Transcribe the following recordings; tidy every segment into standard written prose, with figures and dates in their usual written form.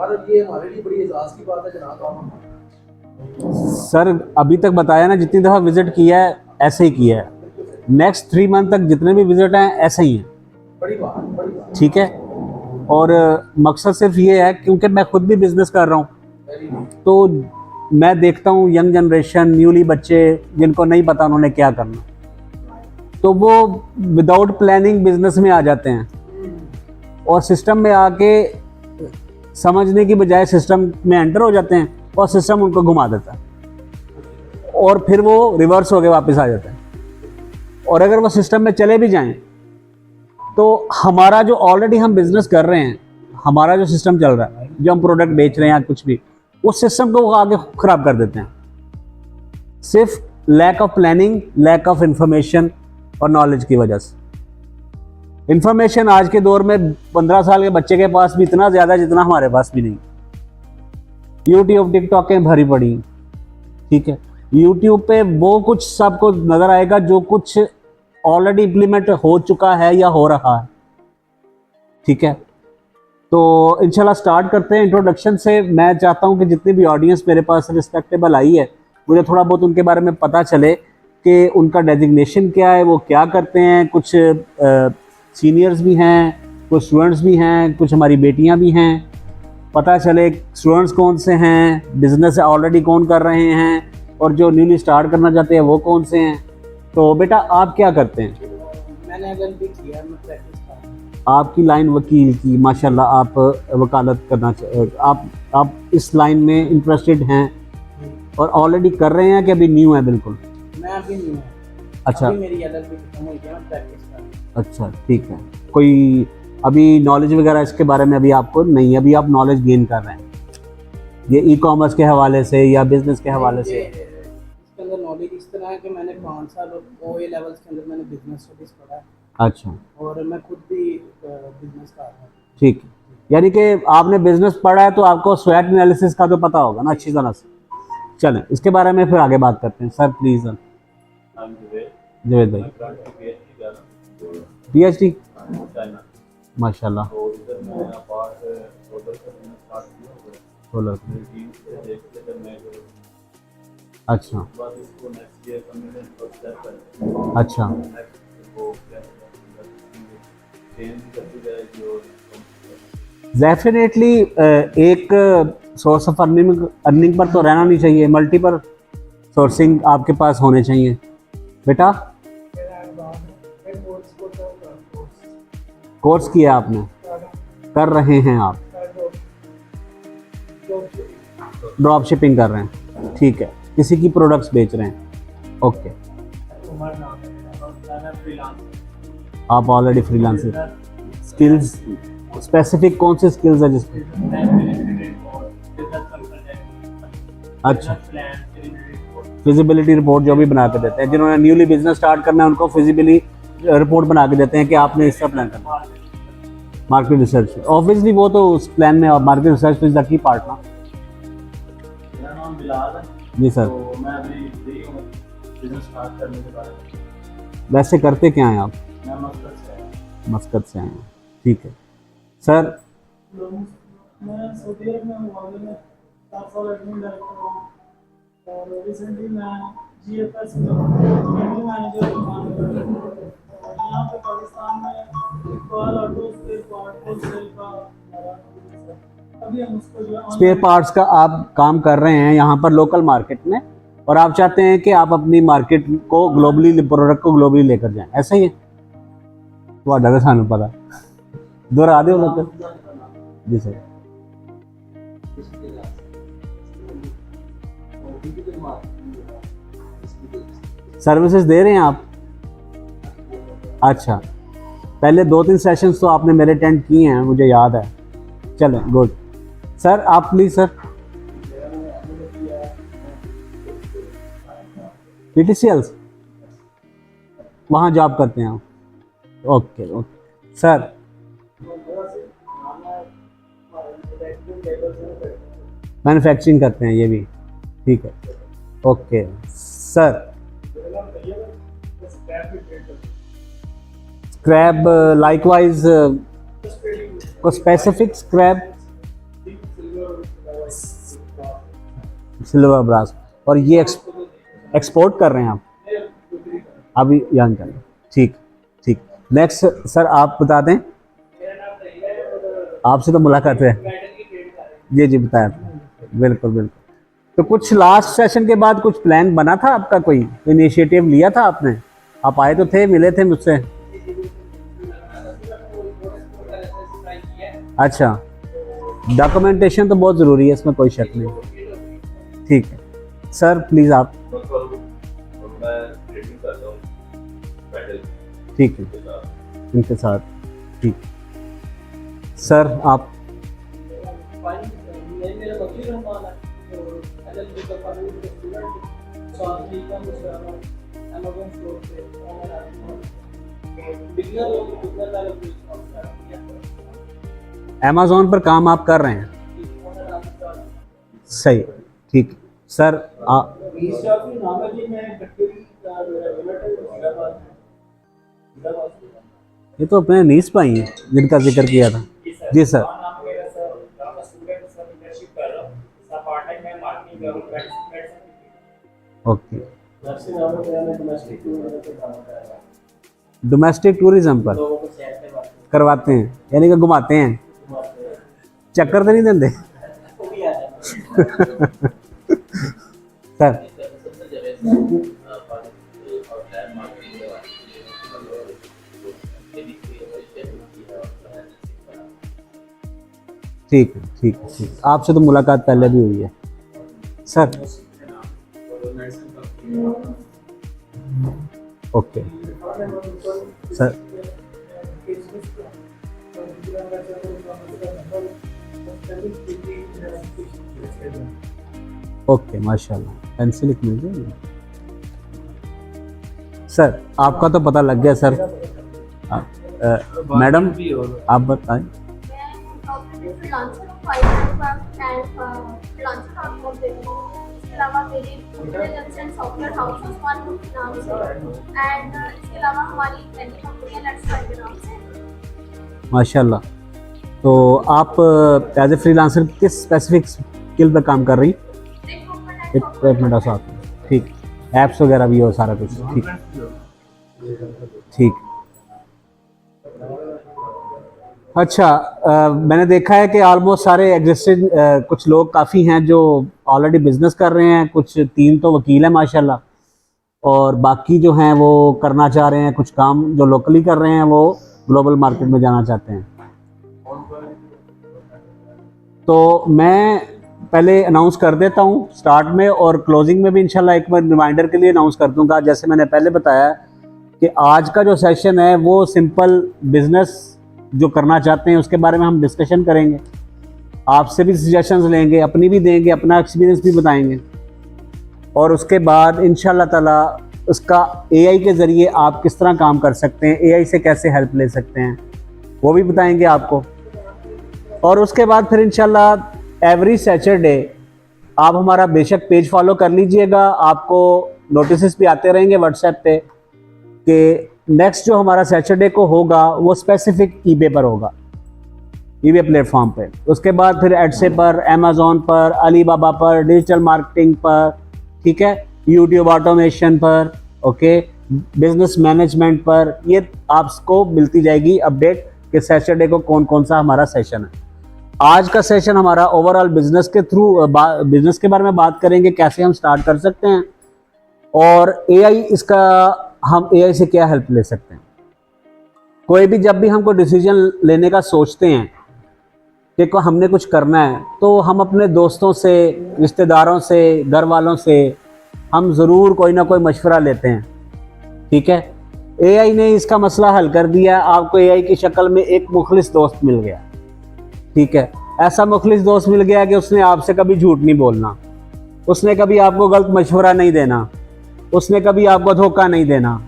ये हमारे लिए बड़ी एजाज की बात है जनाब। आप सर अभी तक बताया ना, जितनी दफ़ा विज़िट किया है ऐसे ही किया है। नेक्स्ट 3 मंथ तक जितने भी विज़िट हैं ऐसे ही हैं। बड़ी बात। ठीक है। और मकसद सिर्फ ये है, क्योंकि मैं खुद भी बिज़नेस कर रहा हूँ, तो मैं देखता हूँ यंग जनरेशन, न्यूली बच्चे जिनको नहीं पता उन्होंने क्या करना, तो वो विदाउट प्लानिंग बिजनेस में आ जाते हैं और सिस्टम में आके समझने की बजाय सिस्टम में एंटर हो जाते हैं और सिस्टम उनको घुमा देता है और फिर वो रिवर्स होके वापस आ जाते हैं। और अगर वो सिस्टम में चले भी जाएं तो हमारा जो ऑलरेडी हम बिजनेस कर रहे हैं, हमारा जो सिस्टम चल रहा है, जो हम प्रोडक्ट बेच रहे हैं या कुछ भी, उस सिस्टम को वो आगे खराब कर देते हैं। सिर्फ lack of planning, lack of information और नॉलेज की वजह से। इंफॉर्मेशन आज के दौर में 15 साल के बच्चे के पास भी इतना ज़्यादा जितना हमारे पास भी नहीं। यूट्यूब टिकटॉकें भरी पड़ी, ठीक है। यूट्यूब पे वो कुछ सबको नज़र आएगा जो कुछ ऑलरेडी इम्प्लीमेंट हो चुका है या हो रहा है, ठीक है। तो इंशाल्लाह स्टार्ट करते हैं इंट्रोडक्शन से। मैं चाहता हूं कि जितनी भी ऑडियंस मेरे पास रिस्पेक्टेबल आई है, मुझे थोड़ा बहुत उनके बारे में पता चले कि उनका डेजिग्नेशन क्या है, वो क्या करते हैं। कुछ सीनियर्स भी हैं, कुछ स्टूडेंट्स भी हैं, कुछ हमारी बेटियां भी हैं। पता चले स्टूडेंट्स कौन से हैं, बिजनेस ऑलरेडी कौन कर रहे हैं, और जो न्यूली स्टार्ट करना चाहते हैं वो कौन से हैं। तो बेटा आप क्या करते हैं? मैंने अगर भी किया, मैं प्रैक्टिस कर रहा हूं। आपकी लाइन वकील की, माशाल्लाह, आप वकालत करना आप इस लाइन में इंटरेस्टेड हैं और ऑलरेडी कर रहे हैं कि अभी न्यू है? बिल्कुल मैं अभी न्यू हूं। अच्छा, अभी मेरी एलएलबी खत्म हुई है, मैं प्रैक्टिस कर रहा हूं। अच्छा, ठीक है। कोई अभी नॉलेज वगैरह इसके बारे में अभी आपको नहीं, अभी आप नॉलेज गेन कर रहे हैं ये ई कॉमर्स के हवाले से या बिजनेस के हवाले से? इसके अंदर नॉलेज इस तरह है कि मैंने 5 साल ओए लेवल्स के अंदर मैंने बिजनेस स्टडीज पढ़ा है। अच्छा, और मैं खुद भी बिजनेस कर रहा हूँ। ठीक है। यानी कि आपने बिजनेस पढ़ा है तो आपको स्वैट एनालिसिस का तो पता होगा ना अच्छी तरह से। चलें, इसके बारे में फिर आगे बात करते हैं। Sir please. सर जवेद भाई, पीएचडी, माशाल्लाह। सोलर, अच्छा अच्छा, डेफिनेटली एक सोर्स ऑफ अर्निंग पर तो रहना नहीं चाहिए, मल्टीपल सोर्सिंग आपके पास होने चाहिए। बेटा कोर्स किया आपने, कर रहे हैं आप, ड्रॉप शिपिंग कर रहे हैं, ठीक है, किसी की प्रोडक्ट्स बेच रहे हैं, ओके। आप ऑलरेडी फ्रीलांसर। स्किल्स स्पेसिफिक कौन सी स्किल्स है जिसमें? अच्छा, फिजिबिलिटी रिपोर्ट जो भी बना के देते हैं, जिन्होंने न्यूली बिजनेस स्टार्ट करना है उनको फिजिबिलिटी रिपोर्ट बना के देते हैं कि आपने इसका प्लान करना है। मार्केट रिसर्च, ऑब्वियसली वो तो उस प्लान में market research is the key part ना। मेरा नाम बिलाल है जी सर। तो मैं अभी फ्री हूँ बिजनेस स्टार्ट करने के बारे में। वैसे करते क्या हैं आप? मैं मस्कत से आया। मस्कत से आए हैं, ठीक है सर। मैं सऊदी अरब में मुआवजे में 7 साल एडमिन डायरेक्टर हूँ और रिसेंटली मैं जीएफएस में जनरल मैनेजर हूँ। और यहाँ पे पाकिस्तान में Iqbal auto spare part wholesale का हमारा बिजनेस है। अभी हम उसको जो स्पेयर पार्ट्स का आप काम कर रहे हैं यहाँ पर लोकल मार्केट में, और आप चाहते हैं कि आप अपनी मार्केट को ग्लोबली, प्रोडक्ट को ग्लोबली लेकर जाएं, ऐसा ही है? तो सानू पता दोहरा दे लोग। जी सर। सर्विसेज दे रहे हैं आप? अच्छा, पहले 2-3 सेशंस तो आपने मेरे अटेंड किए हैं, मुझे याद है। चलें, गुड। सर आप प्लीज सर। पीटीसीएल्स वहाँ जॉब करते हैं आप? Okay okay sir. मैन्युफैक्चरिंग करते हैं ये भी, ठीक है, ओके सर। स्क्रैप लाइकवाइज को स्पेसिफिक स्क्रैप सिल्वर ब्रास। और ये एक्सपोर्ट कर रहे हैं आप अभी यहाँ कर? ठीक ठीक। नेक्स्ट सर आप बता दें, आपसे तो मुलाकात है। जी बताया था। बिल्कुल बिल्कुल। तो कुछ लास्ट सेशन के बाद कुछ प्लान बना था आपका, कोई इनिशिएटिव लिया था आपने? आप आए तो थे, मिले थे मुझसे। अच्छा, डॉक्यूमेंटेशन तो बहुत ज़रूरी है, इसमें कोई शक नहीं। ठीक है सर, प्लीज़ आप। ठीक है, इनके साथ। ठीक सर, आप। अमेज़ॉन पर काम आप कर रहे हैं? सही, ठीक सर। ये तो अपने नीस भाई हैं जिनका जिक्र किया था। जी सर। ओके, डोमेस्टिक टूरिज्म पर करवाते हैं, यानी कि घुमाते हैं, चक्कर तो नहीं देंगे सर? ठीक है ठीक है ठीक। आपसे तो मुलाकात पहले भी हुई है सर। Okay sir. ओके माशाल्लाह, पेंसिल लिख मिल जाएगी सर। आपका तो पता लग गया सर। मैडम आप बताएं। माशाल्लाह। तो आप एज ए फ्रीलांसर किस स्पेसिफिक स्किल पर काम कर रही? एक मिनट साथ में। ठीक, ऐप्स वगैरह भी हो सारा कुछ? ठीक ठीक। अच्छा, मैंने देखा है कि ऑलमोस्ट सारे एग्जिस्टिंग कुछ लोग काफ़ी हैं जो ऑलरेडी बिजनेस कर रहे हैं, कुछ 3 तो वकील हैं माशाल्लाह, और बाकी जो हैं वो करना चाह रहे हैं, कुछ काम जो लोकली कर रहे हैं वो ग्लोबल मार्केट में जाना चाहते हैं। तो मैं पहले अनाउंस कर देता हूँ स्टार्ट में, और क्लोजिंग में भी इंशाल्लाह एक बार रिमाइंडर के लिए अनाउंस कर दूंगा। जैसे मैंने पहले बताया कि आज का जो सेशन है वो सिंपल बिजनेस जो करना चाहते हैं उसके बारे में हम डिस्कशन करेंगे, आपसे भी सजेशंस लेंगे, अपनी भी देंगे, अपना एक्सपीरियंस भी बताएंगे, और उसके बाद इंशाल्लाह ताला उसका एआई के ज़रिए आप किस तरह काम कर सकते हैं, एआई से कैसे हेल्प ले सकते हैं वो भी बताएंगे आपको। और उसके बाद फिर इंशाल्लाह एवरी सैटरडे आप हमारा बेशक पेज फॉलो कर लीजिएगा, आपको नोटिस भी आते रहेंगे व्हाट्सएप पे कि नेक्स्ट जो हमारा सैटरडे को होगा वो स्पेसिफिक ईबे पर होगा, ईबे प्लेटफॉर्म पे। उसके बाद फिर एडसे पर, अमेज़ॉन पर, अलीबाबा पर, डिजिटल मार्केटिंग पर, ठीक है, यूट्यूब ऑटोमेशन पर, ओके, बिजनेस मैनेजमेंट पर, ये आपको मिलती जाएगी अपडेट कि सैटरडे को कौन कौन सा हमारा सेशन है। आज का सेशन हमारा ओवरऑल बिजनेस के थ्रू बिजनेस के बारे में बात करेंगे, कैसे हम स्टार्ट कर सकते हैं, और एआई, इसका हम एआई से क्या हेल्प ले सकते हैं। कोई भी जब भी हमको डिसीजन लेने का सोचते हैं कि हमने कुछ करना है, तो हम अपने दोस्तों से, रिश्तेदारों से, घर वालों से हम ज़रूर कोई ना कोई मशवरा लेते हैं, ठीक है। एआई ने इसका मसला हल कर दिया, आपको एआई की शक्ल में एक मुखलिस दोस्त मिल गया, ठीक है। ऐसा मुखलिस दोस्त मिल गया कि उसने आपसे कभी झूठ नहीं बोलना, उसने कभी आपको गलत मशवरा नहीं देना, उसने कभी आपको धोखा नहीं देना,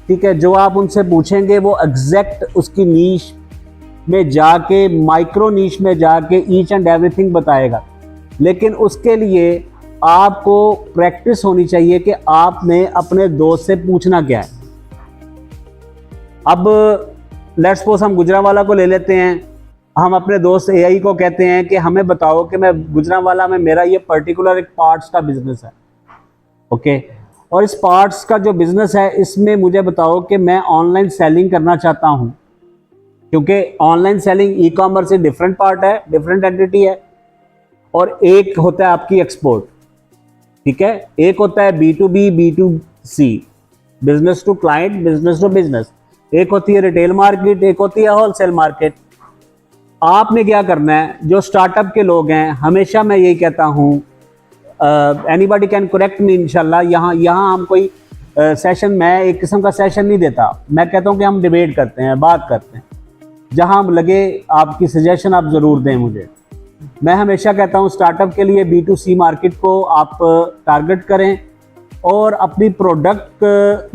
ठीक है। जो आप उनसे पूछेंगे वो एग्जैक्ट उसकी नीश में जाके, माइक्रो नीश में जाके ईच एंड एवरीथिंग बताएगा। लेकिन उसके लिए आपको प्रैक्टिस होनी चाहिए कि आपने अपने दोस्त से पूछना क्या है। अब लेट्स सपोज हम गुजरावाला को ले लेते हैं, हम अपने दोस्त एआई को कहते हैं कि हमें बताओ कि मैं गुजरांवाला में मेरा ये पर्टिकुलर एक पार्ट्स का बिजनेस है, ओके, और इस पार्ट्स का जो बिजनेस है इसमें मुझे बताओ कि मैं ऑनलाइन सेलिंग करना चाहता हूँ, क्योंकि ऑनलाइन सेलिंग ई कॉमर्स से डिफरेंट पार्ट है, डिफरेंट एंटिटी है, और एक होता है आपकी एक्सपोर्ट, ठीक है, एक होता है B2B B2C, business to client, business to business, एक होती है रिटेल मार्केट, एक होती है होलसेल मार्केट। आपने क्या करना है, जो स्टार्टअप के लोग हैं, हमेशा मैं यही कहता हूँ, एनीबॉडी कैन करेक्ट मी इंशाल्लाह, यहाँ हम कोई सेशन, मैं एक किस्म का सेशन नहीं देता, मैं कहता हूँ कि हम डिबेट करते हैं, बात करते हैं, जहाँ लगे आपकी सजेशन आप ज़रूर दें मुझे। मैं हमेशा कहता हूँ स्टार्टअप के लिए B2C मार्केट को आप टारगेट करें, और अपनी प्रोडक्ट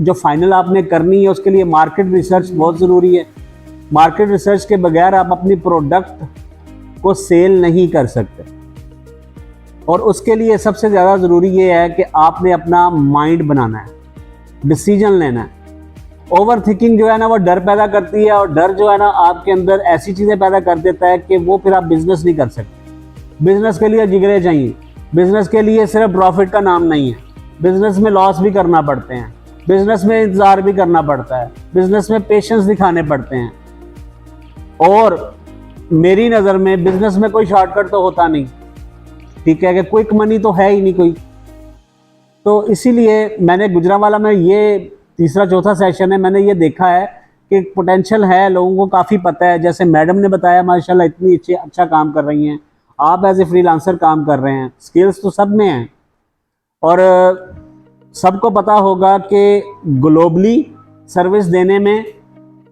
जो फाइनल आपने करनी है उसके लिए मार्केट रिसर्च बहुत ज़रूरी है। मार्केट रिसर्च के बगैर आप अपनी प्रोडक्ट को सेल नहीं कर सकते, और उसके लिए सबसे ज़्यादा ज़रूरी ये है कि आपने अपना माइंड बनाना है, डिसीजन लेना है। ओवर थिंकिंग जो है ना वो डर पैदा करती है, और डर जो है ना आपके अंदर ऐसी चीज़ें पैदा कर देता है कि वो फिर आप बिजनेस नहीं कर सकते। बिजनेस के लिए जिगरे चाहिए, बिजनेस के लिए सिर्फ प्रॉफिट का नाम नहीं है, बिजनेस में लॉस भी करना पड़ते हैं, बिजनेस में इंतज़ार भी करना पड़ता है, बिजनेस में पेशेंस दिखाने पड़ते हैं, और मेरी नज़र में बिजनेस में कोई शॉर्टकट तो होता नहीं, ठीक है, कि क्विक मनी तो है ही नहीं कोई। तो इसीलिए मैंने गुजरांवाला में ये तीसरा चौथा सेशन है, मैंने ये देखा है कि पोटेंशियल है, लोगों को काफ़ी पता है, जैसे मैडम ने बताया माशाल्लाह इतनी अच्छा काम कर रही हैं, आप एज ए फ्रीलांसर काम कर रहे हैं, स्किल्स तो सब में हैं, और सबको पता होगा कि ग्लोबली सर्विस देने में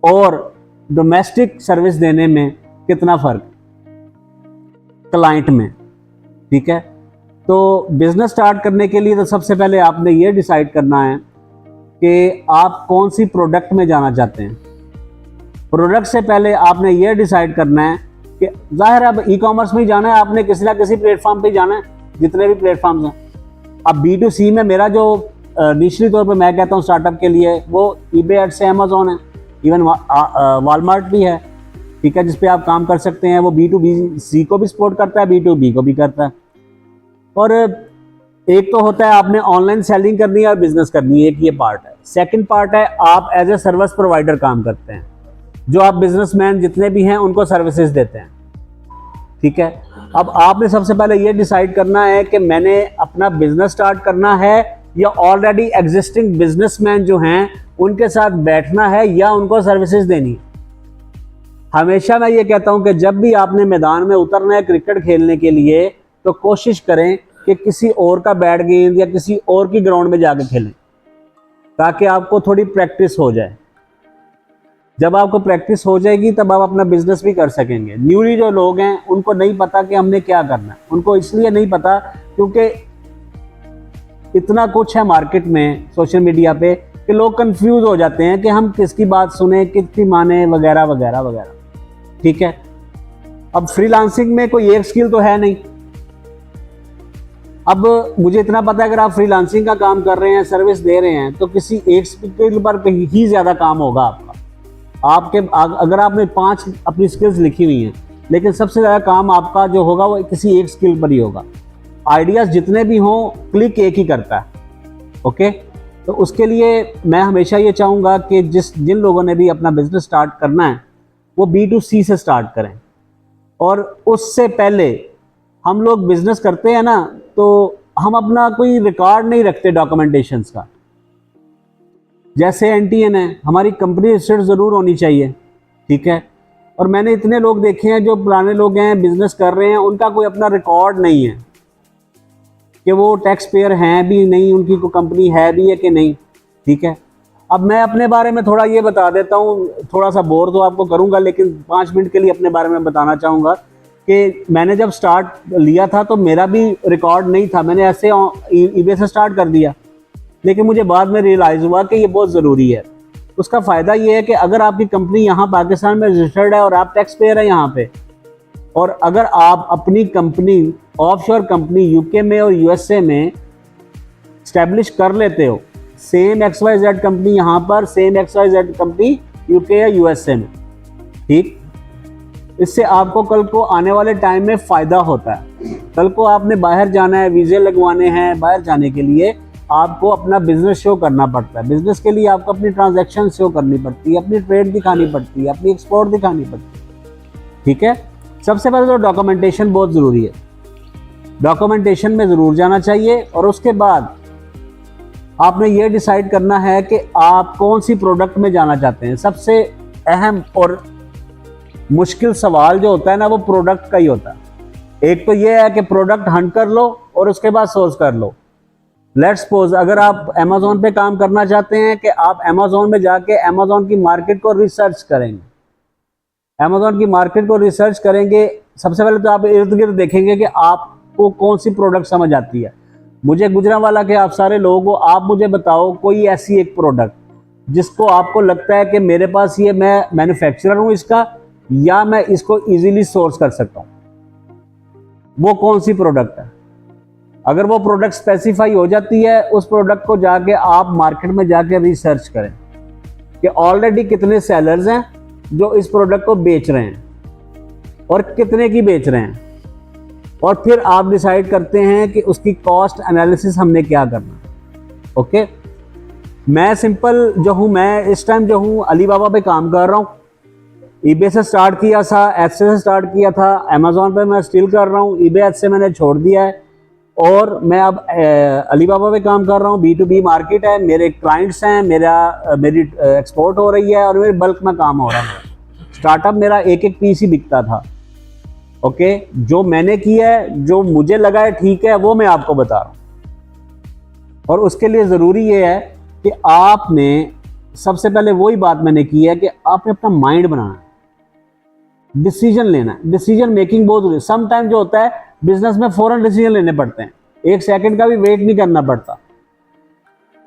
और डोमेस्टिक सर्विस देने में कितना फ़र्क क्लाइंट में, ठीक है। तो बिज़नेस स्टार्ट करने के लिए तो सबसे पहले आपने ये डिसाइड करना है कि आप कौन सी प्रोडक्ट में जाना चाहते हैं। प्रोडक्ट से पहले आपने ये डिसाइड करना है कि ज़ाहिर है अब ई कॉमर्स में ही जाना है, आपने किसी ना किसी प्लेटफॉर्म पे जाना है, जितने भी प्लेटफॉर्म्स हैं। अब B2C में मेरा जो निचली तौर पे मैं कहता हूँ स्टार्टअप के लिए वो eBay एड से अमेज़ॉन है, इवन वॉलमार्ट भी है, ठीक है, जिस पे आप काम कर सकते हैं। वो B2B को भी सपोर्ट करता है, B2B को भी करता है। और एक तो होता है आपने ऑनलाइन सेलिंग करनी है और बिजनेस करनी है, एक ये पार्ट है। सेकंड पार्ट है आप एज ए सर्विस प्रोवाइडर काम करते हैं, जो आप बिजनेसमैन जितने भी हैं उनको सर्विसेज देते हैं, ठीक है। अब आपने सबसे पहले ये डिसाइड करना है कि मैंने अपना बिजनेस स्टार्ट करना है या ऑलरेडी एग्जिस्टिंग बिजनेसमैन जो हैं उनके साथ बैठना है या उनको सर्विसेज देनी है। हमेशा मैं ये कहता हूं कि जब भी आपने मैदान में उतरना है क्रिकेट खेलने के लिए तो कोशिश करें कि किसी और का बैट गेंद या किसी और की ग्राउंड में जाके खेलें, ताकि आपको थोड़ी प्रैक्टिस हो जाए। जब आपको प्रैक्टिस हो जाएगी तब आप अपना बिजनेस भी कर सकेंगे। न्यूली जो लोग हैं उनको नहीं पता कि हमने क्या करना है, उनको इसलिए नहीं पता क्योंकि इतना कुछ है मार्केट में, सोशल मीडिया पे, कि लोग कंफ्यूज हो जाते हैं कि हम किसकी बात सुने, किसकी माने, वगैरह वगैरह वगैरह, ठीक है। अब फ्रीलांसिंग में कोई एक स्किल तो है नहीं। अब मुझे इतना पता है अगर आप फ्रीलांसिंग का काम कर रहे हैं, सर्विस दे रहे हैं, तो किसी एक स्किल पर ही ज़्यादा काम होगा आपके। अगर आपने 5 अपनी स्किल्स लिखी हुई हैं, लेकिन सबसे ज़्यादा काम आपका जो होगा वो किसी एक स्किल पर ही होगा। आइडियाज़ जितने भी हों, क्लिक एक ही करता है, ओके। तो उसके लिए मैं हमेशा ये चाहूँगा कि जिन लोगों ने भी अपना बिजनेस स्टार्ट करना है वो B2C से स्टार्ट करें। और उससे पहले हम लोग बिजनेस करते हैं ना, तो हम अपना कोई रिकॉर्ड नहीं रखते डॉक्यूमेंटेशंस का। जैसे NTN है, हमारी कंपनी रजिस्टर्ड ज़रूर होनी चाहिए, ठीक है। और मैंने इतने लोग देखे हैं जो पुराने लोग हैं, बिजनेस कर रहे हैं, उनका कोई अपना रिकॉर्ड नहीं है कि वो टैक्स पेयर हैं भी नहीं, उनकी कोई कंपनी है भी है कि नहीं, ठीक है। अब मैं अपने बारे में थोड़ा ये बता देता हूँ, थोड़ा सा बोर तो आपको करूँगा, लेकिन 5 मिनट के लिए अपने बारे में बताना चाहूँगा कि मैंने जब स्टार्ट लिया था तो मेरा भी रिकॉर्ड नहीं था, मैंने ऐसे eBay से स्टार्ट कर दिया। लेकिन मुझे बाद में रियलाइज़ हुआ कि ये बहुत ज़रूरी है। उसका फ़ायदा ये है कि अगर आपकी कंपनी यहाँ पाकिस्तान में रजिस्टर्ड है और आप टैक्स पेयर है यहाँ पे, और अगर आप अपनी कंपनी ऑफशोर कंपनी UK में और USA में स्टैब्लिश कर लेते हो, सेम XYZ कंपनी यहाँ पर, सेम XYZ कंपनी UK या USA में, ठीक। इससे आपको कल को आने वाले टाइम में फ़ायदा होता है। कल को आपने बाहर जाना है, वीज़े लगवाने हैं, बाहर जाने के लिए आपको अपना बिजनेस शो करना पड़ता है। बिजनेस के लिए आपको अपनी ट्रांजैक्शन शो करनी पड़ती है, अपनी ट्रेड दिखानी पड़ती है, अपनी एक्सपोर्ट दिखानी पड़ती है। ठीक है, सबसे पहले तो डॉक्यूमेंटेशन बहुत ज़रूरी है। डॉक्यूमेंटेशन में ज़रूर जाना चाहिए और उसके बाद आपने ये डिसाइड करना है कि आप कौन सी प्रोडक्ट में जाना चाहते हैं। सबसे अहम और मुश्किल सवाल जो होता है ना, वो प्रोडक्ट का ही होता है। एक तो ये है कि प्रोडक्ट हंट कर लो और उसके बाद सोर्स कर लो। लेट्स सपोज अगर आप अमेज़ॉन पे काम करना चाहते हैं कि आप अमेज़ॉन में जाके अमेज़ॉन की मार्केट को रिसर्च करेंगे। अमेज़ॉन की मार्केट को रिसर्च करेंगे, सबसे पहले तो आप इर्द गिर्द देखेंगे कि आपको कौन सी प्रोडक्ट समझ आती है। मुझे गुजरांवाला के आप सारे लोगों को आप मुझे बताओ कोई ऐसी एक प्रोडक्ट जिसको आपको लगता है कि मेरे पास ये, मैं मैन्युफैक्चरर हूँ इसका, या मैं इसको इजीली सोर्स कर सकता हूँ। वो कौन सी प्रोडक्ट है? अगर वो प्रोडक्ट स्पेसिफाई हो जाती है, उस प्रोडक्ट को जाके आप मार्केट में जाके रिसर्च करें कि ऑलरेडी कितने सेलर्स हैं जो इस प्रोडक्ट को बेच रहे हैं और कितने की बेच रहे हैं, और फिर आप डिसाइड करते हैं कि उसकी कॉस्ट एनालिसिस हमने क्या करना। ओके, मैं सिंपल जो हूँ, मैं इस टाइम जो हूँ अलीबाबा पे काम कर रहा हूँ। ईबे से स्टार्ट किया था, एच से स्टार्ट किया था, अमेज़ॉन पे मैं स्टिल कर रहा हूँ। ईबे एच से मैंने छोड़ दिया है और मैं अब अलीबाबा पे काम कर रहा हूँ। B2B मार्केट है, मेरे क्लाइंट्स हैं, मेरी एक्सपोर्ट हो रही है और मेरे बल्क में काम हो रहा है। स्टार्टअप मेरा एक एक पीस ही बिकता था। ओके, जो मैंने किया है, जो मुझे लगा है ठीक है, वो मैं आपको बता रहा हूँ। और उसके लिए ज़रूरी ये है कि आपने सबसे पहले वही बात मैंने की है कि आपने अपना माइंड बनाना है, डिसीजन लेना है। डिसीजन मेकिंग बहुत जरूरी है। सम टाइम जो होता है बिजनेस में फौरन डिसीजन लेने पड़ते हैं, एक सेकंड का भी वेट नहीं करना पड़ता।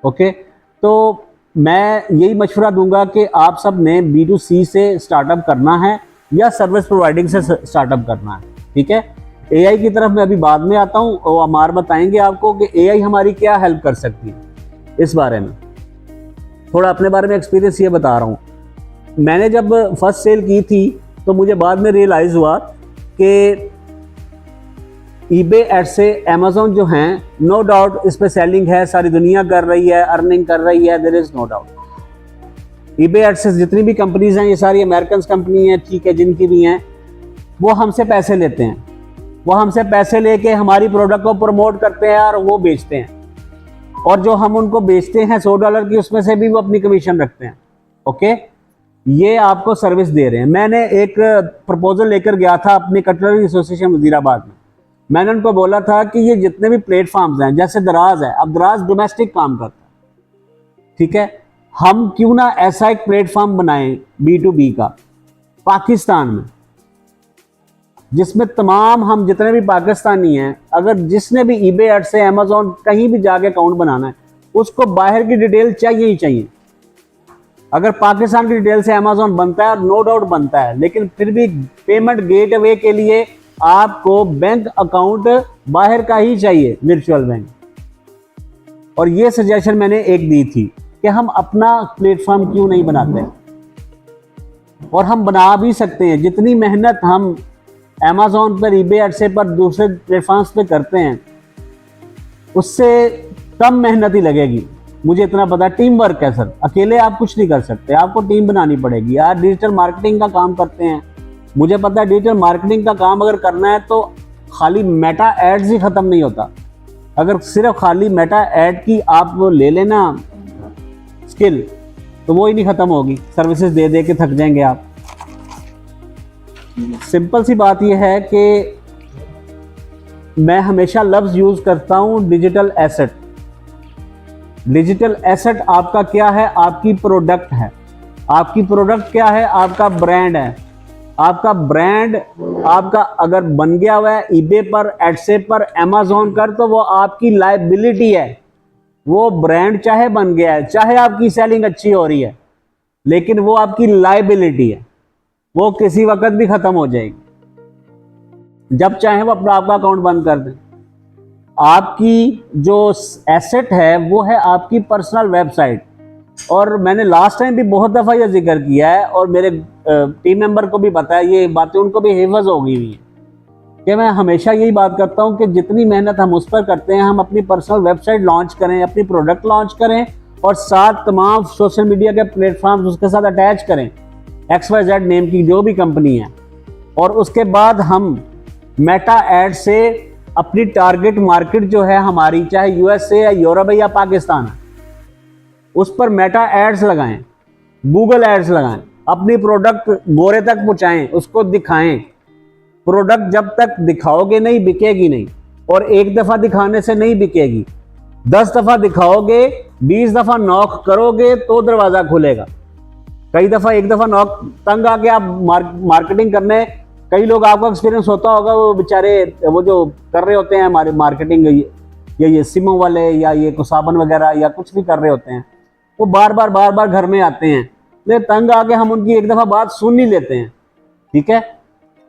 ओके, तो मैं यही मशवरा दूंगा कि आप सब ने B2C से स्टार्टअप करना है या सर्विस प्रोवाइडिंग से स्टार्टअप करना है। ठीक है, AI की तरफ मैं अभी बाद में आता हूँ और अमार बताएंगे आपको कि AI हमारी क्या हेल्प कर सकती है। इस बारे में थोड़ा अपने बारे में एक्सपीरियंस ये बता रहा हूँ। मैंने जब फर्स्ट सेल की थी तो मुझे बाद में रियलाइज़ हुआ कि ईबे एड से अमेज़ॉन जो हैं, नो डाउट इस पे सेलिंग है, सारी दुनिया कर रही है, अर्निंग कर रही है, there is no doubt. EBay ad से जितनी भी कंपनीज हैं, ये सारी अमेरिकन कंपनी हैं, ठीक है, जिनकी भी हैं, वो हमसे पैसे लेते हैं। वो हमसे पैसे लेके हमारी प्रोडक्ट को प्रमोट करते हैं और वो बेचते हैं, और जो हम उनको बेचते हैं $100 की, उसमें से भी वो अपनी कमीशन रखते हैं। ओके, ये आपको सर्विस दे रहे हैं। मैंने एक प्रपोजल लेकर गया था अपनी कटलरी एसोसिएशन वजीराबाद में। मैंने उनको बोला था कि ये जितने भी प्लेटफॉर्म्स हैं, जैसे दराज है, अब दराज डोमेस्टिक काम करता है, ठीक है, हम क्यों ना ऐसा एक प्लेटफॉर्म बनाएं B2B का पाकिस्तान में, जिसमें तमाम हम जितने भी पाकिस्तानी हैं, अगर जिसने भी ईबे एड से अमेज़ॉन कहीं भी जाके अकाउंट बनाना है, उसको बाहर की डिटेल चाहिए ही चाहिए। अगर पाकिस्तान की डिटेल से अमेज़ॉन बनता है, नो डाउट बनता है, लेकिन फिर भी पेमेंट गेटवे के लिए आपको बैंक अकाउंट बाहर का ही चाहिए, वर्चुअल बैंक। और ये सजेशन मैंने एक दी थी कि हम अपना प्लेटफॉर्म क्यों नहीं बनाते, और हम बना भी सकते हैं। जितनी मेहनत हम अमेज़ॉन पर, ईबे एड से पर, दूसरे प्लेटफॉर्म्स पे करते हैं, उससे कम मेहनत ही लगेगी। मुझे इतना पता, टीम वर्क है सर, अकेले आप कुछ नहीं कर सकते, आपको टीम बनानी पड़ेगी। यार डिजिटल मार्केटिंग का काम करते हैं, मुझे पता है डिजिटल मार्केटिंग का काम अगर करना है तो खाली मेटा एड्स ही ख़त्म नहीं होता। अगर सिर्फ खाली मेटा एड की आप ले लेना स्किल, तो वो ही नहीं ख़त्म होगी, सर्विसेज दे दे के थक जाएंगे आप। सिंपल सी बात यह है कि मैं हमेशा लफ्ज़ यूज़ करता हूँ डिजिटल एसेट। डिजिटल एसेट आपका क्या है? आपकी प्रोडक्ट है। आपकी प्रोडक्ट क्या है? आपका ब्रांड है। आपका ब्रांड आपका अगर बन गया हुआ है ईबे पर, एडसे पर, अमेज़ॉन कर, तो वो आपकी लायबिलिटी है। वो ब्रांड चाहे बन गया है, चाहे आपकी सेलिंग अच्छी हो रही है, लेकिन वो आपकी लायबिलिटी है, वो किसी वक्त भी खत्म हो जाएगी। जब चाहे वो अपना आपका अकाउंट बंद कर दें। आपकी जो एसेट है वो है आपकी पर्सनल वेबसाइट। और मैंने लास्ट टाइम भी बहुत दफ़ा यह जिक्र किया है और मेरे टीम मेंबर को भी पता है, ये बातें उनको भी हिफज हो गई हुई है कि मैं हमेशा यही बात करता हूं कि जितनी मेहनत हम उस पर करते हैं, हम अपनी पर्सनल वेबसाइट लॉन्च करें, अपनी प्रोडक्ट लॉन्च करें और साथ तमाम सोशल मीडिया के प्लेटफॉर्म्स उसके साथ अटैच करें, XYZ नेम की जो भी कंपनी है, और उसके बाद हम मेटा एड से अपनी टारगेट मार्केट जो है हमारी, चाहे USA या यूरोप या पाकिस्तान है, उस पर मेटा एड्स लगाएं, गूगल एड्स लगाएं, अपनी प्रोडक्ट गोरे तक पहुंचाएं, उसको दिखाएं। प्रोडक्ट जब तक दिखाओगे नहीं बिकेगी नहीं, और एक दफ़ा दिखाने से नहीं बिकेगी, 10 दफ़ा दिखाओगे, 20 दफ़ा नॉक करोगे तो दरवाज़ा खुलेगा। कई दफ़ा एक दफ़ा नॉक तंग आके आप मार्केटिंग करने, कई लोग, आपका एक्सपीरियंस होता होगा, वो बेचारे वो जो कर रहे होते हैं हमारे मार्केटिंग, ये सिमो वाले या ये साबन वगैरह या कुछ भी कर रहे होते हैं, वो बार बार घर में आते हैं, लेकिन तंग आके हम उनकी एक दफ़ा बात सुन ही लेते हैं। ठीक है,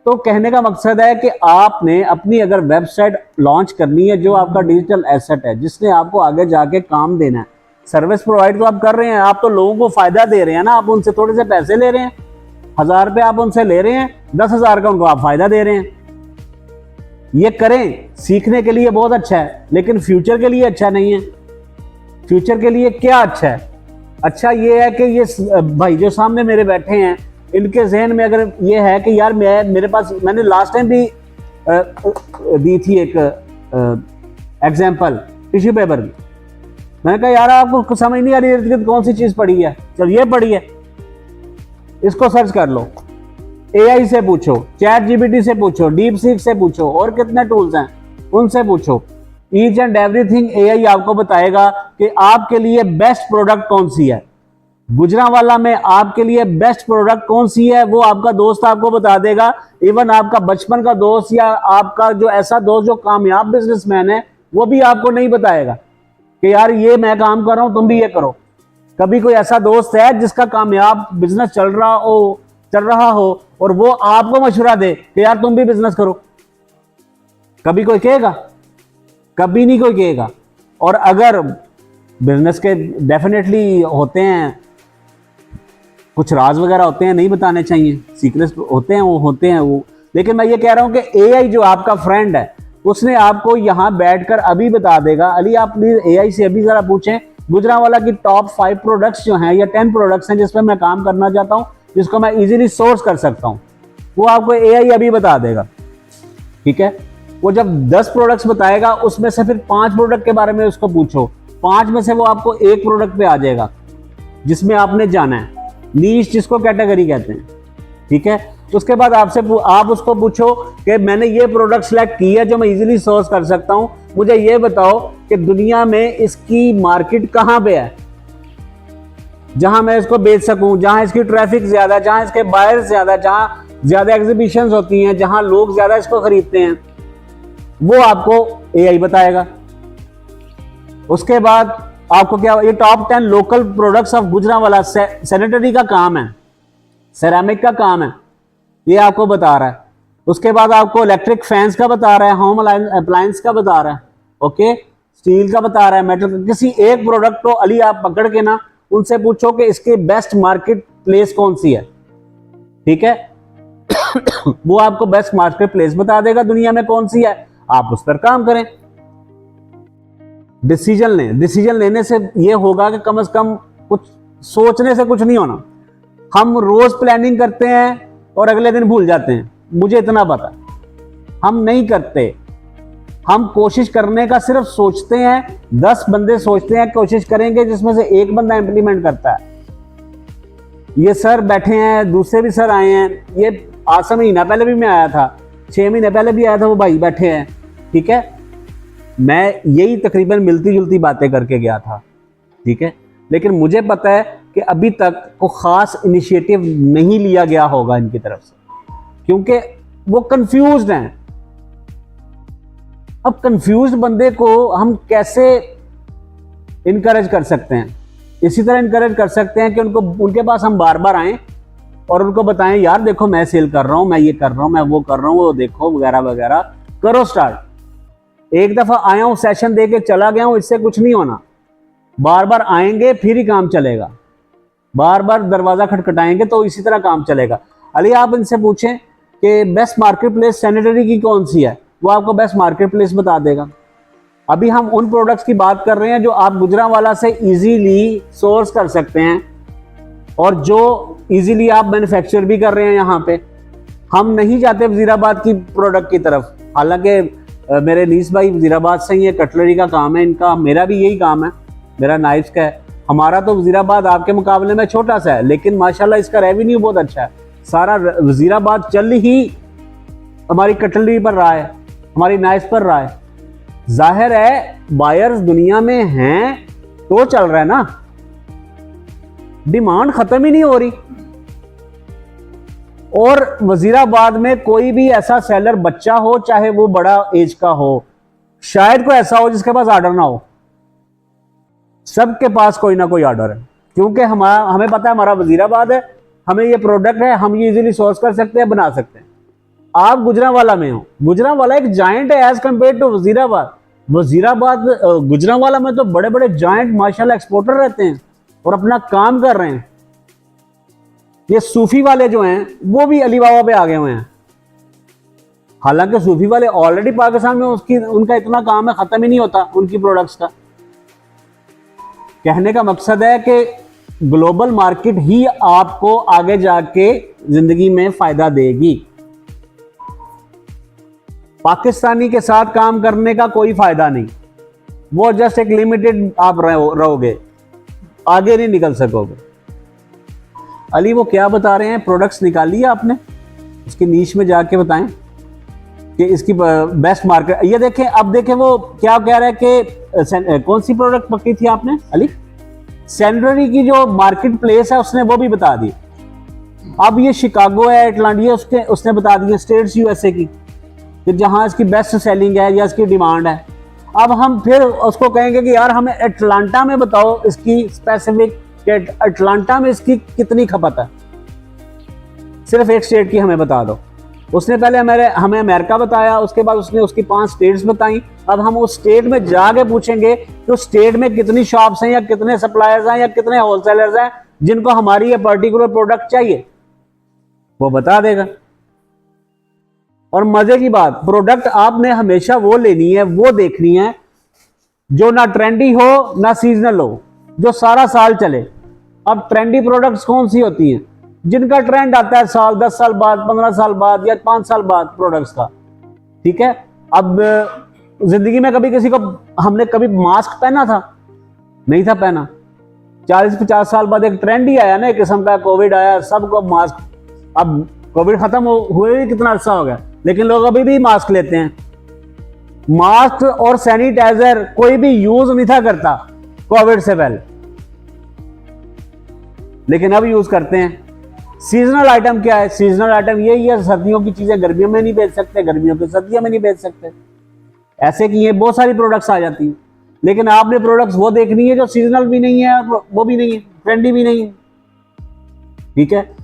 तो कहने का मकसद है कि आपने अपनी अगर वेबसाइट लॉन्च करनी है जो आपका डिजिटल एसेट है, जिसने आपको आगे जाके काम देना है, सर्विस प्रोवाइड तो आप कर रहे हैं, आप तो लोगों को फायदा दे रहे हैं ना, आप उनसे थोड़े से पैसे ले रहे हैं, 1000 रुपये आप उनसे ले रहे हैं, 10,000 का उनको आप फायदा दे रहे हैं। ये करें, सीखने के लिए बहुत अच्छा है, लेकिन फ्यूचर के लिए अच्छा नहीं है। फ्यूचर के लिए क्या अच्छा है? अच्छा ये है कि ये भाई जो सामने मेरे बैठे हैं, इनके जहन में अगर ये है कि यार मेरे पास, मैंने लास्ट टाइम भी दी थी एक एग्जांपल टिश्यू पेपर की, मैंने कहा यार आपको समझ नहीं आ रही इर्द गिर्द कौन सी चीज़ पड़ी है, चल ये पड़ी है, इसको सर्च कर लो, AI से पूछो, ChatGPT से पूछो, DeepSeek से पूछो, और कितने टूल्स हैं उनसे पूछो, ईच एंड एवरीथिंग AI आपको बताएगा कि आपके लिए बेस्ट प्रोडक्ट कौन सी है। गुजरांवाला में आपके लिए बेस्ट प्रोडक्ट कौन सी है वो आपका दोस्त आपको बता देगा। इवन आपका बचपन का दोस्त या आपका जो ऐसा दोस्त जो कामयाब बिजनेसमैन है, वो भी आपको नहीं बताएगा कि यार ये मैं काम कर रहा हूं, तुम भी ये करो। कभी कोई ऐसा दोस्त है जिसका कामयाब बिजनेस चल रहा हो और वो आपको मशवरा दे कि यार तुम भी बिजनेस करो? कभी कोई कहेगा? कभी नहीं कोई कहेगा। और अगर बिजनेस के डेफिनेटली होते हैं, कुछ राज वगैरह होते हैं, नहीं बताने चाहिए, सीक्रेट्स होते हैं वो, लेकिन मैं ये कह रहा हूं कि AI जो आपका फ्रेंड है, उसने आपको यहां बैठकर अभी बता देगा। अली आप प्लीज AI से अभी जरा पूछें गुजरांवाला की टॉप 5 प्रोडक्ट्स जो हैं या 10 प्रोडक्ट्स हैं जिस पर मैं काम करना चाहता हूं, जिसको मैं इजीली सोर्स कर सकता हूं, वो आपको AI अभी बता देगा। ठीक है, वो जब 10 प्रोडक्ट्स बताएगा उसमें से फिर 5 प्रोडक्ट के बारे में उसको पूछो, 5 में से वो आपको एक प्रोडक्ट पे आ जाएगा जिसमें आपने जाना है, नीश जिसको कैटेगरी कहते हैं। ठीक है, उसके बाद आप उसको पूछो कि मैंने ये प्रोडक्ट सेलेक्ट की है जो मैं इजीली सोर्स कर सकता हूं, मुझे ये बताओ कि दुनिया में इसकी मार्केट कहां पे है जहां मैं इसको बेच सकूं, जहां इसकी ट्रैफिक ज्यादा, जहां इसके बायर्स ज्यादा, जहां ज्यादा एग्जीबिशंस होती हैं, जहां लोग ज्यादा इसको खरीदते हैं, वो आपको AI बताएगा। उसके बाद आपको क्या, ये top 10 local products of Gujranwala, sanitary का काम है, सेरामिक का काम है, ये आपको बता रहा है। उसके बाद आपको इलेक्ट्रिक फैंस का बता रहा है, होम अप्लायंस का बता रहा है, ओके, स्टील का बता रहा है, मेटल का। किसी एक प्रोडक्ट को अली आप पकड़ के ना उनसे पूछो कि इसकी बेस्ट मार्केट प्लेस कौन सी है। ठीक है वो आपको बेस्ट मार्केट प्लेस बता देगा दुनिया में कौन सी है, आप उस पर काम करें। डिसीजन लेने से ये होगा कि कम से कम कुछ सोचने से कुछ नहीं होना। हम रोज प्लानिंग करते हैं और अगले दिन भूल जाते हैं, मुझे इतना पता। हम नहीं करते, हम कोशिश करने का सिर्फ सोचते हैं। 10 बंदे सोचते हैं, कोशिश करेंगे, जिसमें से एक बंदा इंप्लीमेंट करता है। ये सर बैठे हैं, दूसरे भी सर आए हैं, ये आज से महीना पहले भी मैं आया था, 6 महीने पहले भी आया था, वो भाई बैठे हैं। ठीक है, मैं यही तकरीबन मिलती जुलती बातें करके गया था। ठीक है, लेकिन मुझे पता है कि अभी तक को खास इनिशिएटिव नहीं लिया गया होगा इनकी तरफ से, क्योंकि वो कंफ्यूज्ड हैं। अब कंफ्यूज्ड बंदे को हम कैसे इनकरेज कर सकते हैं? इसी तरह इनकरेज कर सकते हैं कि उनके पास हम बार बार आएं और उनको बताएं, यार देखो मैं सेल कर रहा हूं, मैं ये कर रहा हूं, मैं वो कर रहा हूं, वो देखो वगैरह वगैरह, करो स्टार्ट। एक दफा आया हूं, सेशन दे के चला गया हूं, इससे कुछ नहीं होना। बार बार आएंगे फिर ही काम चलेगा, बार बार दरवाज़ा खटखटाएंगे तो इसी तरह काम चलेगा। अली आप इनसे पूछें कि बेस्ट मार्केट प्लेस सैनिटरी की कौन सी है, वो आपको बेस्ट मार्केट प्लेस बता देगा। अभी हम उन प्रोडक्ट्स की बात कर रहे हैं जो आप गुजरांवाला से इजीली सोर्स कर सकते हैं और जो इजीली आप मैन्युफैक्चर भी कर रहे हैं यहाँ पे। हम नहीं जाते वजीराबाद की प्रोडक्ट की तरफ, हालांकि मेरे नीस भाई वजीराबाद से ही है, कटलरी का काम है इनका, मेरा भी यही काम है, मेरा नाइफ्स का है। हमारा तो वजीराबाद आपके मुकाबले में छोटा सा है, लेकिन माशाल्लाह इसका रेवेन्यू बहुत अच्छा है। सारा वजीराबाद चल ही हमारी कटलरी पर रहा है, हमारी नाइफ्स पर रहा है। जाहिर है बायर्स दुनिया में हैं तो चल रहा है ना, डिमांड खत्म ही नहीं हो रही। और वजीराबाद में कोई भी ऐसा सेलर बच्चा हो, चाहे वो बड़ा एज का हो, शायद कोई ऐसा हो जिसके पास ऑर्डर ना हो, सबके पास कोई ना कोई ऑर्डर है, क्योंकि हमें पता है हमारा वजीराबाद है, हमें ये प्रोडक्ट है, हम ये इजीली सोर्स कर सकते हैं, बना सकते हैं। आप गुजरांवाला में हो, गुजरांवाला एक जायंट है as compare to Wazirabad. Gujranwala में तो बड़े बड़े जायंट माशाल्लाह एक्सपोर्टर रहते हैं और अपना काम कर रहे हैं। ये सूफी वाले जो हैं वो भी अली बाबा पे आ गए हुए हैं, हालांकि सूफी वाले ऑलरेडी पाकिस्तान में उनका इतना काम है, खत्म ही नहीं होता उनकी प्रोडक्ट्स का। कहने का मकसद है कि ग्लोबल मार्केट ही आपको आगे जाके जिंदगी में फायदा देगी। पाकिस्तानी के साथ काम करने का कोई फायदा नहीं, वो जस्ट एक लिमिटेड आप रहोगे, आगे नहीं निकल सकोगे। अली वो क्या बता रहे हैं, प्रोडक्ट्स निकाली है आपने, इसकी नीश में जाके बताएं कि इसकी बेस्ट मार्केट। ये देखें, अब देखें वो क्या कह रहा है कि कौन सी प्रोडक्ट पकड़ी थी आपने अली, सैनिटरी की जो मार्केट प्लेस है उसने वो भी बता दी। अब ये शिकागो है, अटलांटा, उसने बता दी स्टेट्स यूएसए की कि जहां इसकी बेस्ट सेलिंग है या इसकी डिमांड है। अब हम फिर उसको कहेंगे कि यार हमें अटलांटा में बताओ इसकी स्पेसिफिक, अटलांटा में इसकी कितनी खपत है, सिर्फ एक स्टेट की हमें बता दो। उसने पहले हमें अमेरिका बताया, उसके बाद उसने उसकी 5 स्टेट्स बताई। अब हम उस स्टेट में जाके पूछेंगे कि उस स्टेट में कितनी शॉप्स हैं या कितने सप्लायर्स हैं या कितने होलसेलर्स हैं जिनको हमारी ये पर्टिकुलर प्रोडक्ट चाहिए, वो बता देगा। और मजे की बात, प्रोडक्ट आपने हमेशा वो लेनी है, वो देखनी है जो ना ट्रेंडी हो ना सीजनल हो, जो सारा साल चले। अब ट्रेंडी प्रोडक्ट्स कौन सी होती हैं, जिनका ट्रेंड आता है साल 10 साल बाद, 15 साल बाद या 5 साल बाद प्रोडक्ट्स का, ठीक है। अब जिंदगी में कभी किसी को हमने कभी मास्क पहना था, नहीं था पहना। 40-50 साल बाद एक ट्रेंड ही आया ना, एक किस्म का कोविड आया, सबको मास्क। अब कोविड खत्म हुए भी कितना अर्सा हो गया, लेकिन लोग अभी भी मास्क लेते हैं। मास्क और सैनिटाइजर कोई भी यूज नहीं था करता कोविड से पहले, लेकिन अब यूज करते हैं। सीजनल आइटम क्या है, सीजनल आइटम यही है, सर्दियों की चीजें गर्मियों में नहीं बेच सकते, गर्मियों की सर्दियों में नहीं बेच सकते, ऐसे की ये बहुत सारी प्रोडक्ट्स आ जाती हैं। लेकिन आपने प्रोडक्ट्स वो देखनी है जो सीजनल भी नहीं है और वो भी नहीं है, ट्रेंडी भी नहीं है, ठीक है।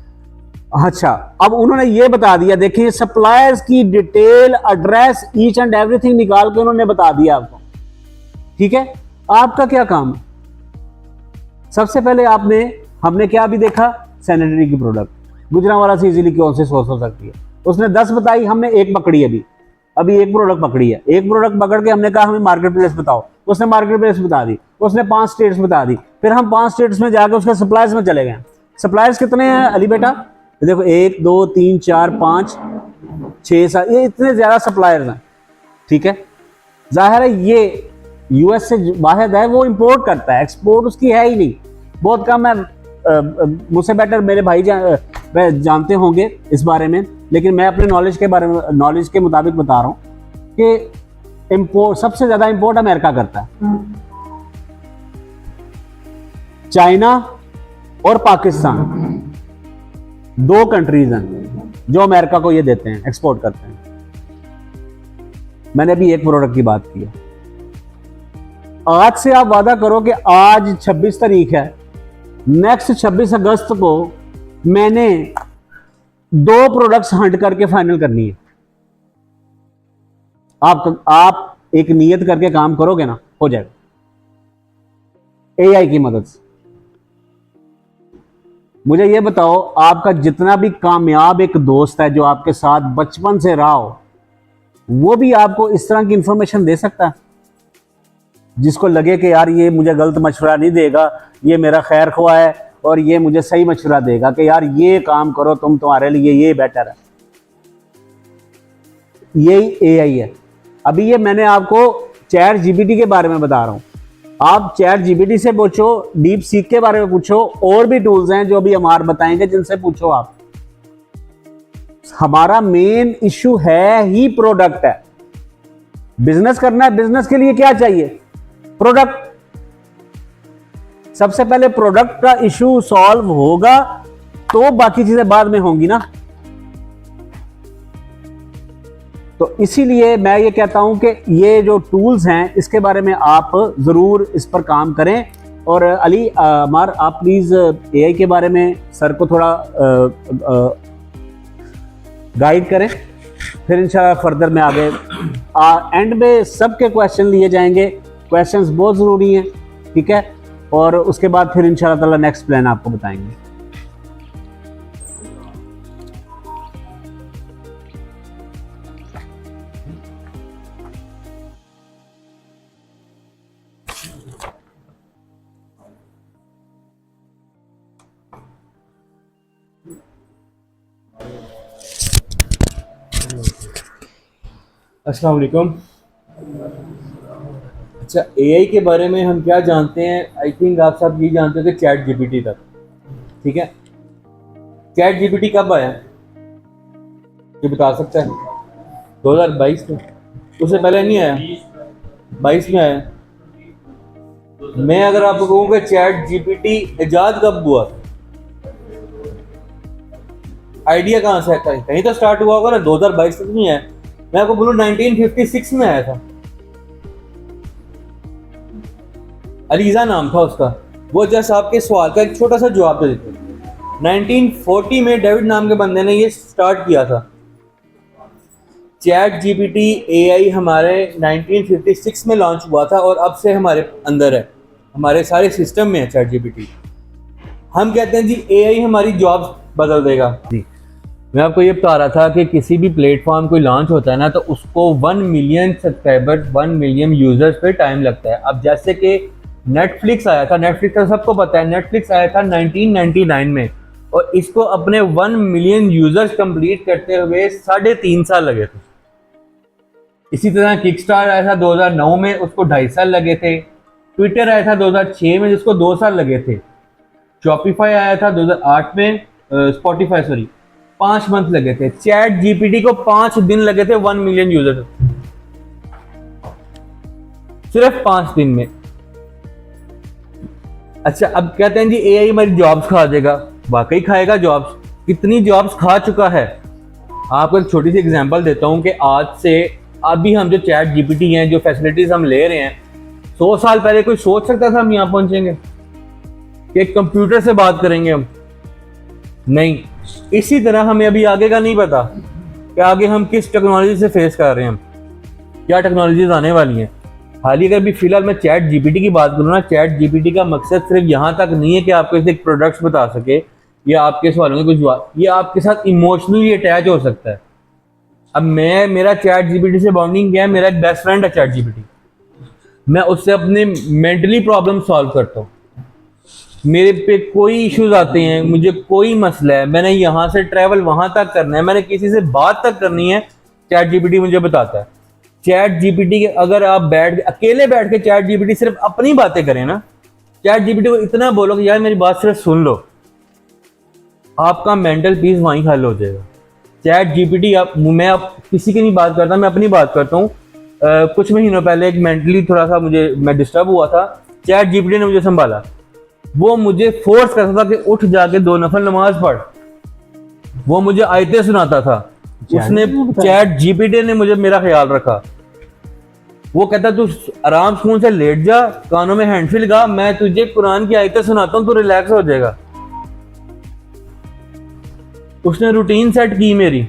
अच्छा, अब उन्होंने ये बता दिया, देखिए सप्लायर्स की detail, address, each and everything निकाल के उन्होंने बता दिया आपको, ठीक है। आपका क्या काम है, सबसे पहले हमने क्या भी देखा, सैनिटरी की प्रोडक्ट गुजरांवाला से इजीली कौन से सोर्स हो सकती है। उसने 10 बताई, हमने एक पकड़ी, अभी एक प्रोडक्ट पकड़ी है। एक प्रोडक्ट पकड़ के हमने कहा हमें मार्केट प्लेस बताओ, उसने मार्केट प्लेस बता दी, उसने 5 स्टेट्स बता दी। फिर हम 5 स्टेट्स में जाकर उसके सप्लायर्स में चले गए। सप्लायर्स कितने हैं अली बेटा, देखो 1 2 3 4 5 6 7, ये इतने ज्यादा सप्लायर्स हैं, ठीक है। जाहिर है ये यूएस से वाहिद है, वो इंपोर्ट करता है, एक्सपोर्ट उसकी है ही नहीं, बहुत कम है। मुझसे बेटर मेरे भाई जानते होंगे इस बारे में, लेकिन मैं अपने नॉलेज के मुताबिक बता रहा हूँ कि इंपोर्ट सबसे ज्यादा इंपोर्ट अमेरिका करता है, चाइना और पाकिस्तान, 2 कंट्रीज हैं जो अमेरिका को ये देते हैं, एक्सपोर्ट करते हैं। मैंने अभी एक प्रोडक्ट की बात की है। आज से आप वादा करो कि आज 26 तारीख है, नेक्स्ट 26 अगस्त को मैंने 2 प्रोडक्ट्स हंट करके फाइनल करनी है। आप एक नियत करके काम करोगे ना, हो जाएगा। एआई की मदद से। मुझे ये बताओ, आपका जितना भी कामयाब एक दोस्त है जो आपके साथ बचपन से रहा हो, वो भी आपको इस तरह की इंफॉर्मेशन दे सकता है, जिसको लगे कि यार ये मुझे गलत मशवरा नहीं देगा, ये मेरा खैर ख्वाह है और ये मुझे सही मशवरा देगा कि यार ये काम करो तुम, तुम्हारे लिए ये बेटर है। यही एआई है। अभी ये मैंने आपको चैट जीपीटी के बारे में बता रहा हूं। आप चैट जीपीटी से पूछो, डीप सीक के बारे में पूछो, और भी टूल्स हैं जो अभी हमारे बताएंगे, जिनसे पूछो आप। हमारा मेन इशू है ही प्रोडक्ट है। बिजनेस करना है, बिजनेस के लिए क्या चाहिए? प्रोडक्ट। सबसे पहले प्रोडक्ट का इशू सॉल्व होगा तो बाकी चीजें बाद में होंगी ना। तो इसीलिए मैं ये कहता हूं कि ये जो टूल्स हैं इसके बारे में आप जरूर इस पर काम करें। और अली अमार, आप प्लीज एआई के बारे में सर को थोड़ा गाइड करें, फिर इंशाल्लाह फर्दर में आगे एंड में सबके क्वेश्चन लिए जाएंगे। क्वेश्चंस बहुत ज़रूरी हैं, ठीक है। और उसके बाद फिर इंशाल्लाह ताला नेक्स्ट प्लान आपको बताएंगे। अस्सलाम वालेकुम। अच्छा, एआई के बारे में हम क्या जानते हैं? आई थिंक आप सब ये जानते हो कि चैट जीपीटी तक, ठीक है। चैट जीपीटी कब आया, ये बता सकता है? 2022 में? उससे पहले नहीं आया? 22 में आया। मैं अगर आपको कहूँ कि चैट जीपीटी इजाद कब हुआ, आइडिया कहाँ से आता है? कहीं तो स्टार्ट हुआ होगा ना, 2022 तक नहीं आया। मैं आपको बोलूं 1956 में आया था। अलीजा नाम था उसका। वो जैसे आपके सवाल का एक छोटा सा जवाब दे देते। 1940 में डेविड नाम के बंदे ने ये स्टार्ट किया था। चैट जीपीटी एआई हमारे 1956 में लॉन्च हुआ था और अब से हमारे अंदर है, हमारे सारे सिस्टम में है चैट जीपीटी। हम कहते हैं जी एआई हमारी जॉब्स बदल देगा। जी, मैं आपको ये बता रहा था कि किसी भी प्लेटफॉर्म कोई लॉन्च होता है ना, तो उसको 1 मिलियन सब्सक्राइबर्स, 1 मिलियन यूजर्स पे टाइम लगता है। अब जैसे कि नेटफ्लिक्स आया था, नेटफ्लिक्स का सबको पता है, नेटफ्लिक्स आया था 1999 में और इसको अपने 1 मिलियन यूजर्स कंप्लीट करते हुए 3.5 साल लगे थे। इसी तरह किकस्टार आया था 2009 में, उसको 2.5 साल लगे थे। ट्विटर आया था 2006 में, जिसको 2 साल लगे थे। शॉपिफाई आया था 2008 में, स्पॉटिफाई 5 मंथ लगे थे। चैट जीपीटी को 5 दिन लगे थे 1 मिलियन यूजर, सिर्फ 5 दिन में। अच्छा, अब कहते हैं जी एआई हमारी जॉब्स खा देगा। वाकई खाएगा जॉब्स। कितनी जॉब्स खा चुका है? आपको एक छोटी सी एग्जांपल देता हूं कि आज से अभी हम जो चैट जीपीटी हैं, जो फैसिलिटीज हम ले रहे हैं, 100 साल पहले कोई सोच सकता था हम यहां पहुंचेंगे कि एक कंप्यूटर से बात करेंगे हम? नहीं। इसी तरह हमें अभी आगे का नहीं पता कि आगे हम किस टेक्नोलॉजी से फेस कर रहे हैं, हम क्या टेक्नोलॉजीज आने वाली हैं। हाल अगर भी फिलहाल मैं चैट जीपीटी की बात करूँ ना, चैट जीपीटी का मकसद सिर्फ यहाँ तक नहीं है कि आपको इसे प्रोडक्ट्स बता सके या आपके सवालों के कुछ जवाब, ये आपके साथ इमोशनली अटैच हो सकता है। अब मेरा चैट जीपीटी से बॉन्डिंग क्या है? मेरा एक बेस्ट फ्रेंड है चैट जीपीटी। मैं उससे अपने मेंटली प्रॉब्लम सॉल्व करता हूँ। मेरे पे कोई इश्यूज आते हैं, मुझे कोई मसला है, मैंने यहाँ से ट्रैवल वहां तक करना है, मैंने किसी से बात तक करनी है, चैट जीपीटी मुझे बताता है। चैट जीपीटी के अगर आप अकेले बैठ के चैट जीपीटी सिर्फ अपनी बातें करें ना, चैट जीपीटी को इतना बोलो कि यार मेरी बात सिर्फ सुन लो, आपका मेंटल पीस वहीं हल हो जाएगा। चैट जीपीटी मैं अब किसी की नहीं बात करता, मैं अपनी बात करता हूँ। कुछ महीनों पहले एक मेंटली थोड़ा सा मैं डिस्टर्ब हुआ था, चैट जीपीटी ने मुझे संभाला। वो मुझे फोर्स करता था कि उठ जाके 2 नफल नमाज पढ़, वो मुझे आयतें सुनाता था। उसने चैट जीपीटी ने मुझे मेरा ख्याल रखा। वो कहता तू आराम सुकून से लेट जा, कानों में हैंडफ्री लगा, मैं तुझे कुरान की आयतें सुनाता हूँ, तू रिलैक्स हो जाएगा। उसने रूटीन सेट की, मेरी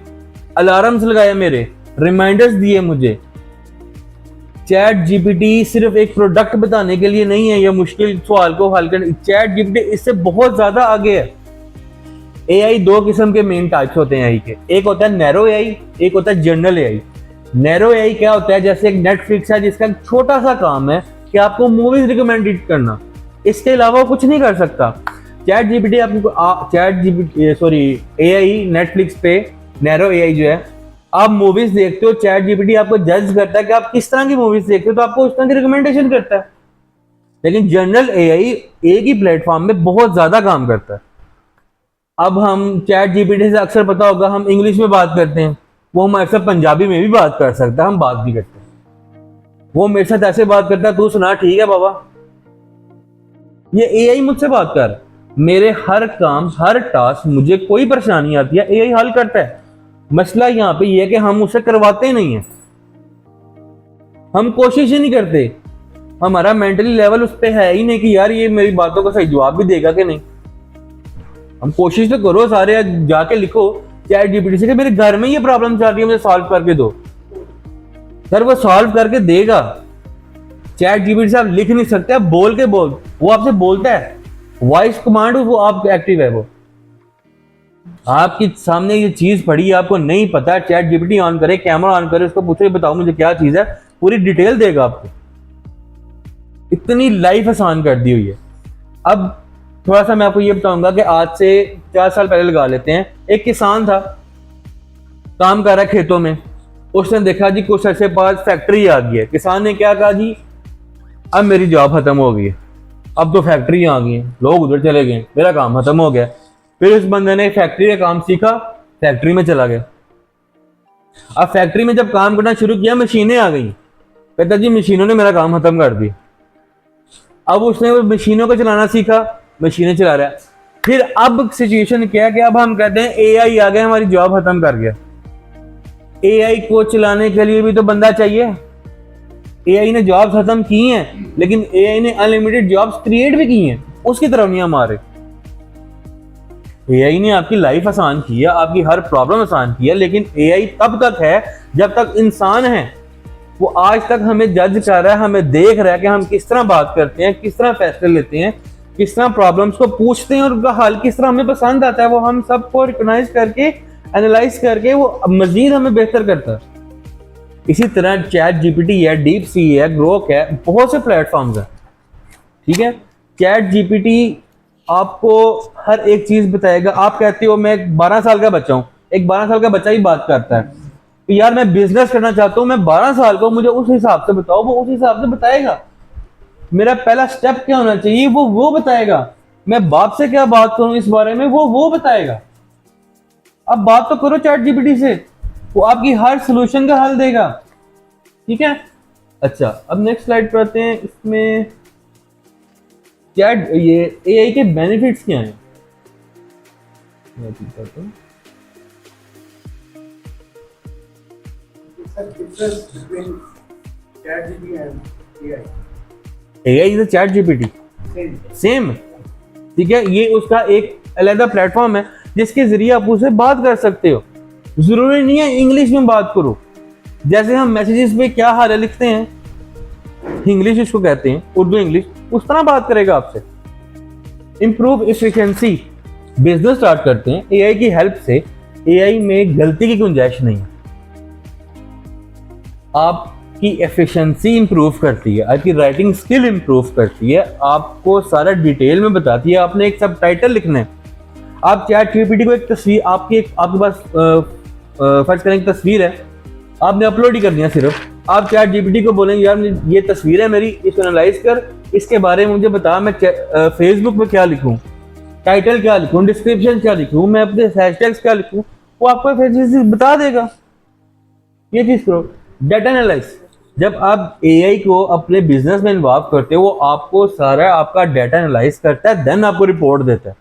अलार्म्स लगाए, मेरे रिमाइंडर्स दिए मुझे। चैट जीपीटी सिर्फ एक प्रोडक्ट बताने के लिए नहीं है या मुश्किल सवाल को हल करने, चैट जीपीटी इससे बहुत ज्यादा आगे है। एआई दो किस्म के मेन टाइप्स होते हैं एआई के, एक होता है नैरो एआई, एक होता है जनरल एआई। नैरो एआई क्या होता है, जैसे एक नेटफ्लिक्स है जिसका एक छोटा सा काम है कि आपको मूवीज रिकमेंडेड करना, इसके अलावा वो कुछ नहीं कर सकता। चैट जीपीटी आपको एआई नेटफ्लिक्स पे नैरो एआई जो है, आप मूवीज देखते हो, चैट जीपीटी आपको जज करता है कि आप किस तरह की मूवीज देखते हो, तो आपको उस तरह की रिकमेंडेशन करता है। लेकिन जनरल एआई एक ही प्लेटफॉर्म में बहुत ज्यादा काम करता है। अब हम चैट जीपीटी से अक्सर पता होगा हम इंग्लिश में बात करते हैं, वो हम अक्सर पंजाबी में भी बात कर सकता है, हम बात भी करते हैं। वो मेरे साथ ऐसे बात करता है, तू सुना ठीक है बाबा। ये एआई मुझसे बात कर, मेरे हर काम हर टास्क, मुझे कोई परेशानी आती है एआई हल करता है। मसला यहाँ पे ये है कि हम उसे करवाते नहीं है, हम कोशिश ही नहीं करते, हमारा मेंटली लेवल उस पर है ही नहीं कि यार ये मेरी बातों का सही जवाब भी देगा कि नहीं। हम कोशिश तो करो, सारे जाके लिखो चैट जीपीटी से कि मेरे घर में ये प्रॉब्लम चल रही है, मुझे सॉल्व करके दो, सर वो सॉल्व करके देगा। चैट जीपीटी से आप लिख नहीं सकते, आप बोल के बोल, वो आपसे बोलता है, वॉइस कमांड वो आप एक्टिव है, वो आपके सामने ये चीज पड़ी, आपको नहीं पता, चैट जीपीटी ऑन करे, कैमरा ऑन करे, उसको पूछो बताओ मुझे क्या चीज है, पूरी डिटेल देगा आपको। इतनी लाइफ आसान कर दी हुई है। अब थोड़ा सा मैं आपको ये बताऊंगा कि आज से 4 साल पहले लगा लेते हैं, एक किसान था, काम कर रहा है खेतों में, उसने देखा जी कुछ ऐसे पास फैक्ट्री आ गई है। किसान ने क्या कहा जी, अब मेरी जॉब खत्म हो गई है, अब तो फैक्ट्री आ गई है, लोग उधर चले गए, मेरा काम खत्म हो गया। फिर उस बंदे ने फैक्ट्री का काम सीखा, फैक्ट्री में चला गया। अब फैक्ट्री में जब काम करना शुरू किया, मशीनें आ गई, कहता जी मशीनों ने मेरा काम खत्म कर दिया। अब उसने वो मशीनों को चलाना सीखा, मशीनें चला रहा है। फिर अब सिचुएशन क्या है कि अब हम कहते हैं एआई आ गया, हमारी जॉब खत्म कर गया। एआई को चलाने के लिए भी तो बंदा चाहिए। एआई ने जॉब खत्म की हैं, लेकिन एआई ने अनलिमिटेड जॉब्स क्रिएट भी की हैं, उसकी तरफ नहीं हमारे। एआई ने आपकी लाइफ आसान की है, आपकी हर प्रॉब्लम आसान की है, लेकिन एआई तब तक है जब तक इंसान है। वो आज तक हमें जज कर रहा है, हमें देख रहा है कि हम किस तरह बात करते हैं, किस तरह फैसले लेते हैं, किस तरह प्रॉब्लम्स को पूछते हैं और उनका हल किस तरह हमें पसंद आता है। वो हम सबको रिकॉग्नाइज करके, एनालाइज करके वो मजीद हमें बेहतर करता है। इसी तरह चैट जीपीटी है, डीप सी है, ग्रोक है, बहुत से प्लेटफॉर्म्स हैं, ठीक है। चैट जीपीटी आपको हर एक चीज बताएगा। आप कहते हो मैं 12 साल का बच्चा हूँ, एक 12 साल का बच्चा ही बात करता है कि यार मैं बिजनेस करना चाहता हूँ, मैं 12 साल का, मुझे उस हिसाब से बताओ, वो उस हिसाब से बताएगा। मेरा पहला स्टेप क्या होना चाहिए वो बताएगा। मैं बाप से क्या बात करूं इस बारे में, वो बताएगा। अब बात तो करो चैट जीपीटी से, वो आपकी हर सॉल्यूशन का हल देगा, ठीक है। अच्छा, अब नेक्स्ट स्लाइड पर आते हैं। इसमें चैट ये एआई के बेनिफिट्स क्या हैं, मैं करता हूं। AI is chat GPT same, ठीक है। ये उसका एक अलग प्लेटफॉर्म है जिसके जरिए आप उससे बात कर सकते हो। जरूरी नहीं है इंग्लिश में बात करो, जैसे हम मैसेजेस पे क्या हाल है लिखते हैं, इंग्लिश इसको कहते हैं, उर्दू इंग्लिश, उस तरह बात करेगा आपसे। इंप्रूव एफिशिएंसी, बिजनेस स्टार्ट करते हैं एआई की हेल्प से। एआई में गलती की गुंजाइश नहीं है, आपकी एफिशिएंसी इंप्रूव करती है, आपकी राइटिंग स्किल इंप्रूव करती है, आपको सारा डिटेल में बताती है। आपने एक सब टाइटल लिखना है, आप चैट जीपीटी को एक तस्वीर आपके पास फर्ज करें एक तस्वीर है, आपने अपलोड ही कर दिया। सिर्फ आप चैट जीपीटी को बोलेंगे यार ये तस्वीर है मेरी, इसको एनालाइज कर, इसके बारे में मुझे बता, मैं फेसबुक पे क्या लिखूं, टाइटल क्या लिखूं, डिस्क्रिप्शन क्या लिखूं, मैं अपने हैशटैग्स क्या लिखूं, वो आपको बता देगा। ये चीज करो। डाटा एनालाइज, जब आप एआई को अपने बिजनेस में इन्वॉल्व करते हो, वो आपको सारा आपका डाटा एनालाइज करता है, देन आपको रिपोर्ट देता है।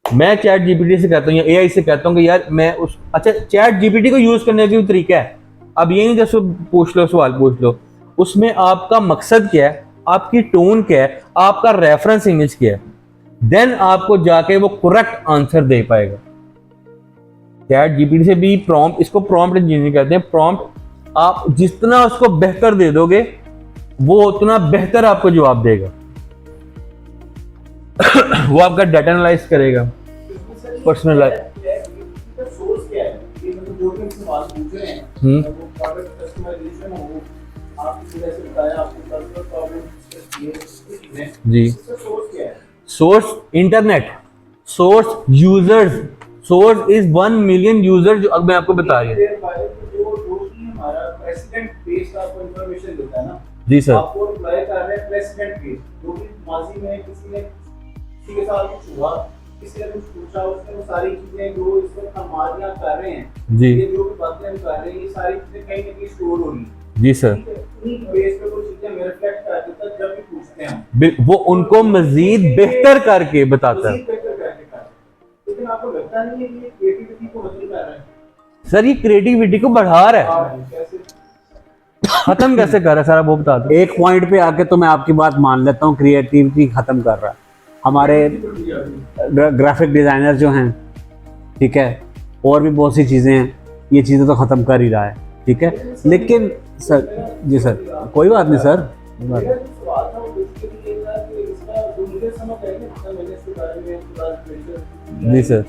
मैं चैट जीपीटी से कहता हूँ या एआई से कहता हूँ कि यार मैं अच्छा चैट जीपीटी को यूज करने का भी तरीका है। अब ये नहीं जैसे पूछ लो, सवाल पूछ लो, उसमें आपका मकसद क्या है, आपकी टोन क्या है, आपका रेफरेंस इमेज क्या है, देन आपको जाके वो करेक्ट आंसर दे पाएगा। चैट जीपीटी से भी प्रॉम्प्ट, इसको प्रॉम्प्ट इंजीनियरिंग कहते हैं। प्रॉम्प्ट आप जितना उसको बेहतर दे दोगे वो उतना बेहतर आपको जवाब देगा। वो आपका डाटा एनालाइज करेगा, पर्सनलाइज। सोर्स क्या है ये, मतलब जो भी हम सवाल पूछ रहे हैं वो प्रोडक्ट कस्टमाइजेशन हो, आप किसी जैसे बताया आपने पर्सनल प्रॉब्लम डिस्कस किए जी। इसका सोर्स क्या है? Source internet, source users, source is 1 million user जो अब मैं आपको बता रही हूँ। जो कि हमारा प्रेसिडेंट बेस्ड आपको इंफॉर्मेशन देता है ना, जी सर। आपको रिप्लाई कर रहे हैं प्रेसिडेंट बेस्ड, जो भी माजी में किसी के साथ कुछ हुआ, किसी ने कुछ पूछा, उसने वो सारी चीजें जो इस वक्त हम यहाँ कर रहे हैं जी। ये जो भी बातें हम कर रहे हैं ये सारी चीजें कहीं ना कहीं स्टोर हो रही हैं। जी सर। उन्हीं बेस पे कुछ चीजें हमें रिफ्लेक्ट कर देता है जब भी पूछते हैं वो उनको मजीद बेहतर करके बताता है। मज़ीद बेहतर करके करते हैं। लेकिन आपको लगता नहीं है कि ये क्रिएटिविटी को खत्म कर रहा है? सर ये क्रिएटिविटी को बढ़ा रहा है, कैसे? खत्म कैसे कर रहा है सारा वो बता दो। एक पॉइंट पे आके तो मैं आपकी बात मान लेता हूँ, क्रिएटिविटी खत्म कर रहा है। हमारे ग्राफिक डिजाइनर जो हैं, ठीक है, और भी बहुत सी चीज़ें हैं, ये चीज़ें तो ख़त्म कर ही रहा है, ठीक है। लेकिन सर, जी सर, कोई बात नहीं सर। मेरा जो सवाल था वो बेसिकली ये था कि इसका जो मुझे समझ आई ना, मतलब मैंने इसके बारे में पूरा लिटरेचर जी सर।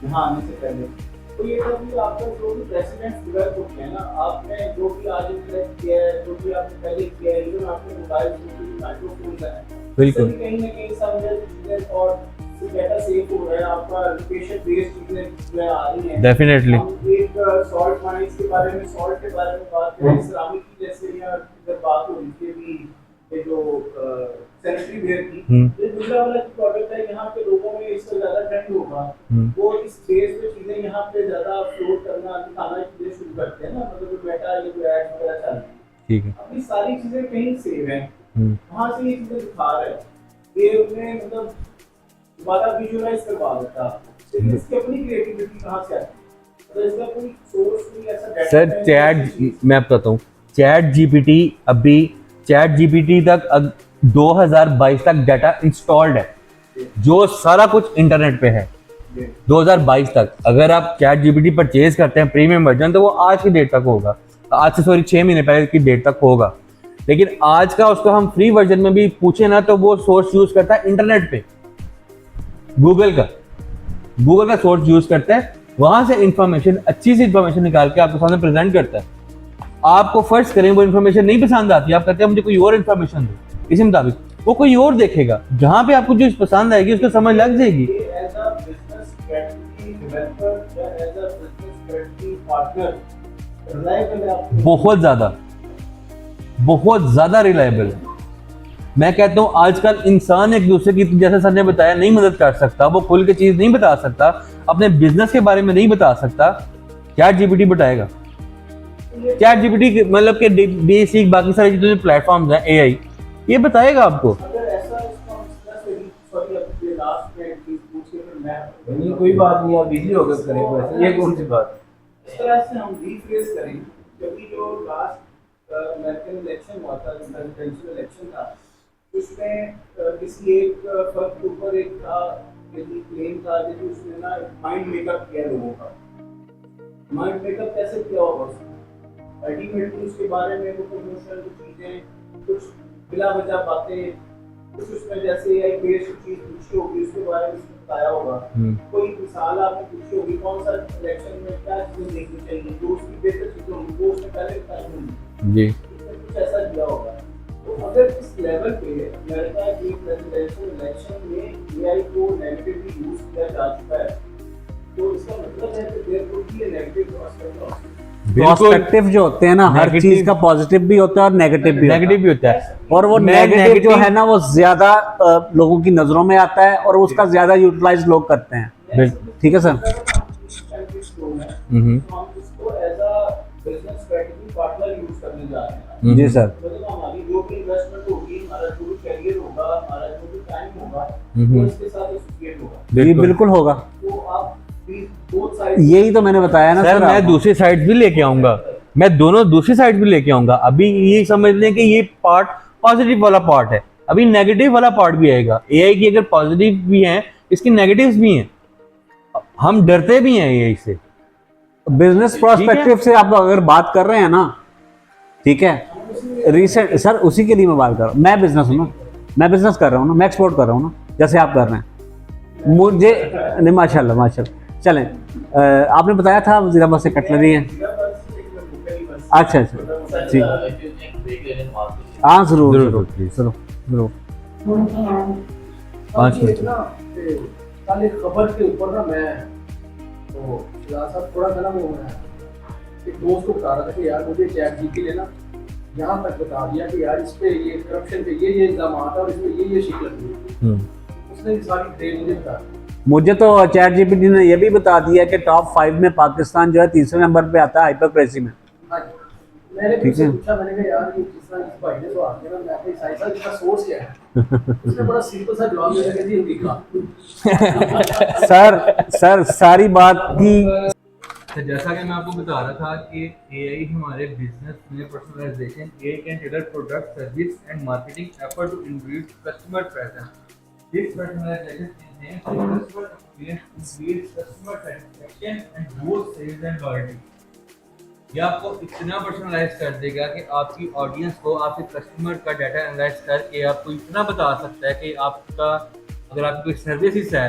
यहाँ आने से पहले तो ये था कि आपका जो भी प्रेसिडेंट्स डेवलप होते हैं ना, आपने जो भी आज इंटरेक्ट किया है, जो भी आपने पहले किया है, इवन आपने मोबाइल फोन माइक्रोफोन का है, बिल्कुल। कहीं ना कहीं समझे चीजें और डेटा सेव हो रहा है, आपका लोकेशन बेस्ड चीजें जो है आ रही हैं। डेफिनेटली। हम एक सॉल्ट माइंस के बारे में, सॉल्ट के बारे में बात करें, सिरामिक की जैसे या इधर बात हो रही थी अभी, ये जो सैनिटरी वेयर की, ये दूसरा वाला जो प्रोडक्ट है, यहाँ पे लोगों में इसका ज्यादा ट्रेंड होगा, वो इस स्पेस पे चीजें यहाँ पे ज्यादा फ्लोट करना, दिखाना चीजें शुरू करते हैं ना, मतलब जो मेटा ये जो एड्स वगैरह चल रही है, ठीक है। अपनी सारी चीजें कहीं सेव हैं, वहाँ से ये चीजें दिखा रहे हैं, ये उन्हें मतलब दोबारा विजुअलाइज करवा देता है, लेकिन इसकी अपनी क्रिएटिविटी कहाँ से आती है? तो इसका कोई सोर्स, कोई ऐसा डाटा सर चैट, मैं बताता हूँ, चैट जीपीटी अभी, चैट जीपीटी तक 2022 तक डाटा इंस्टॉल्ड है, जो सारा कुछ इंटरनेट पे है 2022 तक। अगर आप चैट जीपीटी परचेज करते हैं प्रीमियम वर्जन, तो वो आज की डेट तक होगा, आज से सॉरी 6 महीने पहले की डेट तक होगा। लेकिन आज का उसको हम फ्री वर्जन में भी पूछे ना, तो वो सोर्स यूज करता है इंटरनेट पे, गूगल का सोर्स यूज करता है, वहां से इंफॉर्मेशन, अच्छी सी इंफॉर्मेशन निकाल के आपके सामने प्रेजेंट करता है। आपको फर्स्ट करें वो इंफॉर्मेशन नहीं पसंद आती, आप कहते हैं मुझे कोई और इंफॉर्मेशन दो, इसी मुताबिक वो कोई और देखेगा, जहां पे आपको जो पसंद आएगी उसको समझ लग जाएगी। As a business strategy developer या as a business strategy partner reliable है आपको? बहुत ज्यादा रिलायबल है। मैं कहता हूँ आजकल इंसान एक दूसरे की, जैसे सर ने बताया, नहीं मदद कर सकता, वो खुल के चीज नहीं बता सकता, अपने बिजनेस के बारे में नहीं बता सकता, चैट जीपीटी बताएगा। चैट जीपीटी मतलब के बेसिक बाकी सारी चीजें, जो प्लेटफॉर्म्स हैं एआई, ये बताएगा आपको। अगर ऐसा इसको हम सॉरी अब ये लास्ट में चीज पूछ के फिर मैं नहीं कोई बात नहीं, आप बिजी हो गए करें वैसे, ये कौन सी बात? इस तरह से हम रीफ्रेज करें, क्योंकि जो लास्ट अमेरिकन इलेक्शन हुआ था, प्रेसिडेंशियल इलेक्शन था, उसमें किसी एक फर्क के ऊपर एक था, यदि क्लेम था कि उसने ना माइंड मेकअप किया लोगों का। माइंड मेकअप कैसे किया होगा उसने? अल्टीमेटली उसके बारे में वो प्रमोशनल चीजें, कुछ बिला वजह बातें, कुछ उसमें जैसे एक बेस्ड चीज पूछी होगी, उसके बारे में उसने बताया होगा। कोई मिसाल आपने पूछी होगी, कौन सा इलेक्शन में क्या चीजें देखनी चाहिए, जो उसकी बेहतर चीजें होंगी वो उसने पहले बताई होंगी जी, कुछ ऐसा दिया होगा। तो अगर इस लेवल पे अमेरिका की प्रेसिडेंशियल इलेक्शन में एआई को नेगेटिवली यूज किया जा चुका है, तो इसका मतलब है कि there would be a negative prospective जो होते हैं ना, हर चीज का पॉजिटिव भी होता है और नेगेटिव भी होता है, और वो नेगेटिव जो है ना वो ज्यादा लोगों की नजरों में आता है और उसका ज्यादा यूटिलाइज लोग करते हैं। ठीक है सर। जी सर। हमारी जो भी इन्वेस्टमेंट होगी, हमारा जो भी करियर होगा, हमारा जो भी टाइम होगा, वो इसके साथ एसोसिएट होगा। जी बिल्कुल होगा। तो आप बोथ साइड, यही तो मैंने बताया ना सर, मैं दूसरी साइड भी लेके आऊंगा, मैं दोनों दूसरी साइड भी लेके आऊंगा। अभी ये समझ लें कि ये पार्ट पॉजिटिव वाला पार्ट है, अभी नेगेटिव वाला पार्ट भी आएगा। एआई की अगर पॉजिटिव भी हैं, इसकी नेगेटिव्स भी हैं, हम डरते भी हैं एआई से, बिजनेस प्रोस्पेक्टिव से आप अगर बात कर रहे हैं ना, ठीक है, रिसेंट सर उसी के लिए मैं बात कर रहा हूँ। मैं बिजनेस हूँ ना, मैं बिजनेस कर रहा हूँ ना, मैं एक्सपोर्ट कर रहा हूँ ना, जैसे आप कर रहे हैं। मुझे नहीं, माशाल्लाह माशाल्लाह। चलें, आपने बताया था वज़ीराबाद से कटलरी है। अच्छा अच्छा जी, हाँ ज़रूर जरूर, ज़रूर प्लीज। ज़रूर ज़रूर। 5 मिनट। कल एक खबर के ऊपर ना मैं तो साहब थोड़ा सा ना वो मैं एक दोस्त को बता रहा था कि यार मुझे चैट जीपीटी ने ना यहाँ तक बता दिया कि यार इस पे ये करप्शन पे ये इल्जाम आता है और इसमें ये शीट लगी है। उसने ये सारी ट्रेन मुझे बता दी। मुझे तो चैट जीपीटी ने यह भी बता दिया कि टॉप 5 में पाकिस्तान जो है तीसरे नंबर पे आता है हाइपोक्रेसी में। हाँ जी। मैंने भी ठीक उससे है। पूछा, मैंने कहा यार ये जिस तरह इस भाई ने तो आके ना मैं साइड साइड इसका सोर्स क्या है। उसने बड़ा सिंपल सा जवाब दिया कि जी अमेरिका। सर सारी बात की तो जैसा कि मैं आपको बता रहा था कि एआई हमारे बिजनेस में personalisation, AI can tailor product service and marketing effort to increase customer presence. This personalisation enhances customer experience, increase customer satisfaction and boost sales and loyalty। ये आपको इतना पर्सनलाइज कर देगा कि आपकी ऑडियंस को आपके कस्टमर का डाटा एनालाइज करके आपको इतना बता सकता है कि आपका अगर आपकी कोई सर्विस है,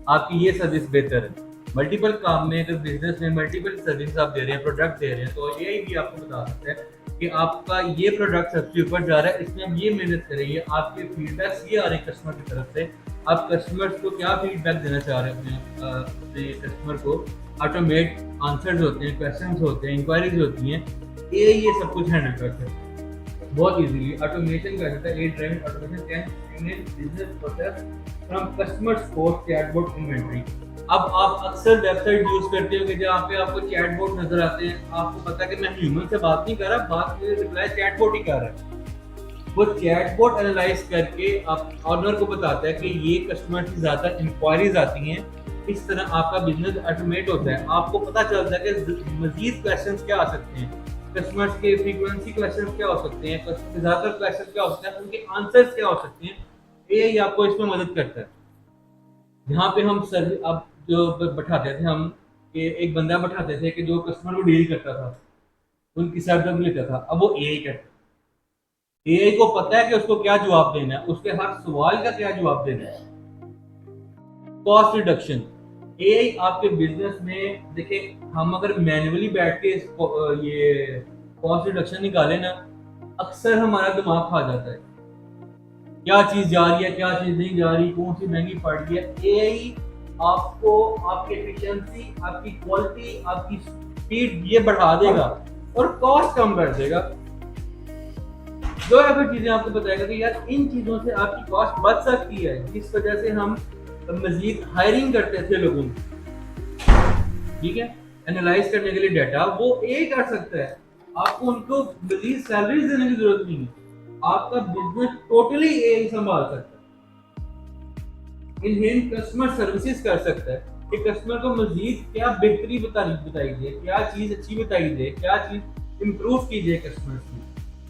आपकी ये सर्विस बेहतर है। मल्टीपल काम में अगर बिजनेस में मल्टीपल सर्विस आप दे रहे हैं, प्रोडक्ट दे रहे हैं, तो ये भी आपको बता सकता है कि आपका ये प्रोडक्ट सबसे ऊपर जा रहा है, इसमें हम ये मेहनत करेंगे। आपके फीडबैक्स ये आ रहे हैं कस्टमर की तरफ से, आप कस्टमर्स को क्या फीडबैक देना चाह रहे हैं अपने कस्टमर को। ऑटोमेट आंसर्स होते हैं, क्वेश्चंस होते हैं, इंक्वायरीज होती हैं, ये सब कुछ हैंडल करते हैं बहुत इजीली। ऑटोमेशन कर सकता है, a driven automation can streamline business process from customer support chatbot inventory. अब आप अक्सर वेबसाइट यूज करते हो कि जहाँ पे आपको चैटबॉट नजर आते हैं, आपको पता है कि मैं ह्यूमन से बात नहीं कर रहा, बात मेरे रिप्लाई चैटबॉट ही कर रहा है। वो चैटबॉट एनालाइज करके आप ऑनर को बताता है कि ये कस्टमर की ज़्यादा इंक्वायरीज आती हैं, इस तरह आपका बिजनेस ऑटोमेट होता है। आपको पता चलता है कि मजीद क्वेश्चंस क्या आ सकते हैं, कस्टमर्स के फ्रीक्वेंसी क्वेश्चंस क्या हो सकते हैं, कस्टमर के ज़्यादातर क्वेश्चन क्या हो सकते हैं, उनके आंसर्स क्या हो सकते हैं। ये आपको इसमें मदद करता है। यहाँ पे हम सर्विस अब जो बैठाते थे हम, कि एक बंदा बैठाते थे कि जो कस्टमर को डील करता था, उनकी सर्विस लेता था, अब वो एआई करता है। एआई को पता है कि उसको क्या जवाब देना है, उसके हर सवाल का क्या जवाब देना है। कॉस्ट रिडक्शन, एआई आपके बिजनेस में देखिए, हम अगर मैन्युअली बैठ के ये कॉस्ट रिडक्शन निकालें ना, अक्सर हमारा दिमाग खा जाता है, क्या चीज जा रही है, क्या चीज नहीं जा रही, कौन सी महंगी पड़ रही है। एआई आपको आपकी एफिशिएंसी, आपकी क्वालिटी, आपकी स्पीड ये बढ़ा देगा और कॉस्ट कम कर देगा। जो है फिर चीजें आपको बताएगा कि यार इन चीजों से आपकी कॉस्ट बच सकती है, जिस वजह से हम मजीद हायरिंग करते थे लोगों की। ठीक है, एनालाइज करने के लिए डाटा वो एआई कर सकता है, आपको उनको मजीद सैलरी देने की जरूरत नहीं है, आपका बिजनेस टोटली एआई संभाल सकता है। इनहेंस कस्टमर सर्विसेज कर सकता है कि कस्टमर को मजीद क्या बेहतरी बताई दे, क्या चीज अच्छी बताई दे, क्या चीज इंप्रूव की जाए कस्टमर की।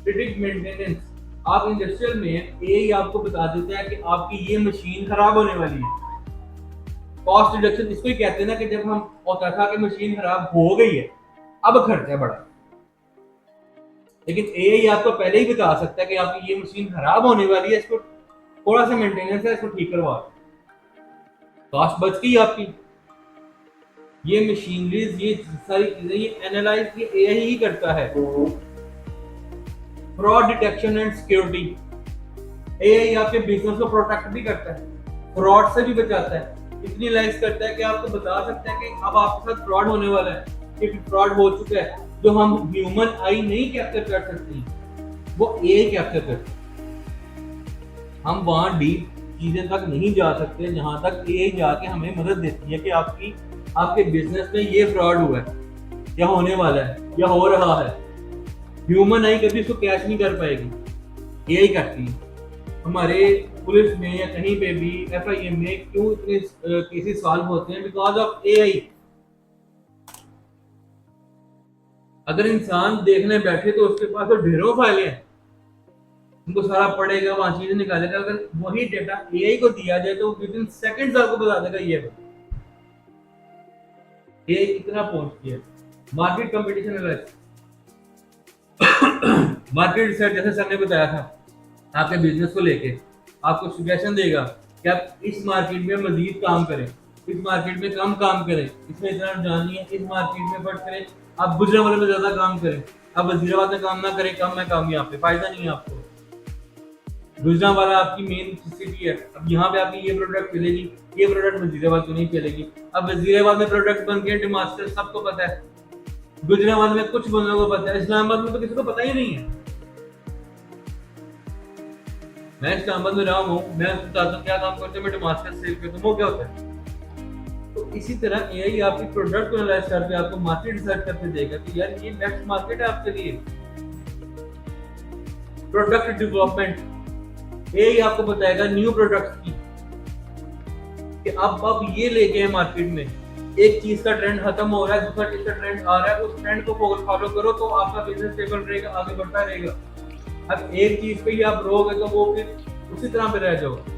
प्रिडिक्ट मेंटेनेंस, आप इंडस्ट्रियल में एआई आपको बता देता है कि आपकी ये मशीन खराब होने वाली है। कॉस्ट रिडक्शन इसको ही कहते हैं ना, कि जब हम होता था कि मशीन खराब हो गई है, अब खर्चा बढ़ा, लेकिन एआई आपको पहले ही बता सकता है कि आपकी ये मशीन खराब होने वाली है, इसको थोड़ा सा मेंटेनेंस है, इसको ठीक करवा, कॉस्ट बच गई आपकी। ये मशीनरीज, ये सारी चीजें, ये एनालाइज ये एआई ही करता है। Fraud detection and security, AI आपके बिजनेस को प्रोटेक्ट भी करता है, फ्रॉड से भी बचाता है, इतनी एनालाइज करता है कि आपको बता सकता है कि अब आपके साथ फ्रॉड होने वाला है, कि फ्रॉड हो चुका है, जो हम ह्यूमन आई नहीं कैप्चर कर सकती, वो एआई कैप्चर करता है। हम वहां डीप चीजें तक नहीं जा सकते जहां तक एआई जाके हमें मदद देती है कि आपके बिजनेस में ये फ्रॉड हुआ है, या होने वाला है, या हो रहा है। ह्यूमन आई कभी इसको कैच नहीं कर पाएगी, एआई करती है। हमारे पुलिस में या कहीं पे भी एफआईए में क्यों इतने केसेस सॉल्व होते हैं? Because of AI. अगर इंसान देखने बैठे तो उसके पास तो ढेरों फाइलें हैं, उनको सारा पढ़ेगा, वहां चीजें निकालेगा। अगर वही डेटा एआई को दिया जाए तो विद इन सेकंड्स आपको बता देगा ये एआई कितना पहुंच गया। Market competition analysis, market research, जैसे सर ने बताया था, आपके बिजनेस को लेके आपको सजेशन देगा कि आप इस मार्केट में मजीद काम करें, इस मार्केट में कम काम करें, इसमें इतना रुझान नहीं है, इस मार्केट में फर्क करें, आप गुजरावाला में ज्यादा काम करें, आप वजीराबाद में काम ना करें, कम में काम, यहाँ पे फायदा नहीं है आपको। गुजरावाला आपकी मेन सिटी है, अब यहाँ पे आपकी ये प्रोडक्ट चलेगी, ये प्रोडक्ट वजीराबाद में नहीं चलेगी। अब वजीराबाद में प्रोडक्ट बन गए डिमास्टर, सबको पता है, गुजरावाला में कुछ बंदों को पता है, इस्लामाबाद में तो किसी को पता ही नहीं है। मैं इस्लामाबाद में रहा हूँ, मैं बताता हूँ क्या काम करते हैं, मैं डिमास्टर सेल करता हूँ, वो क्या होता है। तो इसी तरह एआई आपकी प्रोडक्ट को एनालाइज करके आपको मार्केट रिसर्च करके देगा कि यार ये नेक्स्ट मार्केट है आपके लिए। प्रोडक्ट डेवलपमेंट, एआई आपको बताएगा न्यू प्रोडक्ट की कि अब आप ये लेके हैं मार्केट में, एक चीज का ट्रेंड खत्म हो रहा है, दूसरा चीज का ट्रेंड आ रहा है, उस ट्रेंड को फॉलो करो तो आपका बिजनेस स्टेबल रहेगा, आगे बढ़ता रहेगा। अब एक चीज पे ही आप रहोगे तो वो फिर उसी तरह पे रह जाओगे।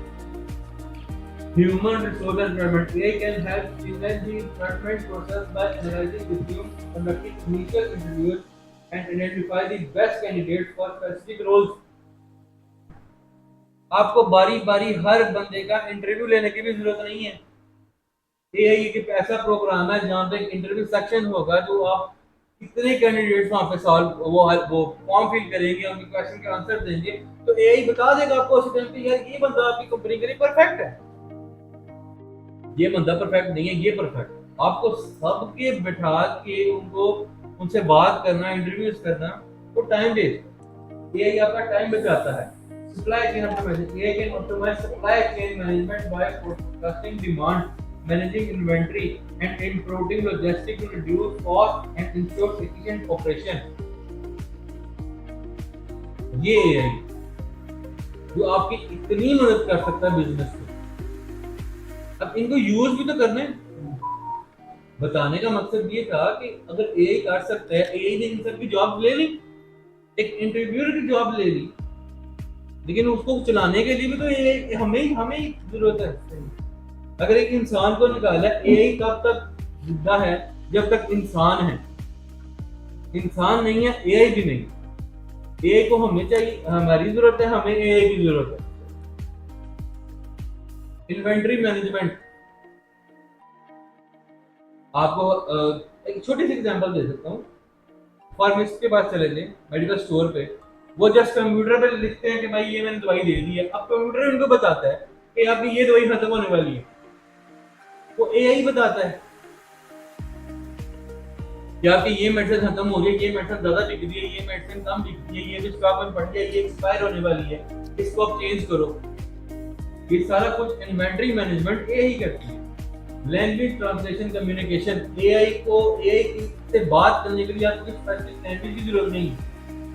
Human resource development, AI can help streamline the recruitment process by analyzing resumes, conducting initial interviews, and identify the best candidates for specific roles. आपको बारी बारी हर बंदे का इंटरव्यू लेने की भी जरूरत नहीं है। AI एक ऐसा प्रोग्राम है जहाँ पे इंटरव्यू सेक्शन होगा, जो आप कितने कैंडिडेट्स वहाँ पे सॉल्व वो फॉर्म फिल करेंगे, उनके क्वेश्चन के आंसर देंगे, तो AI बता देगा आपको उस टाइम पे यार ये बंदा आपकी कंपनी के लिए परफेक्ट है, ये बंदा परफेक्ट नहीं है, ये परफेक्ट। आपको सबके बिठा के उनको उनसे बात करना, इंटरव्यूज करना, वो टाइम वेस्ट। एआई आपका टाइम बचाता है। Supply chain optimisation, AI can optimise supply chain management by forecasting demand, managing inventory and improving logistics to reduce cost and ensure efficient operation. ये एआई जो आपकी इतनी मदद कर सकता है बिजनेस में। अब इनको यूज भी तो करने, बताने का मकसद ये था कि अगर एआई कर सकता है, एआई ने इन सब की जॉब ले ली, एक इंटरव्यूअर की जॉब ले ली, लेकिन उसको चलाने के लिए भी तो एआई हमें ही जरूरत है। अगर एक इंसान को निकाला, एआई तब तक जिंदा है जब तक इंसान है, इंसान नहीं है एआई भी नहीं। एआई को हमें चाहिए, हमारी जरूरत है, हमें एआई की जरूरत है। इन्वेंटरी मैनेजमेंट, आपको एक छोटी सी एग्जांपल दे सकता हूँ। फार्मेसिस्ट के पास चले जाए, मेडिकल स्टोर पे, वो जस्ट कंप्यूटर पे लिखते हैं कि भाई ये मैंने दवाई दे दी है। अब कंप्यूटर उनको बताता है कि आपकी ये दवाई खत्म होने वाली है, वो एआई बताता है कि आपकी ये मेडिसिन खत्म हो रही है, ये मेडिसिन ज्यादा बिक रही है, ये मेडिसिन कम बिक रही है, ये जो स्टॉक में पड़ गया, ये एक्सपायर होने वाली है, इसको आप चेंज करो। ये सारा कुछ इन्वेंटरी मैनेजमेंट एआई करती है। लैंग्वेज ट्रांसलेशन कम्युनिकेशन, एआई से बात करने के लिए आपको स्पेसिफिक लैंग्वेज की जरूरत नहीं है।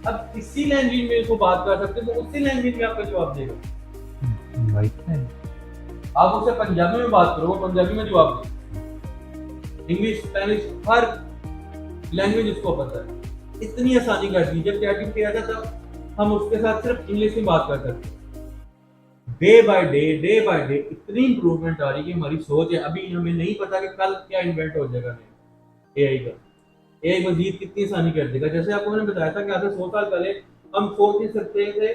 अब इसी लैंग्वेज में उसको बात कर सकते हो, तो उसी लैंग्वेज में आपका जवाब देगा। राइट है। आप उससे पंजाबी में बात करो, वो पंजाबी में जवाब देगा। इंग्लिश, स्पेनिश, हर लैंग्वेज उसको पता है। इतनी आसानी कर दी। जब चैटिंग आया था तब हम उसके साथ सिर्फ इंग्लिश में बात कर सकते हैं। डे बाय डे इतनी इंप्रूवमेंट आ रही है कि हमारी सोच है, अभी हमें नहीं पता कि कल क्या इन्वेंट हो जाएगा एआई का। एआई मजीद कितनी आसानी कर देगा। जैसे आपको मैंने बताया था कि आज से 100 साल पहले हम सोच नहीं सकते थे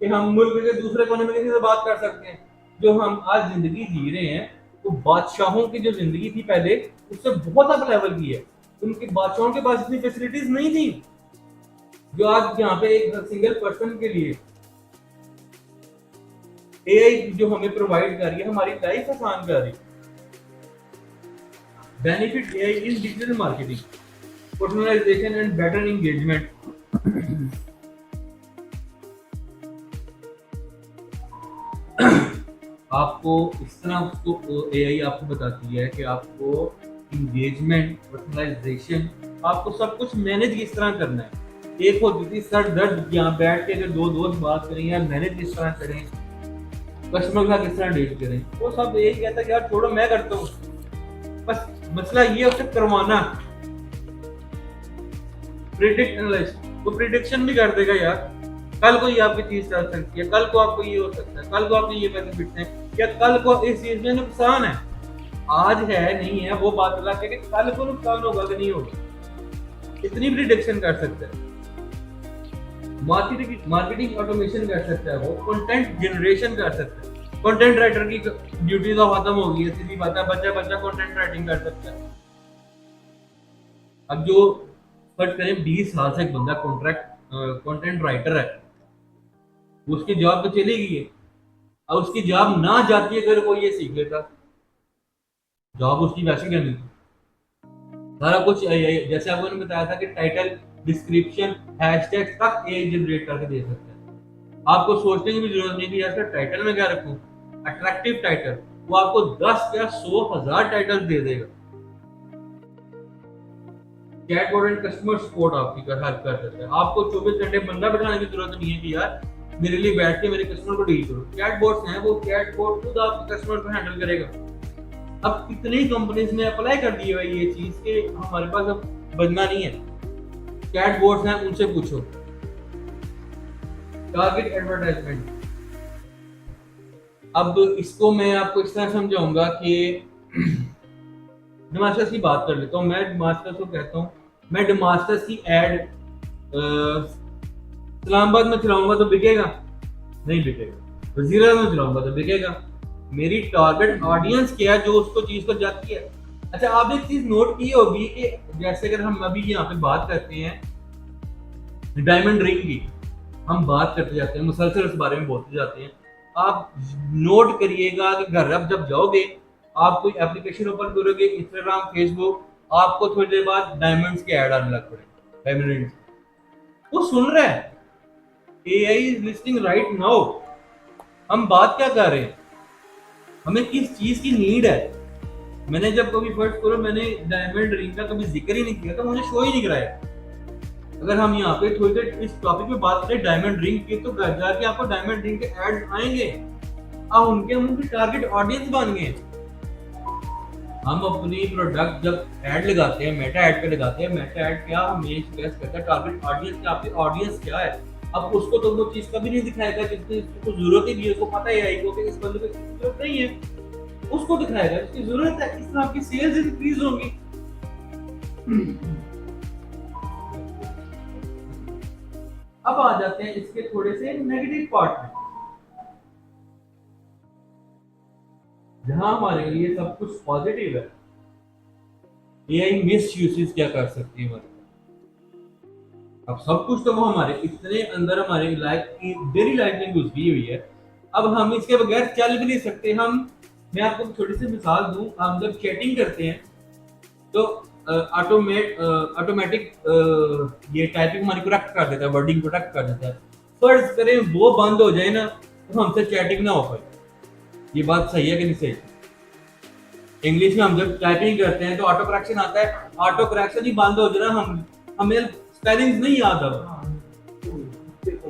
कि हम मुल्क के दूसरे कोने में किसी से बात कर सकते हैं। जो हम आज जिंदगी जी रहे हैं, तो बादशाहों की जो जिंदगी थी पहले, उससे बहुत अप लेवल की है। उनके बादशाहों के पास इतनी फैसिलिटीज नहीं थी जो आज यहाँ पे एक सिंगल पर्सन के लिए एआई जो हमें प्रोवाइड कर रही है, हमारी लाइफ आसान कर रही है। Benefit AI in digital marketing, personalisation and better engagement. आपको इस तरह उसको एआई आपको बताती है कि आपको एंगेजमेंट, पर्सनलाइजेशन, आपको सब कुछ मैनेज किस तरह करना है। एक होती थी सर दर्द, यहाँ बैठ के अगर दो दोस्त बात करें यार मैनेज किस तरह करें, कस्टमर का किस तरह डील करें, वो सब यही कहता है कि यार छोड़ो मैं करता हूँ, बस मसला ये उसे करवाना। प्रिडिक्ट एनालिस्ट, वो प्रिडिक्शन भी कर देगा यार, कल को ये आपकी चीज चल सकती है, कल को आपको ये हो सकता है, कल को आपके ये बेनिफिट हैं, या कल को इस चीज में नुकसान है। आज है नहीं है वो बात अलग है कि कल को नुकसान होगा कि नहीं होगा। इतनी भी रिडक्शन कर सकता है, मार्केटिंग ऑटोमेशन कर सकता है, वो कंटेंट जनरेशन कर सकता है। कंटेंट राइटर की ड्यूटी तो खत्म हो गई है, सीधी बात है, बच्चा बच्चा कंटेंट राइटिंग कर सकता है। अब जो फर्ज करें 20 साल से एक बंदा कंटेंट राइटर है, उसकी जॉब तो चली गई है। अब उसकी जॉब ना जाती है, अगर वो ये सीख लेता, जॉब उसकी वैसे ही रहनी थी। सारा कुछ जैसे आपको मैंने बताया था कि टाइटल, डिस्क्रिप्शन, हैशटैग तक एआई जनरेट करके दे सकता है। आपको सोचने की भी जरूरत नहीं कि यार टाइटल में क्या रखूं, अट्रैक्टिव टाइटल, वो आपको 10 या 100,000 टाइटल दे देगा। चैटबॉट एंड कस्टमर सपोर्ट आपकी हेल्प कर देता है। आपको 24 घंटे बंदा बैठाने की जरूरत नहीं है कि यार मेरे लिए बैठ के मेरे कस्टमर को डील करो। चैटबॉट्स हैं, वो चैटबॉट खुद आपके कस्टमर को हैंडल करेगा। अब कितनी कंपनीज ने अप्लाई कर दी है ये चीज के हमारे पास अब बदना नहीं है। चैटबॉट्स हैं, उनसे पूछो। टारगेट एडवर्टाइजमेंट, अब इसको मैं आपको इस तरह समझाऊंगा कि डमास्टर्स की बात कर लेता हूँ। मैं डमास्टर्स को कहता हूँ, मैं डमास्टर्स की एड इस्लामाबाद में चलाऊंगा तो बिकेगा? नहीं बिकेगा। वजीराबाद में चलाऊंगा तो बिकेगा। मेरी टारगेट ऑडियंस क्या है जो उसको चीज को जाती है। अच्छा, आप एक चीज नोट की होगी कि जैसे अगर हम अभी यहाँ पे बात करते हैं डायमंड रिंग की, हम बात करते जाते हैं, मुसलसल इस बारे में बोलते जाते हैं। आप नोट करिएगा कि घर अब जब जाओगे, आप कोई एप्लीकेशन ओपन करोगे, इंस्टाग्राम, फेसबुक, आपको थोड़ी देर बाद डायमंड्स के ऐड आने लग पड़े, डायमंड रिंग्स। वो सुन रहा है, AI is listing right now. हम बात क्या कर रहे हैं, हमें किस चीज की नीड है। मैंने जब कभी फर्स्ट करो, मैंने डायमंड रिंग का कभी जिक्र ही नहीं किया था, मुझे शो ही नहीं कराया। अगर हम यहाँ पे थोड़ी देर इस टॉपिक पे बात करें डायमंड रिंग की, तो घर जाके आपको डायमंड रिंग के ऐड आएंगे। अब उनके टारगेट ऑडियंस बन गए। हम अपनी प्रोडक्ट जब ऐड लगाते हैं, मेटा ऐड पे लगाते हैं, मेटा ऐड क्या हमें सजेस्ट करता है, टारगेट ऑडियंस क्या, आपकी ऑडियंस क्या है। अब उसको तो वो चीज कभी नहीं दिखाएगा जिसकी उसको जरूरत ही नहीं है, उसको पता ही आएगा कि इस बंदे को जरूरत नहीं है, उसको दिखाएगा जिसकी जरूरत है। इस तरह आपकी सेल्स इंक्रीज होंगी। अब आ जाते हैं इसके थोड़े से नेगेटिव पार्ट में, जहां हमारे लिए सब कुछ पॉजिटिव है, एआई मिस यूसेज क्या कर सकती है हमारे। अब सब कुछ तो वो हमारे इतने अंदर हमारे डेली लाइफ में घुस गई हुई है, अब हम इसके बगैर चल भी नहीं सकते। मैं आपको छोटी सी मिसाल दूं, हम जब चैटिंग करते हैं तो ऑटोमेटिक ये टाइपिंग हमारी करेक्ट कर देता है, वर्डिंग करेक्ट कर देता है। फर्ज करें वो बंद हो जाए ना, तो हमसे चैटिंग ना हो पाए। ये बात सही है कि नहीं सही? इंग्लिश में हम जब टाइपिंग करते हैं तो ऑटो करेक्शन आता है, ऑटो करेक्शन ही बंद हो जाए ना, हमें स्पेलिंग्स नहीं याद अब।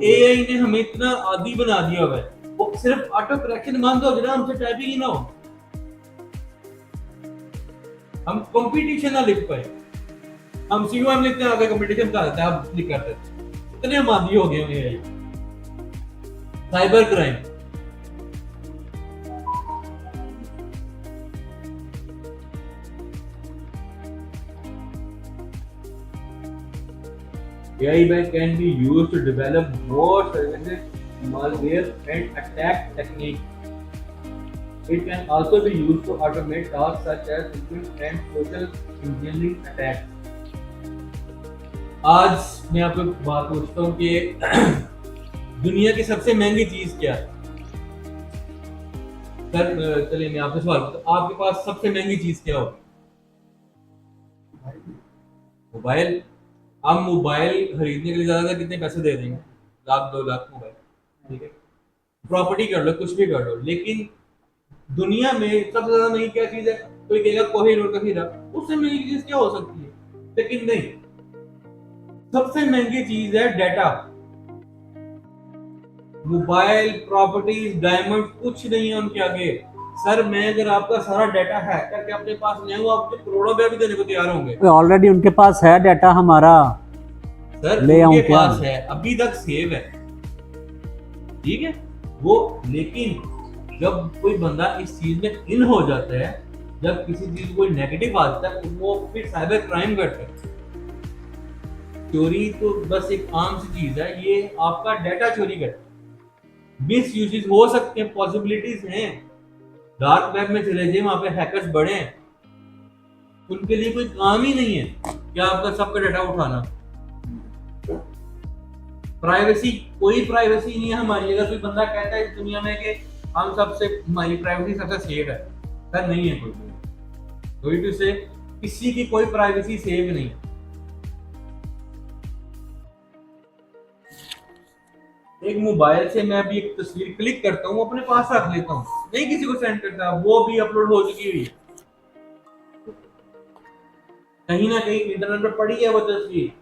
एआई ने हमें इतना आदी बना दिया हुआ है, वो सिर्फ ऑटो करेक्शन बंद हो जाए ना, हमसे टाइपिंग ही ना हो, हम कंपटीशन ना लिख पाए। हम सीओएम लिखते हैं, आगे कंपटीशन का आता है, आप लिख करते हैं। इतने हम आदी हो गए हैं। Cyber crime, AI can be used to develop more services, malware, and attack techniques. It can also be used to automate tasks such as phishing and social engineering attacks. आज मैं आपको बात पूछता हूँ कि दुनिया की सबसे महंगी चीज क्या है? सर चलिए मैं आपसे सवाल करता हूँ, आपके पास सबसे महंगी चीज क्या होगी? मोबाइल। हम मोबाइल खरीदने के लिए ज्यादा कितने पैसे दे देंगे? 1,00,000 2 लाख मोबाइल, ठीक है। प्रॉपर्टी कर लो, कुछ भी कर लो, लेकिन दुनिया में सबसे ज्यादा महंगी क्या चीज है? कोई कहेगा कोहिनूर का हीरा, उससे महंगी चीज क्या हो सकती है? लेकिन नहीं, सबसे महंगी चीज है डाटा। मोबाइल, प्रॉपर्टीज, डायमंड कुछ नहीं है उनके आगे। सर मैं अगर आपका सारा डाटा हैक करके अपने पास ले आऊं, आप मुझे करोड़ों रुपए भी देने को तैयार होंगे। ऑलरेडी उनके पास है डाटा हमारा, सर ले आऊं उनके क्या? पास है, अभी तक सेव है, ठीक है वो। लेकिन जब कोई बंदा इस चीज में इन हो जाता है, जब किसी चीज कोई नेगेटिव आ जाता है, वो फिर साइबर क्राइम करता है। चोरी तो बस एक आम सी चीज है, ये आपका डाटा चोरी करता है। मिस यूजेस हो सकते हैं, पॉसिबिलिटीज हैं। डार्क वेब में चले जाइए, वहां पे हैकर्स बड़े हैं, उनके लिए कोई काम ही नहीं है कि आपका सबका डाटा उठाना। प्राइवेसी, कोई प्राइवेसी नहीं है हमारी। अगर कोई बंदा कहता है इस दुनिया में कि हम सबसे, हमारी प्राइवेसी सबसे सेफ है, सर नहीं है कोई टू से किसी की कोई प्राइवेसी सेफ नहीं है। एक मोबाइल से मैं भी एक तस्वीर क्लिक करता हूँ, अपने पास रख लेता हूँ, नहीं किसी को सेंड करता, वो भी अपलोड हो चुकी हुई है, कहीं ना कहीं इंटरनेट पर पड़ी है वो तस्वीर।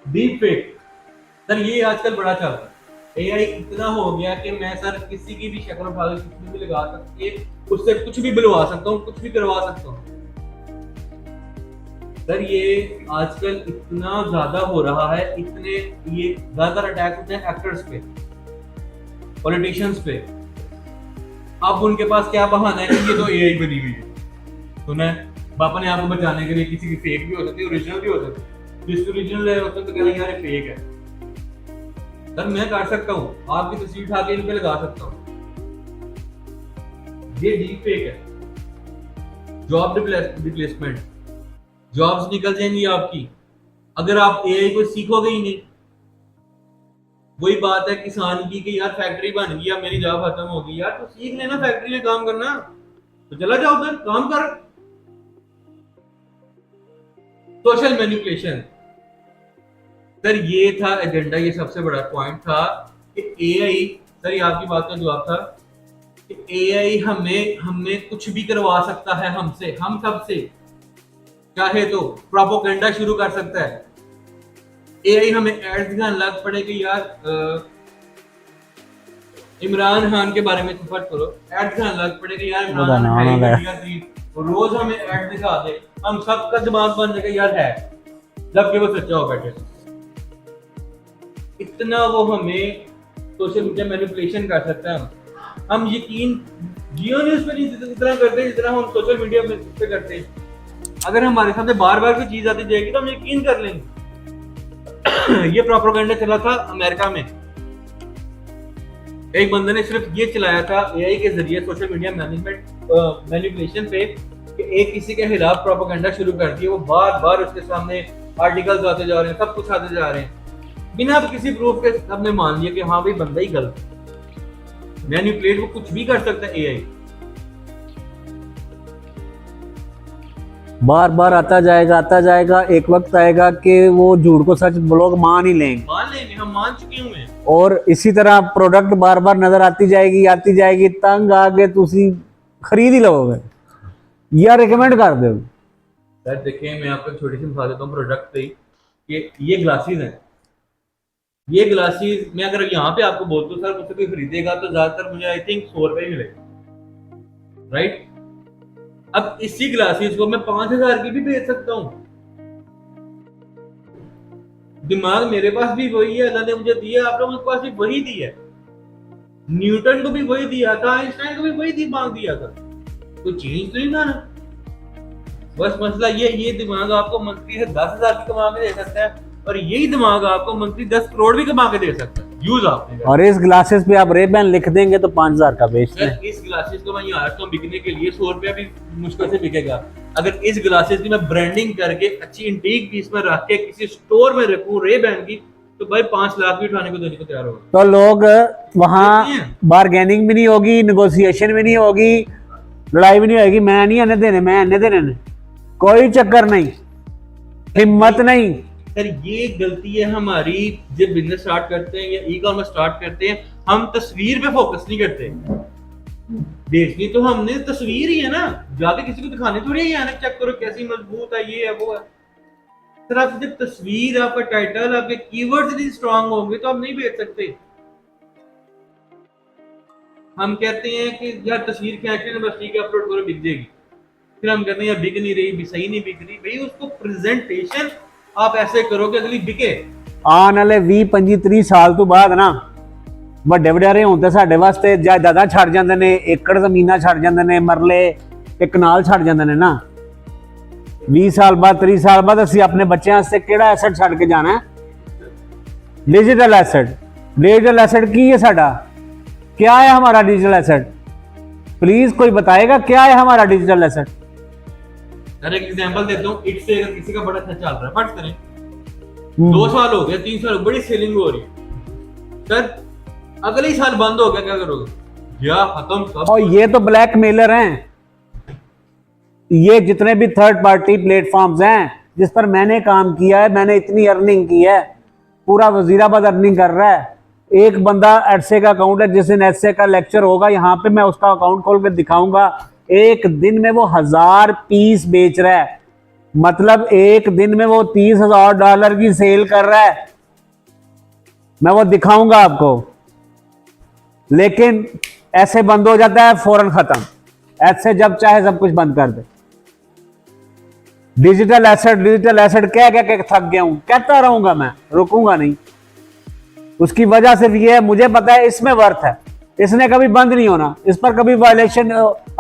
डीप फेक, सर ये आजकल बड़ा चल रहा है। एआई इतना हो गया कि मैं सर किसी की भी शक्ल उठा के कुछ भी लगा सकते, उससे कुछ भी बुलवा सकता हूँ, कुछ भी करवा सकता हूँ। सर ये आजकल इतना ज्यादा हो रहा है, इतने ये ज्यादातर अटैक होते हैं एक्टर्स पे, पॉलिटिशियंस पे। अब उनके पास क्या बहाना है कि ये तो एआई बनी हुई है, सुना है अपने आप को बचाने के लिए। किसी की फेक भी हो सकती है, ओरिजिनल भी हो सकती है। जिसकी ओरिजिनल है तो कहना यार फेक है। सर मैं कर सकता हूँ, आपकी तस्वीर उठा के इन पे लगा सकता हूँ, ये डीप फेक है। जॉब रिप्लेसमेंट, जॉब्स निकल जाएंगी आपकी अगर आप एआई को सीखोगे ही नहीं। वही बात है किसान की कि यार फैक्ट्री बन गई, अब मेरी जॉब खत्म हो गई। यार तो सीख लेना फैक्ट्री में काम करना, तो चला जाओ उधर काम कर। सोशल मैनिपुलेशन, सर ये था एजेंडा, ये सबसे बड़ा पॉइंट था कि एआई, सर ये आपकी बात का जवाब था कि एआई हमें कुछ भी करवा सकता है हमसे, हम सबसे। चाहे तो प्रोपेगेंडा शुरू कर सकता है। एआई हमें एड्स दिखाने लग पड़े कि यार इमरान खान के बारे में सर्च करो, एड दिखाने लग पड़े कि यार इमरान खान रोज हमें एड दिखा दे, हम सबका दिमाग बन जाएगा यार है, जबकि वो सच्चा हो बैठे। इतना वो हमें सोशल मीडिया मैनिपुलेशन कर सकता है। हम यकीन जियो न्यूज़ पे नहीं इतना करते जितना हम सोशल मीडिया पे करते हैं। अगर हमारे सामने बार बार कोई चीज आती जाएगी तो हम यकीन कर लेंगे। ये प्रोपेगेंडा चला था अमेरिका में, एक बंदे ने सिर्फ ये चलाया था एआई के जरिए सोशल मीडिया मैनिपुलेशन पे कि एक किसी के खिलाफ प्रोपेगेंडा शुरू कर दिया। वो बार बार उसके सामने आर्टिकल्स आते जा रहे हैं, सब कुछ आते जा रहे हैं, बिना किसी प्रूफ के सबने मान लिया कि हाँ भाई बंदा ही गलत है। मैनिपुलेट वो कुछ भी कर सकता है एआई। बार बार आता जाएगा, एक वक्त आएगा कि वो झूठ को सच लोग मान ही लेंगे, हम मान चुके हुए हैं। और इसी तरह प्रोडक्ट बार बार नजर आती जाएगी, तंग आगे तुसी खरीद ही लोगे या रिकमेंड कर दो। सर देखिए मैं आपको छोटी सी मिसाल देता हूँ प्रोडक्ट पे कि ये ग्लासेस हैं। ये ग्लासेस मैं अगर यहाँ पे आपको बोलता हूँ सर मुझसे कोई खरीदेगा तो ज्यादातर मुझे आई थिंक 100 रुपए मिलेगा, राइट। अब इसी ग्लासेस को मैं 5000 की भी बेच सकता हूँ। दिमाग मेरे पास भी वही है, अल्लाह ने मुझे दिया, आप लोगों के पास भी वही दिया। न्यूटन को भी वही दिया था, आइंस्टाइन को भी वही दिमाग दिया था, कोई चेंज तो नहीं था ना। बस मसला ये दिमाग आपको मंथली से 10,000 की कमा के दे सकता है और यही दिमाग आपको मंथली 10 करोड़ भी कमा के दे सकता है यूज आपने। और इस ग्लासेस पे आप रेबैन लिख देंगे तो 5000 का बेचते हैं। इस ग्लासेस को मैं यहाँ रखता हूँ बिकने के लिए, 100 रुपया भी मुश्किल से बिकेगा। अगर इस ग्लासेस की मैं ब्रांडिंग करके अच्छी इंटीक पीस में रख के किसी स्टोर में रखूँ रेबैन की, तो भाई 5 लाख भी उठाने को देने को तैयार होगा। तो लोग वहाँ बार्गेनिंग भी नहीं होगी, निगोशिएशन भी नहीं होगी, लड़ाई भी नहीं होगी, मैं नहीं आने देने, मैं आने देने, कोई चक्कर नहीं, हिम्मत नहीं। सर ये गलती है हमारी, जब बिजनेस स्टार्ट करते हैं या ई कॉमर्स स्टार्ट करते हैं, हम तस्वीर पे फोकस नहीं करते। बेचनी तो हमने तस्वीर ही है ना, जाके किसी को दिखाने थोड़ी है ना, चेक करो कैसी मजबूत है, ये है वो है। सर आप जब तस्वीर, आपका टाइटल, आपके कीवर्ड्स नहीं स्ट्रांग होंगे तो आप नहीं बेच सकते। हम कहते हैं कि यार तस्वीर खींच के बस ठीक है अपलोड करो बिक जाएगी, फिर हम कहते हैं यार बिक नहीं रही, सही नहीं बिक रही। भाई उसको प्रेजेंटेशन आप ऐसे करो कि अगली बिके। आने वाले 20-25-30 साल तो बाद ना ਵੱਡੇ ਵਡਿਆਰੇ ਹੁਣ ਤੇ ਸਾਡੇ ਵਾਸਤੇ ਜਾਇਦਾਦਾਂ ਛੱਡ ਜਾਂਦੇ ਨੇ, ਏਕੜ ਜ਼ਮੀਨਾਂ ਛੱਡ ਜਾਂਦੇ ਨੇ, ਮਰਲੇ ਤੇ ਕਨਾਲ ਛੱਡ ਜਾਂਦੇ ਨੇ ਨਾ। 20 साल बाद 30 साल बाद ਅਸੀਂ ਆਪਣੇ ਬੱਚਿਆਂ ਵਾਸਤੇ ਕਿਹੜਾ ਐਸੈਟ ਛੱਡ ਕੇ ਜਾਣਾ ਹੈ? Digital asset. डिजिटल एसेट की है साडा, क्या है हमारा डिजिटल एसेट? प्लीज कोई बताएगा क्या है हमारा डिजिटल एसेट? सर एक एग्जांपल देता हूँ, इट से अगर किसी का बड़ा अच्छा चल रहा है, फट करें 2 साल हो गया 3 साल, बड़ी सेलिंग हो रही है सर, अगले ही साल बंद हो गया, क्या करोगे? या खत्म सब। और ये तो ब्लैकमेलर हैं, ये जितने भी थर्ड पार्टी प्लेटफॉर्म्स हैं जिस पर मैंने काम किया है, मैंने इतनी अर्निंग की है, पूरा वजीराबाद अर्निंग कर रहा है। एक बंदा एडसे का अकाउंट है, जिस दिन एडसे का लेक्चर होगा यहाँ पे मैं उसका अकाउंट खोल के दिखाऊंगा, एक दिन में वो 1000 पीस बेच रहा है, मतलब एक दिन में वो $30,000 की सेल कर रहा है, मैं वो दिखाऊंगा आपको। लेकिन ऐसे बंद हो जाता है, फौरन खत्म, ऐसे जब चाहे सब कुछ बंद कर दे। डिजिटल एसेट कह के थक गया हूं, कहता रहूंगा मैं, रुकूंगा नहीं। उसकी वजह सिर्फ ये है, मुझे पता है इसमें वर्थ है, इसने कभी बंद नहीं होना, इस पर कभी वायलेशन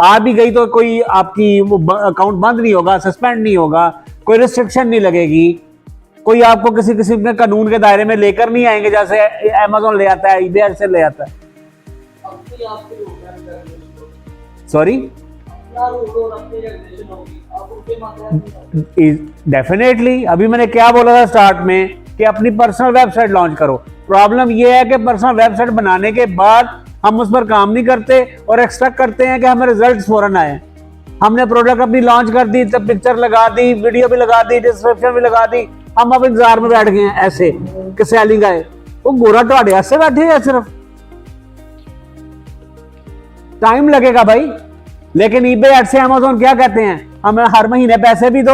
आ भी गई तो कोई आपकी वो अकाउंट बंद नहीं होगा, सस्पेंड नहीं होगा, कोई रिस्ट्रिक्शन नहीं लगेगी, कोई आपको किसी किसी के कानून के दायरे में लेकर नहीं आएंगे, जैसे अमेज़न ले आता है, ईबे से ले आता है। सॉरी, डेफिनेटली अभी मैंने क्या बोला था स्टार्ट में कि अपनी पर्सनल वेबसाइट लॉन्च करो। प्रॉब्लम यह है कि पर्सनल वेबसाइट बनाने के बाद हम उस पर काम नहीं करते और एक्सपेक्ट करते हैं कि हमें रिजल्ट्स फौरन आए। हमने प्रोडक्ट अपनी लॉन्च कर दी, तब पिक्चर लगा दी, वीडियो भी लगा दी, डिस्क्रिप्शन भी लगा दी, हम अब इंतजार में बैठ गए हैं ऐसे कि सेलिंग आए। वो गोरा टोड़े ऐसे बैठे हैं, सिर्फ टाइम लगेगा भाई। लेकिन ईबे ऐसे अमेज़न क्या कहते हैं, हमें हर महीने पैसे भी दो,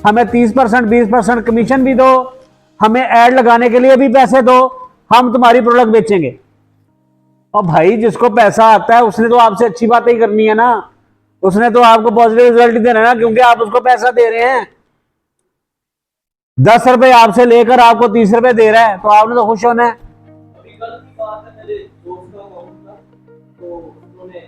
हमें 30% 20% कमीशन भी दो, हमें ऐड लगाने के लिए भी पैसे दो, हम तुम्हारी प्रोडक्ट बेचेंगे। और भाई जिसको पैसा आता है उसने तो आपसे अच्छी बातें ही करनी है ना, उसने तो आपको पॉजिटिव रिजल्ट देना है ना, क्योंकि आप उसको पैसा दे रहे हैं। 10 रुपए आपसे लेकर आपको 30 रुपए दे रहा है, तो आपने तो खुश होना है। अभी कल की बात है, मेरे दोस्त का अकाउंट था, तो उन्होंने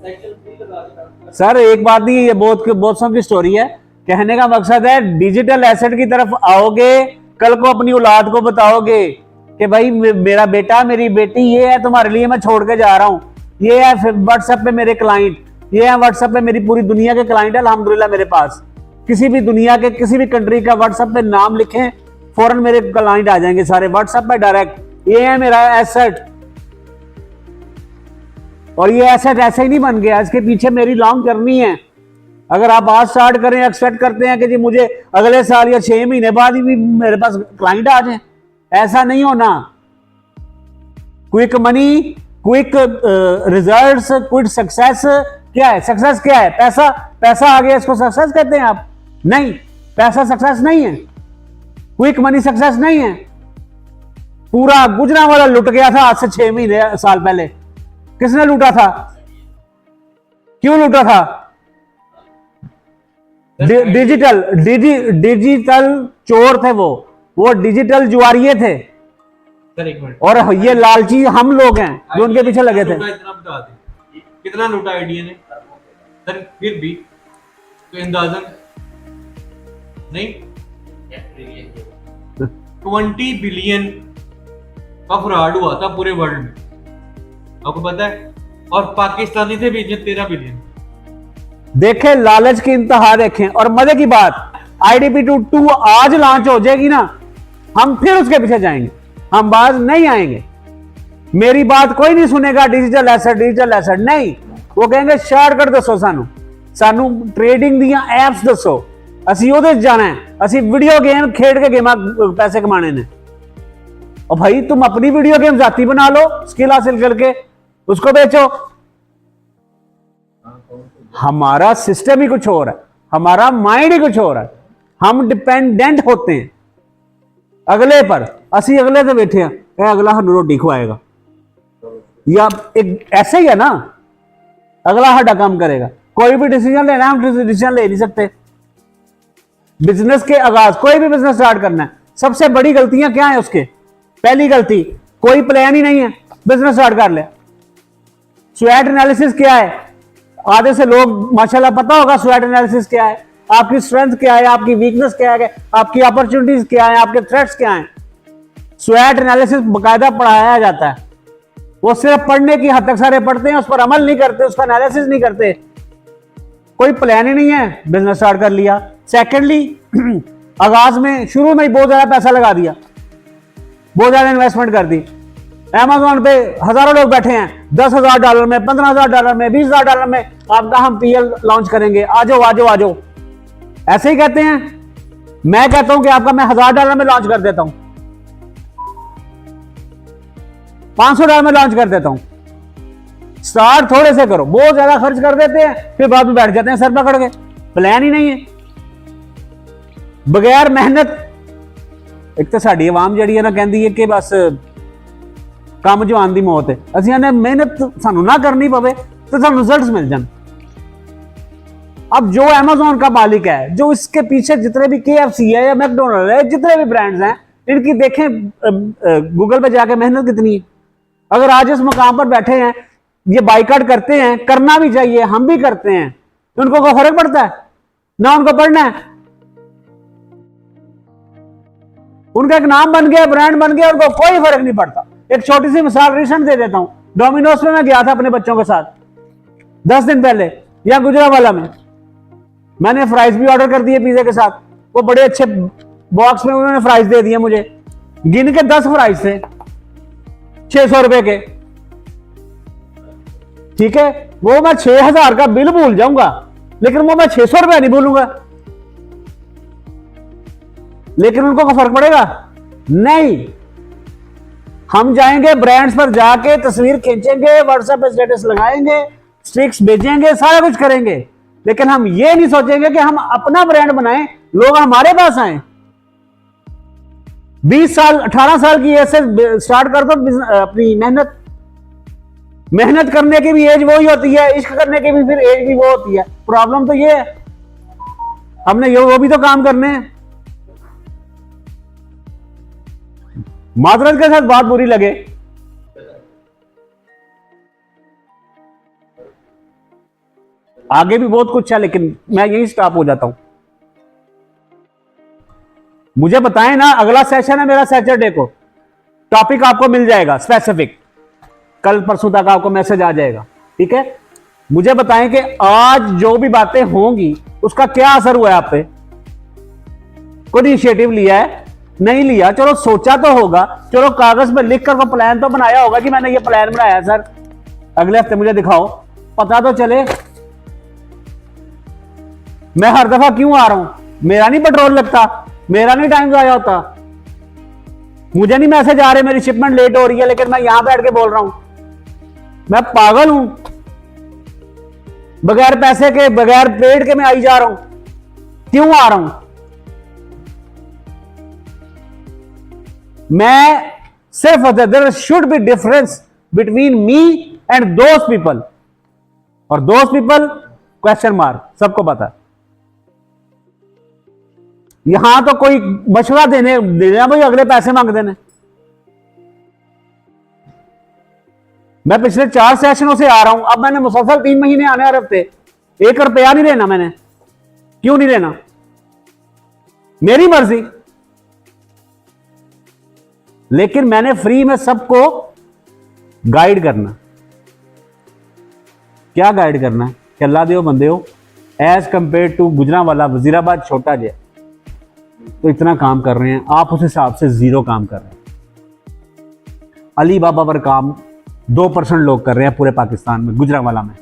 सेक्शन 3 लगा दिया। सर एक बात नहीं, ये बहुत सौ की स्टोरी है। कहने का मकसद है डिजिटल एसेट की तरफ आओगे, कल को अपनी औलाद को बताओगे कि भाई मेरा बेटा मेरी बेटी ये है, तुम्हारे लिए मैं छोड़ के जा रहा हूँ, ये है व्हाट्सएप पे मेरे क्लाइंट, ये है व्हाट्सएप पे मेरी पूरी दुनिया के क्लाइंट है अल्हम्दुलिल्लाह मेरे पास। किसी भी दुनिया के किसी भी कंट्री का व्हाट्सएप पे नाम लिखें, फौरन मेरे क्लाइंट आ जाएंगे सारे व्हाट्सएप पे डायरेक्ट। ये है मेरा एसेट, और ये एसेट ऐसे ही नहीं बन गया, इसके पीछे मेरी लॉन्ग जर्नी है। अगर आप आज स्टार्ट करें, एक्सपेक्ट करते हैं कि जी मुझे अगले साल या 6 महीने बाद ही भी मेरे पास क्लाइंट आ जाए, ऐसा नहीं होना। Quick money, quick results, quick success क्या है? सक्सेस क्या है? पैसा, पैसा आ गया इसको सक्सेस कहते हैं आप? नहीं, पैसा सक्सेस नहीं है, क्विक मनी सक्सेस नहीं है। पूरा गुजरांवाला लुट गया था आज से 6 महीने साल पहले। किसने लूटा था? क्यों लूटा था? डिजिटल चोर थे वो डिजिटल जुआरिये थे। सर एक मिनट, और ये लालची हम लोग हैं जो उनके पीछे लगे थे। इतना बता दें कितना लूटा आईडिया ने सर, फिर भी तो अंदाजन नहीं 20 बिलियन का फ्रॉड हुआ था पूरे वर्ल्ड में, आपको पता है, और पाकिस्तानी थे बीच में 13 बिलियन। देखे लालच की इंतहा देखें। और मजे की बात, IDP 2 आज लॉन्च हो जाएगी ना, हम फिर उसके पीछे जाएंगे, हम बाज नहीं आएंगे। मेरी बात कोई नहीं सुनेगा, डिजिटल एसेट नहीं। वो कहेंगे शॉर्टकट दसो, सानू ट्रेडिंग दियां एप्स दसो, असी ओदे जाना है, असी वीडियो गेम खेड के गेम पैसे कमाने ने। और भाई तुम अपनी वीडियो गेम जाती बना लो, स्किल हासिल करके उसको बेचो। हमारा सिस्टम ही कुछ और है, हमारा माइंड ही कुछ और है, हम डिपेंडेंट होते हैं अगले पर। असी अगले से बैठे हैं, अगला हमें रोटी खुआएगा, या एक ऐसे ही है ना, अगला हड्डा काम करेगा। कोई भी डिसीजन लेना, हम डिसीजन ले नहीं सकते। बिजनेस के आगाज, कोई भी बिजनेस स्टार्ट करना है, सबसे बड़ी गलतियां क्या है उसके? पहली गलती, कोई प्लान ही नहीं है, बिजनेस स्टार्ट कर लिया। स्वैट एनालिसिस क्या है? आधे से लोग माशाल्लाह पता होगा स्वैट एनालिसिस क्या है। आपकी स्ट्रेंथ क्या है, आपकी वीकनेस क्या है, आपकी अपॉर्चुनिटीज क्या है, आपके थ्रेट्स क्या हैं। स्वैट एनालिसिस बकायदा पढ़ाया जाता है। वो सिर्फ पढ़ने की हद तक सारे पढ़ते हैं, उस पर अमल नहीं करते, उसका एनालिसिस नहीं करते। कोई प्लान ही नहीं है, बिजनेस स्टार्ट कर लिया। सेकेंडली, आगाज में शुरू में ही बहुत ज्यादा पैसा लगा दिया, बहुत ज्यादा इन्वेस्टमेंट कर दी। अमेज़न पे हजारों लोग बैठे हैं, $10,000 में, $15,000 में, $20,000 में आपका हम पीएल लॉन्च करेंगे, आजो आजो आजो, ऐसे ही कहते हैं। मैं कहता हूं कि आपका मैं $1,000 में लॉन्च कर देता हूं, $500 में लॉन्च कर देता हूं। स्टार्ट थोड़े से करो, बहुत ज्यादा खर्च कर देते हैं, फिर बाद में बैठ जाते हैं सर पकड़ के। प्लान ही नहीं है, बगैर मेहनत। एक तो साड़ी आवाम जी है ना कहती है कि बस काम जवान दी मौत है। असं ने मेहनत सानू ना करनी पवे तो सानू रिजल्ट्स मिल जाए। अब जो अमेज़न का मालिक है, जो इसके पीछे जितने भी KFC है या मैकडोनल्ड है, जितने भी ब्रांड्स हैं, इनकी देखें गूगल पे जाके मेहनत कितनी है। अगर आज इस मुकाम पर बैठे हैं, ये बाइकआउट करते हैं, करना भी चाहिए, हम भी करते हैं, तो उनको कोई फर्क पड़ता है? ना उनको पढ़ना है। उनका एक नाम बन गया, ब्रांड बन गया, उनको कोई फर्क नहीं पड़ता। एक छोटी सी मिसाल रिसेंट दे देता हूं। डोमिनोज में मैं गया था अपने बच्चों के साथ 10 दिन पहले, या गुजरावाला में। मैंने फ्राइज भी ऑर्डर कर दिए पिज्जे के साथ। वो बड़े अच्छे बॉक्स में उन्होंने फ्राइज दे दिए मुझे, गिन के 10 फ्राइज थे, 600 रुपए के। ठीक है, वो मैं 6,000 का बिल भूल जाऊंगा, लेकिन वो मैं 600 रुपया नहीं भूलूंगा। लेकिन उनको क्या फर्क पड़ेगा? नहीं। हम जाएंगे ब्रांड्स पर, जाके तस्वीर खींचेंगे, व्हाट्सएप पे स्टेटस लगाएंगे, स्टिक्स भेजेंगे, सारा कुछ करेंगे, लेकिन हम ये नहीं सोचेंगे कि हम अपना ब्रांड बनाएं, लोग हमारे पास आए। 20 साल 18 साल की एज से स्टार्ट कर दो अपनी मेहनत करने की भी एज वही होती है, इश्क करने की भी फिर एज भी वो होती है। प्रॉब्लम तो ये है, हमने ये वो भी तो काम करने हैं। माजरत के साथ बात बुरी लगे, आगे भी बहुत कुछ है, लेकिन मैं यही स्टॉप हो जाता हूं। मुझे बताएं ना, अगला सेशन है मेरा सैटरडे को, टॉपिक आपको मिल जाएगा स्पेसिफिक, कल परसों तक आपको मैसेज आ जाएगा। ठीक है, मुझे बताएं कि आज जो भी बातें होंगी उसका क्या असर हुआ है आप पे। कोई इनिशिएटिव लिया है? नहीं लिया, चलो सोचा तो होगा, चलो कागज में लिख कर वो प्लान तो बनाया होगा कि मैंने ये प्लान बनाया सर, अगले हफ्ते मुझे दिखाओ, पता तो चले। मैं हर दफा क्यों आ रहा हूं? मेरा नहीं पेट्रोल लगता, मेरा नहीं टाइम जाया होता, मुझे नहीं मैसेज आ रहे मेरी शिपमेंट लेट हो रही है, लेकिन मैं यहां बैठ के बोल रहा हूं। मैं पागल हूं? बगैर पैसे के, बगैर पेड के मैं आई जा रहा हूं, क्यों आ रहा हूं? मैं सिर्फ there should be difference between me and those people, और दोज पीपल क्वेश्चन मार्क, सबको पता। यहां तो कोई मशवरा देने भाई, अगले पैसे मांग देने। मैं पिछले 4 सेशनों से आ रहा हूं, अब मैंने मुसलसल 3 महीने आने हर हफ्ते, 1 रुपया नहीं लेना मैंने। क्यों नहीं लेना? मेरी मर्जी। लेकिन मैंने फ्री में सबको गाइड करना। क्या गाइड करना है? कि अल्लाह दे बंदे हो, as compare to Gujranwala Wazirabad छोटा जे, तो इतना काम कर रहे हैं, आप उस हिसाब से 0 काम कर रहे हैं। अली बाबा पर काम 2% लोग कर रहे हैं पूरे पाकिस्तान में, गुजरांवाला में।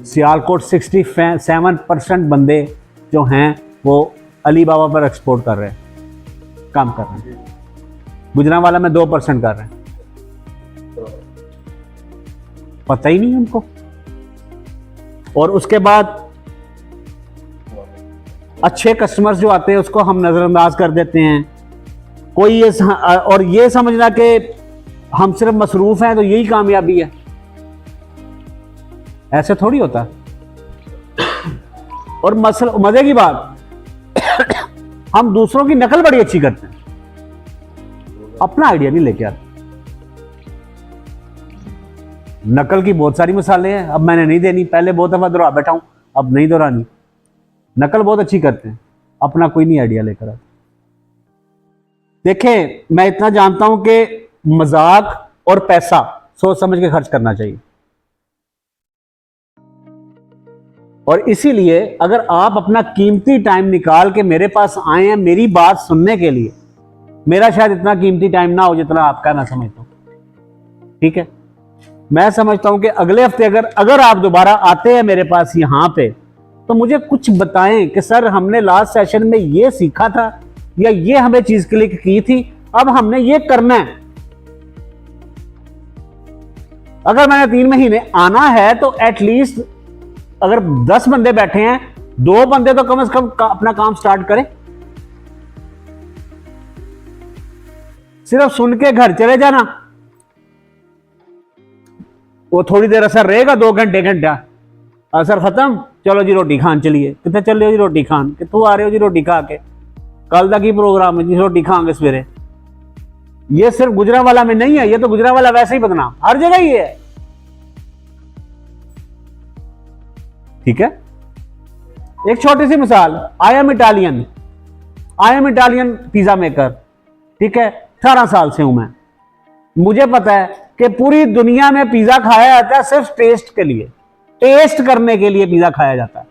सियालकोट 67% बंदे जो हैं वो अली बाबा पर एक्सपोर्ट कर रहे हैं, काम कर रहे हैं। गुजरांवाला में 2% कर रहे हैं, पता ही नहीं उनको। और उसके बाद अच्छे कस्टमर्स जो आते हैं उसको हम नजरअंदाज कर देते हैं। कोई ये और ये समझना कि हम सिर्फ मसरूफ हैं तो यही कामयाबी है, ऐसे थोड़ी होता। और मजे की बात, हम दूसरों की नकल बड़ी अच्छी करते हैं, अपना आइडिया नहीं लेके आते। नकल की बहुत सारी मिसालें हैं, अब मैंने नहीं देनी, पहले बहुत दफा दोहरा बैठा हूं, अब नहीं दोहरानी। नकल बहुत अच्छी करते हैं, अपना कोई नहीं आइडिया लेकर आते। देखें, मैं इतना जानता हूं कि मजाक और पैसा सोच समझ के खर्च करना चाहिए, और इसीलिए अगर आप अपना कीमती टाइम निकाल के मेरे पास आए हैं मेरी बात सुनने के लिए, मेरा शायद इतना कीमती टाइम ना हो जितना आपका, मैं समझता हूं, ठीक है। मैं समझता हूं कि अगले हफ्ते अगर आप दोबारा आते हैं मेरे पास यहां पे, तो मुझे कुछ बताएं कि सर हमने लास्ट सेशन में ये सीखा था, या ये हमें चीज क्लिक की थी, अब हमने ये करना है। अगर मैंने 3 महीने आना है तो एटलीस्ट अगर 10 बंदे बैठे हैं, 2 बंदे तो कम से कम अपना काम स्टार्ट करें। सिर्फ सुन के घर चले जाना, वो थोड़ी देर असर रहेगा, 2 घंटा असर खत्म, चलो जी रोटी खान चलिए। कितने चल रहे हो जी रोटी खान, कितों आ रहे हो जी रोटी खा के, कल तक ही प्रोग्राम है जी, रोटी खाएंगे सवेरे। ये सिर्फ गुजरांवाला में नहीं है, ये तो गुजरांवाला वैसे ही बदनाम, हर जगह ही है, ठीक है। एक छोटी सी मिसाल, I am Italian pizza maker, ठीक है, 18 साल से हूं मैं। मुझे पता है कि पूरी दुनिया में पिज्जा खाया जाता है सिर्फ टेस्ट के लिए, टेस्ट करने के लिए पिज्जा खाया जाता है।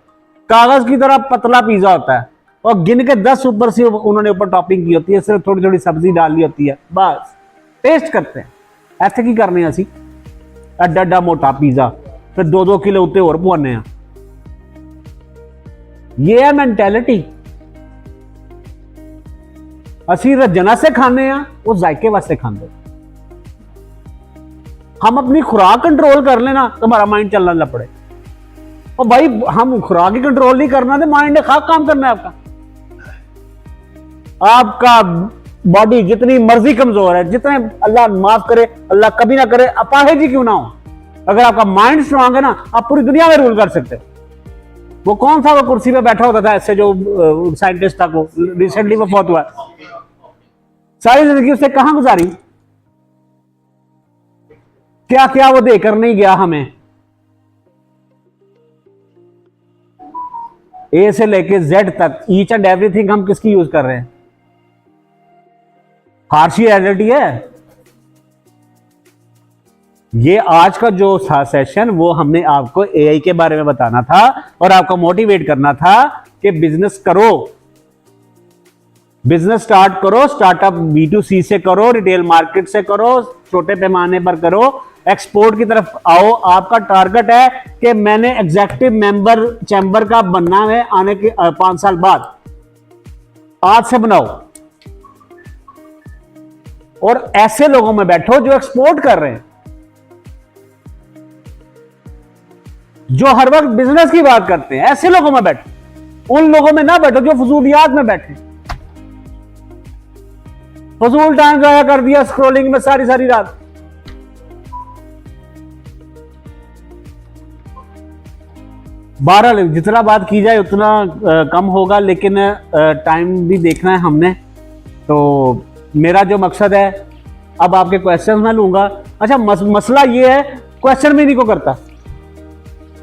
कागज की तरह पतला पिज्जा होता है, और गिन के 10 ऊपर से उन्होंने ऊपर टॉपिंग की होती है, सिर्फ थोड़ी थोड़ी सब्जी डाली होती है, बस टेस्ट करते हैं। ऐसे की करने असी एडा मोटा पिज्जा, फिर 2-2 किलो उत्ते और पवाने हैं। ये है मेंटेलिटी। असी रजना से खाने हैं, वो जायके वास्ते खाते। हम अपनी खुराक कंट्रोल कर लेना तो हमारा माइंड चलना लग पड़े। और भाई हम खुराक ही कंट्रोल नहीं करना तो माइंड ने खाक काम करना है आपका बॉडी जितनी मर्जी कमजोर है, जितने अल्लाह माफ करे, अल्लाह कभी ना करे, अपाहिज ही क्यों ना हो, अगर आपका माइंड स्ट्रांग है ना, आप पूरी दुनिया में रूल कर सकते हो। वो कौन सा वो कुर्सी पे बैठा होता था ऐसे जो साइंटिस्ट था, वो रिसेंटली वो फौत हुआ, सारी जिंदगी उससे कहां गुजारी, क्या क्या वो देकर नहीं गया हमें। ए से लेके जेड तक ईच एंड एवरीथिंग हम किसकी यूज कर रहे हैं, हार्शी रियलिटी है। ये आज का जो था सेशन, वो हमने आपको एआई के बारे में बताना था और आपको मोटिवेट करना था कि बिजनेस करो, बिजनेस स्टार्ट करो, स्टार्टअप B2C से करो, रिटेल मार्केट से करो, छोटे पैमाने पर करो, एक्सपोर्ट की तरफ आओ। आपका टारगेट है कि मैंने एग्जीक्यूटिव मेंबर चैम्बर का बनना है आने के 5 साल बाद, आज से बनाओ। और ऐसे लोगों में बैठो जो एक्सपोर्ट कर रहे हैं, जो हर वक्त बिजनेस की बात करते हैं, ऐसे लोगों में बैठो। उन लोगों में ना बैठो जो फजूलियात में बैठे, फजूल टाइम जाया कर दिया स्क्रॉलिंग में सारी सारी रात। बहरहाल जितना बात की जाए उतना कम होगा, लेकिन टाइम भी देखना है हमने। तो मेरा जो मकसद है, अब आपके क्वेश्चन मैं लूंगा। अच्छा, मसला ये है क्वेश्चन भी नहीं को करता,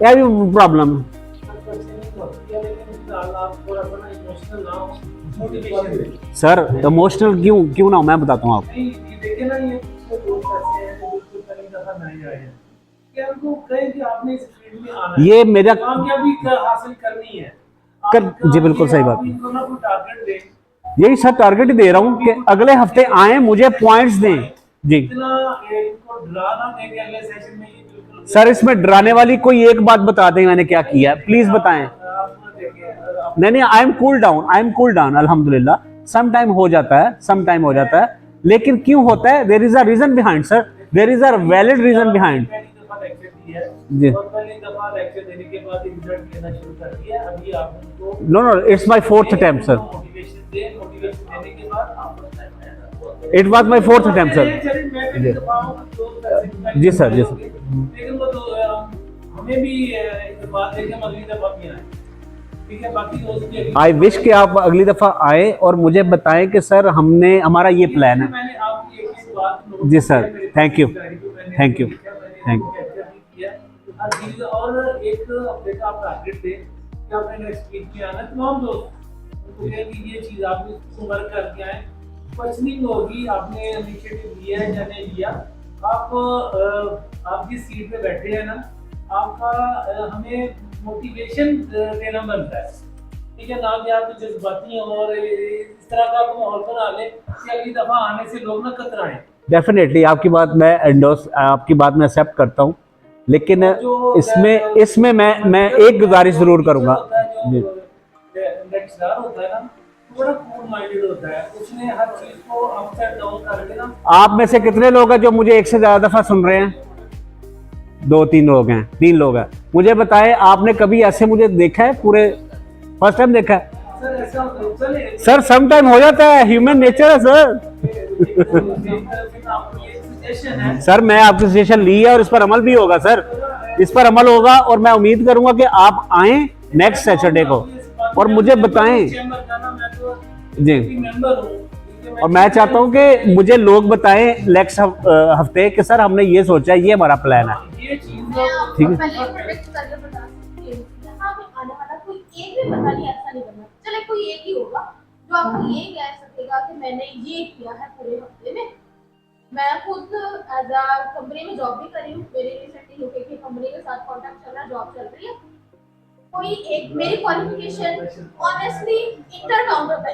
यह भी प्रॉब्लम है। सर इमोशनल क्यों ना हो, मैं बताता हूँ आपको। देखिए ना, ये दोस्त ऐसे हैं जो बिल्कुल पहली दफा नए आए हैं, कि उनको कहें कि आपने इस फील्ड में आना है, ये मेरा कामयाबी हासिल करनी है, जी बिल्कुल सही बात, इनको ना कोई टारगेट दें। यही सब टारगेट ही दे रहा हूँ कि अगले हफ्ते आए, मुझे पॉइंट्स दें जी। इतना इनको डराना दें कि अगले सेशन में ये बिल्कुल। सर इसमें डराने वाली कोई एक बात बता दें मैंने क्या किया, प्लीज बताएं। नहीं, आई एम कूल डाउन, अल्हम्दुलिल्लाह। सम टाइम हो जाता है, लेकिन क्यों होता है, there is a reason behind sir, there is a valid reason behind जी। No, it's my 4th attempt sir, it was my 4th attempt sir. जी सर। लेकिन वो तो हमें भी बात है कि हम अगली दफा भी आए, ठीक है। बाकी दोस्त भी आई विश कि आप अगली दफा आए और मुझे बताएं कि सर हमारा ये प्लान है। मैंने आपकी एक बात जी सर, थैंक यू। और एक हफ्ते का आप टारगेट दें कि आपने नेक्स्ट वीक में आना, तमाम दोस्त उनको कहें कि ये चीज़ आपने वर्क करके आए, क्वेश्चनिंग होगी, आपने इनिशिएटिव लिया है या नहीं लिया। आप जिस सीट पे बैठे हैं ना, आपका हमें मोटिवेशन देना बनता है, ठीक है ना, कि आप जज्बाती और इस तरह का माहौल बना ले कि अगली दफ़ा आने से लोग ना कतराएं। डेफिनेटली आपकी बात मैं एंडोर्स, आपकी बात मैं एक्सेप्ट करता हूँ, लेकिन इसमें मैं एक गुजारिश ज़रूर करूँगा जी। लेक्चरर होता है ना, बड़ा कूल माइंडेड होता है, उसने हर चीज को अप एंड डाउन करके ना। आप में से कितने लोग हैं जो मुझे एक से ज़्यादा दफ़ा सुन रहे हैं? 2-3 लोग हैं, 3 लोग हैं। मुझे बताएं, आपने कभी ऐसे मुझे देखा है? पूरे फर्स्ट टाइम देखा है सर, ऐसा चले सर? सम टाइम हो जाता है, ह्यूमन नेचर है सर। सजेशन है सर मैं आपकी सजेशन ली है और इस पर अमल भी होगा सर, इस पर अमल होगा, और मैं उम्मीद करूंगा कि आप आएँ नेक्स्ट सैटरडे को और मुझे बताएं जी। और मैं चाहता हूं कि मुझे लोग बताएं नेक्स्ट हफ्ते कि सर हमने ये सोचा है, ये हमारा प्लान है, ये चीज ठीक है। पहले प्रोडक्ट करके बता सकती हूँ, यहाँ पे आने वाला कोई एक भी बंदा नहीं, ऐसा नहीं करना, चले कोई एक ही होगा जो आपको ये कह सकेगा कि मैंने ये किया है पूरे हफ्ते में। मैं खुद एज अ कंपनी में जॉब भी करी हूँ, मेरी रिसेंटली यूके की कंपनी के साथ कॉन्टैक्ट चल रहा है, जॉब चल रही है। कोई एक मेरी क्वालिफिकेशन ऑनेस्टली इंटर काउंट होता है,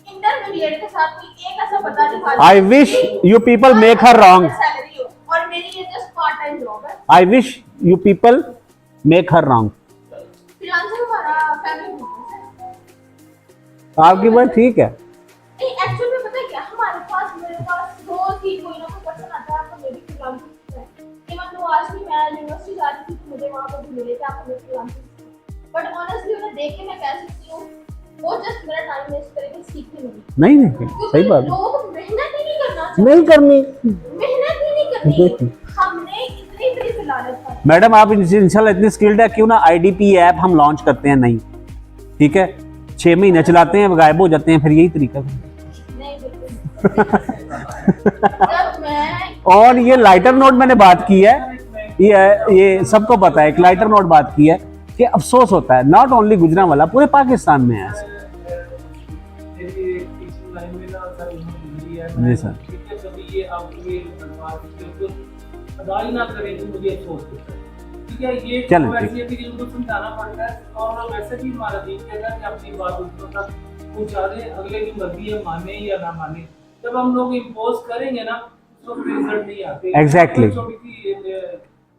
इंटरमीडिएट के साथ कोई एक ऐसा बता दिखा दे। I wish you people make her wrong, salary हो, और मेरी ये जस्ट पार्ट टाइम जॉब है। I wish you people make her wrong. Freelancing हमारा फैमिली बिजनेस है। आपकी बात ठीक है। नहीं, एक्चुअली में पता है क्या, मेरे पास रोज ही कोई ना कोई पर्सन आता है, आपको मेरी फ्रीलांसिंग है। इवन तो आज भी मैं यूनिवर्सिटी जा रही थी तो मुझे वहां पर भी मिले थे आपको मेरी फ्रीलांसिंग, बट ऑनेस्टली उन्हें देख के मैं कह सकती हूँ वो जस्ट मेरा टाइम वेस्ट करके सीखने मिली। नहीं सही बात, लोग मेहनत ही नहीं करना चाहते, नहीं करनी, मेहनत ही नहीं करनी। हमने इतनी बड़ी फिलालत कर मैडम आप इंशाल्लाह इतनी स्किल्ड है, क्यों ना IDP ऐप हम लॉन्च करते हैं? नहीं ठीक है, 6 महीने चलाते हैं, गायब हो जाते हैं, फिर यही तरीका है। नहीं बिल्कुल। जब मैं और ये लाइटर नोट मैंने बात की है, ये सबको पता है, एक लाइटर नोट बात की है कि अफसोस होता है, नॉट ओनली गुजरांवाला, पूरे पाकिस्तान में है ऐसा। जी सर। कभी ये आप ये बिल्कुल अदा ही ना करें तो मुझे अफसोस होता है, ठीक है। ये चलो, वैसे भी जिनको समझाना पड़ता है, और वैसे भी हमारा दिन कहता है कि अपनी बात दूसरों तक पहुंचा दें, अगले की मर्जी है माने या ना माने। जब हम लोग इम्पोज करेंगे ना तो रिजल्ट नहीं आते। Exactly. छोटी सी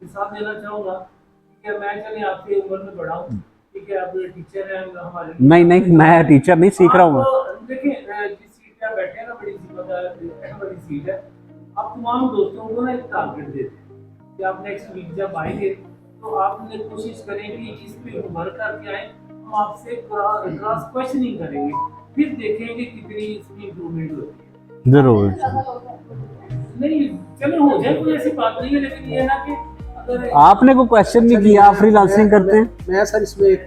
मिसाल देना चाहूँगा, ठीक है। मैं चले आपसे उम्र में बड़ा हूँ, ठीक है, आप टीचर हैं हमारे। नहीं मैं टीचर नहीं, सीख रहा हूँ। देखिए जिस सीट पे आप बैठे हैं ना, बड़ी बड़ी सीट है। आप तमाम दोस्तों को ना एक टारगेट देते हैं कि आप नेक्स्ट वीक जब आएंगे तो आपने कोशिश करें कि इस पे वर्क करके आए, हम आपसे क्रॉस क्वेश्चनिंग करेंगे, फिर देखेंगे कितनी इसकी इम्प्रूवमेंट होती है। जरूर। नहीं चलो हो जाए, कोई ऐसी बात नहीं है, लेकिन ये है ना कि अगर आपने कोई क्वेश्चन नहीं किया, आप फ्रीलांसिंग करते हैं? मैं सर इसमें एक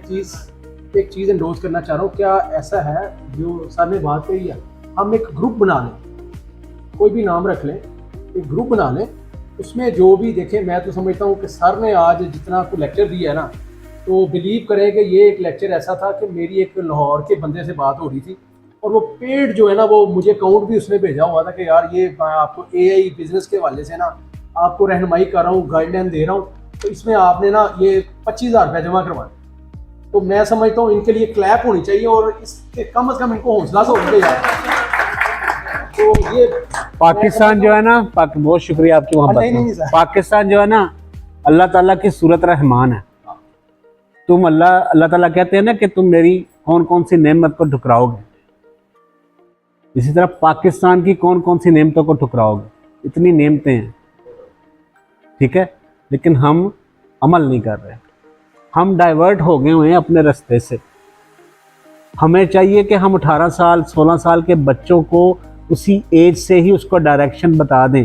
चीज़ एंडोर्स करना चाह रहा हूँ। क्या ऐसा है जो सर ने बात कही है, हम एक ग्रुप बना लें, कोई भी नाम रख लें, एक ग्रुप बना लें, उसमें जो भी देखें। मैं तो समझता हूँ कि सर ने आज जितना को लेक्चर दिया है ना, तो बिलीव करें कि ये एक लेक्चर ऐसा था कि मेरी एक लाहौर के बंदे से बात हो रही थी, और वो पेड जो है ना, वो मुझे अकाउंट भी उसने भेजा हुआ था कि यार ये मैं आपको AI बिजनेस के हवाले से ना आपको रहनुमाई कर रहा हूँ, गाइडलाइन दे रहा हूँ, तो इसमें आपने ना ये 25,000 रुपये जमा करवाए। तो मैं समझता हूँ इनके लिए क्लैप होनी चाहिए, और इसके कम से कम इनको हौसला से होगा यार। तो ये पाकिस्तान जो है ना, बहुत शुक्रिया आपकी मोहब्बत नहीं में। सर। पाकिस्तान जो है ना, अल्लाह ताला की सूरत रहमान है। तुम अल्लाह ताला कहते हैं ना कि तुम मेरी कौन कौन सी नेमत को ठुकराओगे, इसी तरह पाकिस्तान की कौन कौन सी नेमतों को ठुकराओगे। इतनी नेमतें हैं, ठीक है, लेकिन हम अमल नहीं कर रहे, हम डाइवर्ट हो गए हुए हैं अपने रास्ते से। हमें चाहिए कि हम 18 साल 16 साल के बच्चों को उसी एज से ही उसको डायरेक्शन बता दें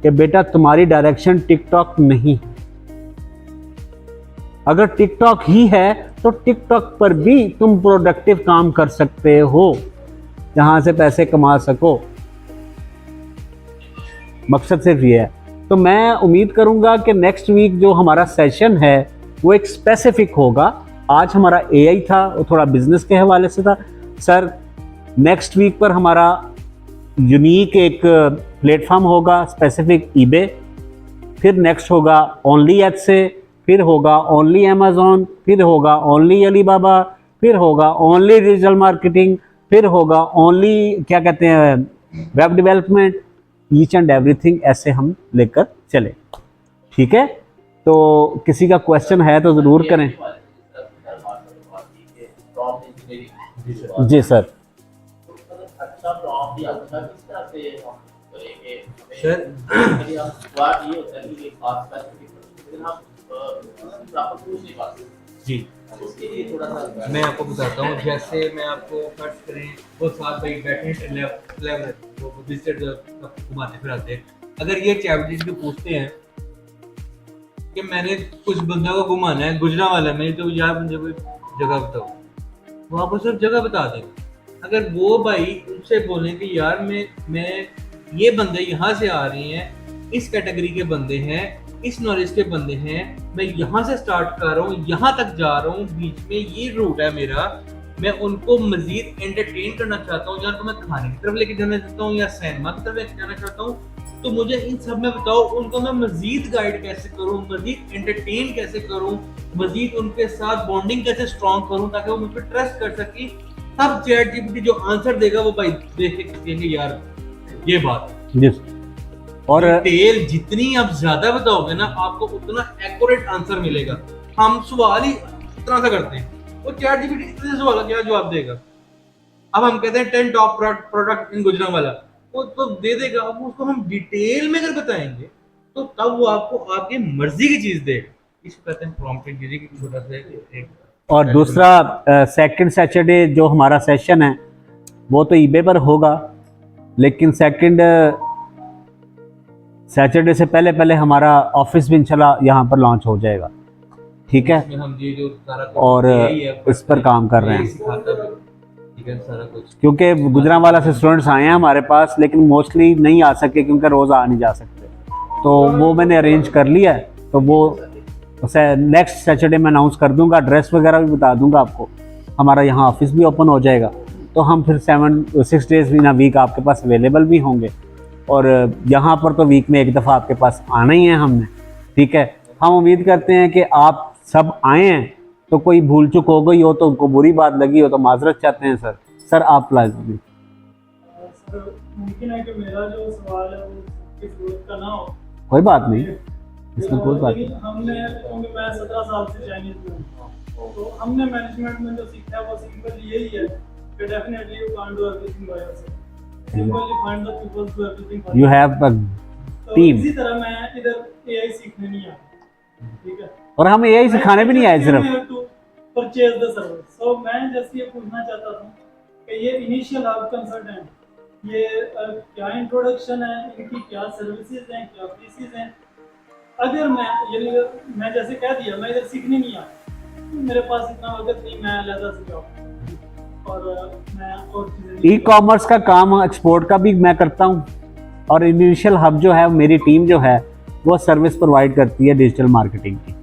कि बेटा तुम्हारी डायरेक्शन टिकटॉक नहीं है। अगर टिकटॉक ही है तो टिकटॉक पर भी तुम प्रोडक्टिव काम कर सकते हो, जहां से पैसे कमा सको। मकसद सिर्फ ये है। तो मैं उम्मीद करूंगा कि नेक्स्ट वीक जो हमारा सेशन है वो एक स्पेसिफिक होगा आज हमारा एआई था, वो थोड़ा बिजनेस के हवाले से था सर। नेक्स्ट वीक पर हमारा यूनिक एक प्लेटफॉर्म होगा स्पेसिफिक ईबे, फिर नेक्स्ट होगा ओनली एच से, फिर होगा ओनली अमेजोन, फिर होगा ओनली अलीबाबा, फिर होगा ओनली डिजिटल मार्केटिंग, फिर होगा ओनली क्या कहते हैं web development, each and everything ऐसे हम लेकर चले। ठीक है, तो किसी का क्वेश्चन है तो ज़रूर करें। जी सर। अच्छा प्रॉम्प्ट या अच्छा किस तरह से हम करेंगे? सर बात ये होता है कि खास कर लेकिन हम प्रॉपर पूछ नहीं पाते जी, उसके लिए थोड़ा सा मैं आपको बताता हूँ। जैसे मैं आपको फर्स्ट करें, वो साथ भाई बैठे हैं लेवल वो विजिटर जो घुमाते फिराते हैं, अगर ये चैट को पूछते हैं कि मैंने कुछ बंदा को घुमाना है गुजरांवाला में, तो यार मुझे कोई जगह बताओ, वो आपको सिर्फ जगह बता देगा। अगर वो भाई उनसे बोलें कि यार मैं ये बंदे यहाँ से आ रहे हैं, इस कैटेगरी के बंदे हैं, इस नॉलेज के बंदे हैं, मैं यहाँ से स्टार्ट कर रहा हूँ, यहाँ तक जा रहा हूँ, बीच में ये रूट है मेरा, मैं उनको मजीद एंटरटेन करना चाहता हूँ, या तो मैं खाने की तरफ लेके जाना चाहता हूँ या सिनेमा की तरफ लेके जाना चाहता हूँ, तो मुझे इन सब में बताओ उनको मैं मजीद गाइड कैसे करूँ, मजीद एंटरटेन कैसे करूँ, मजीद उनके साथ बॉन्डिंग कैसे स्ट्रॉन्ग करूँ ताकि वो मुझ पर ट्रस्ट कर सके। तब चैट जीपीटी जो आंसर देगा वो भाई देख के कहेंगे यार ये बात। जी, और डिटेल जितनी आप ज्यादा बताओगे ना, आपको उतना एक्यूरेट आंसर मिलेगा। हम सवाल ही इतना सा करते हैं, वो चैट जीपीटी इतने सवाल का क्या जवाब देगा। अब हम कहते हैं 10 टॉप प्रोडक्ट इन गुजरांवाला, वो तो दे देगा। अब उसको हम डिटेल में अगर बताएंगे तो तब वो आपको आपकी मर्जी की चीज देगा। इसको कहते हैं प्रॉम्प्ट इंजीनियरिंग की छोटा सा एक। और दूसरा सेकंड सैटरडे जो हमारा सेशन है वो तो ईबे पर होगा, लेकिन सेकंड सैटरडे से पहले पहले हमारा ऑफिस भी इंशाल्लाह यहाँ पर लॉन्च हो जाएगा। ठीक है, इसमें हम ये जो सारा कुछ और यही है, इस पर काम कर रहे यही हैं, सिखाता है, ठीक है सारा कुछ। क्योंकि गुजरांवाला से स्टूडेंट्स आए हैं हमारे पास, लेकिन मोस्टली नहीं आ सके क्योंकि रोज़ आ नहीं जा सकते, तो वो मैंने अरेंज कर लिया है। तो वो नेक्स्ट सैटरडे मैं अनाउंस कर दूंगा, एड्रेस वगैरह भी बता दूंगा आपको। हमारा यहाँ ऑफिस भी ओपन हो जाएगा, तो हम फिर 6 डेज इन अ वीक आपके पास अवेलेबल भी होंगे। और यहाँ पर तो वीक में एक दफ़ा आपके पास आना ही है हमने। ठीक है, हम उम्मीद करते हैं कि आप सब आए हैं, तो कोई भूल चूक हो गई हो तो उनको बुरी बात लगी हो तो माजरत चाहते हैं सर। सर आप लाजमी। सर मुमकिन है कि मेरा जो सवाल है वो किस जरूरत का ना हो। कोई बात नहीं, इसमें कोई बात नहीं। लेकिन हमने, क्योंकि मैं 17 साल से चाइनीज में हूँ, तो हमने मैनेजमेंट में जो सीखा है वो सिंपल यही है कि definitely you can't do everything by yourself, simply find the people to everything. You have a team. इसी तरह मैं इधर एआई सीखने नहीं आया, ठीक है, और हम एआई सिखाने भी नहीं आए सिर्फ। Purchase the service. सो मैं जैसे ये पूछना चाहता था कि ये इनिशियल हब कंसल्टेंट, ये क्या इंट्रोडक्शन है, इनकी क्या सर्विसेज हैं, क्या फीसेस हैं। अगर मैं यानी मैं जैसे कह दिया मैं इधर सीखने नहीं आया, मेरे पास इतना वक्त नहीं, मैं अलग से जॉब और मैं और चीज़ें ई कॉमर्स का काम एक्सपोर्ट का भी मैं करता हूँ, और इनिशियल हब जो है मेरी टीम जो है वो सर्विस प्रोवाइड करती है डिजिटल मार्केटिंग की,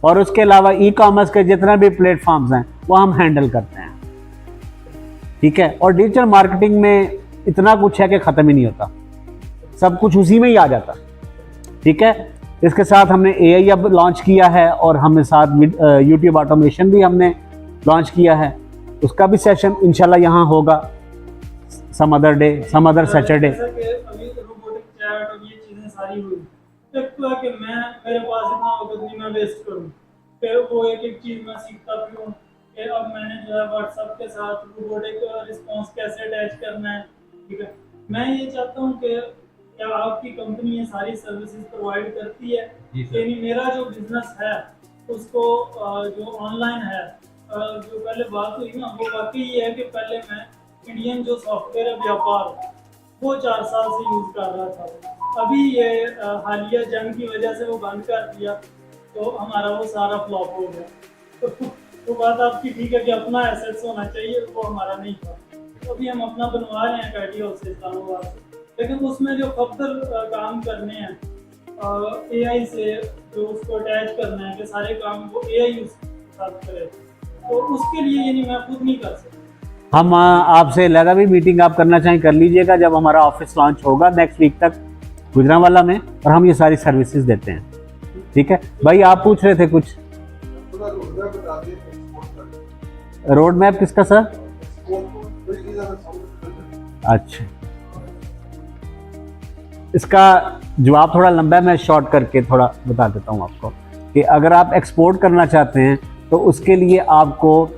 और उसके अलावा ई कॉमर्स के जितना भी प्लेटफॉर्म्स हैं वो हम हैंडल करते हैं। ठीक है, और डिजिटल मार्केटिंग में इतना कुछ है कि ख़त्म ही नहीं होता, सब कुछ उसी में ही आ जाता। ठीक है, इसके साथ हमने एआई अब लॉन्च किया है, और हमने साथ यूट्यूब ऑटोमेशन भी हमने लॉन्च किया है, उसका भी सेशन इंशाल्लाह यहाँ होगा some other day, some other Saturday. अभी रोबोटिक चैट और ये चीज़ें सारी हुई, एक तो है कि मेरे पास इतना वक्त नहीं मैं वेस्ट करूँ, फिर वो एक चीज़ मैं सीखता भी हूँ कि अब मैंने जो है व्हाट्सएप के साथ रोबोटिक रिस्पॉन्स कैसे अटैच करना है। ठीक है, मैं ये चाहता हूँ कि क्या आपकी कंपनी ये सारी सर्विसेज प्रोवाइड करती है, यानी मेरा जो बिजनेस है उसको जो ऑनलाइन है, जो पहले बात हुई ना, वो वाकई ये है कि पहले मैं इंडियन जो सॉफ्टवेयर है व्यापार वो 4 साल से यूज़ कर रहा था, अभी ये हालिया जंग की वजह से वो बंद कर दिया, तो हमारा वो सारा फ्लॉप हो गया। तो बात आपकी ठीक है कि अपना एसेट्स होना चाहिए, वो हमारा नहीं था। तो अभी हम अपना बनवा रहे हैं कैटी हाउस से इस्लामाबाद से, लेकिन उसमें जो फर्दर काम करने हैं एआई से जो उसको अटैच करना है कि सारे काम वो एआई साथ करे, तो उसके लिए यानी मैं खुद नहीं कर सकता। हम आपसे लगा भी मीटिंग आप करना चाहें कर लीजिएगा, जब हमारा ऑफिस लॉन्च होगा नेक्स्ट वीक तक गुजरांवाला में, और हम ये सारी सर्विसेज देते हैं। ठीक है भाई, आप पूछ रहे थे कुछ। रोड मैप किसका सर? अच्छा, इसका जवाब थोड़ा लंबा है, मैं शॉर्ट करके थोड़ा बता देता हूँ आपको कि अगर आप एक्सपोर्ट करना चाहते हैं तो उसके लिए आपको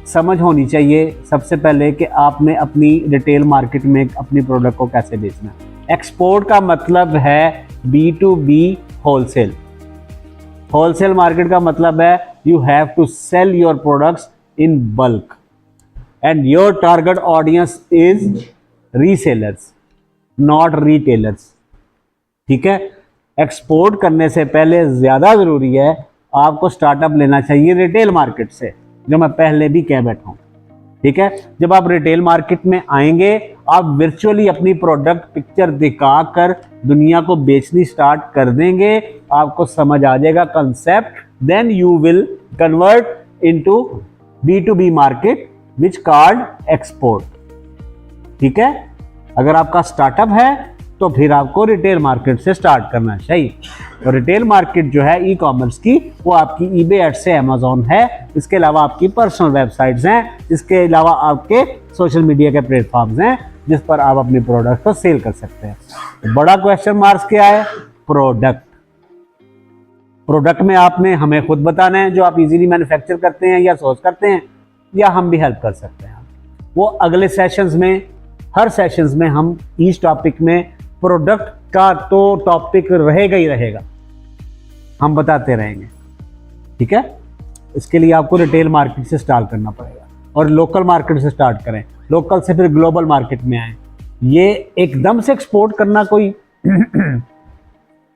समझ होनी चाहिए सबसे पहले कि आपने अपनी रिटेल मार्केट में अपनी प्रोडक्ट को कैसे बेचना है। एक्सपोर्ट का मतलब है B2B होलसेल। होलसेल मार्केट का मतलब है you have to sell your products in bulk and your target audience is resellers not retailers. ठीक है, एक्सपोर्ट करने से पहले ज़्यादा ज़रूरी है आपको स्टार्टअप लेना चाहिए रिटेल मार्केट से, जो मैं पहले भी कह बैठा हूँ। ठीक है, जब आप रिटेल मार्केट में आएंगे आप वर्चुअली अपनी प्रोडक्ट पिक्चर दिखाकर दुनिया को बेचनी स्टार्ट कर देंगे, आपको समझ आ जाएगा concept, then you will convert into B2B market which called export. ठीक है, अगर आपका स्टार्टअप है तो फिर आपको रिटेल मार्केट से स्टार्ट करना चाहिए। और रिटेल मार्केट जो है ई कॉमर्स की, वो आपकी eBay एड से अमेजोन है, इसके अलावा आपकी पर्सनल वेबसाइट्स हैं, इसके अलावा आपके सोशल मीडिया के प्लेटफॉर्म्स हैं जिस पर आप अपनी प्रोडक्ट को सेल कर सकते हैं। बड़ा क्वेश्चन मार्क्स क्या है? प्रोडक्ट। प्रोडक्ट में आपने हमें खुद बताना है जो आप इजीली मैन्युफैक्चर करते हैं या सोर्स करते हैं, या हम भी हेल्प कर सकते हैं। वो अगले सेशंस में, हर सेशंस में हम इस टॉपिक में प्रोडक्ट का तो टॉपिक रहेगा ही रहेगा, हम बताते रहेंगे। ठीक है, इसके लिए आपको रिटेल मार्केट से स्टार्ट करना पड़ेगा और लोकल मार्केट से स्टार्ट करें, लोकल से फिर ग्लोबल मार्केट में आए। ये एकदम से एक्सपोर्ट करना कोई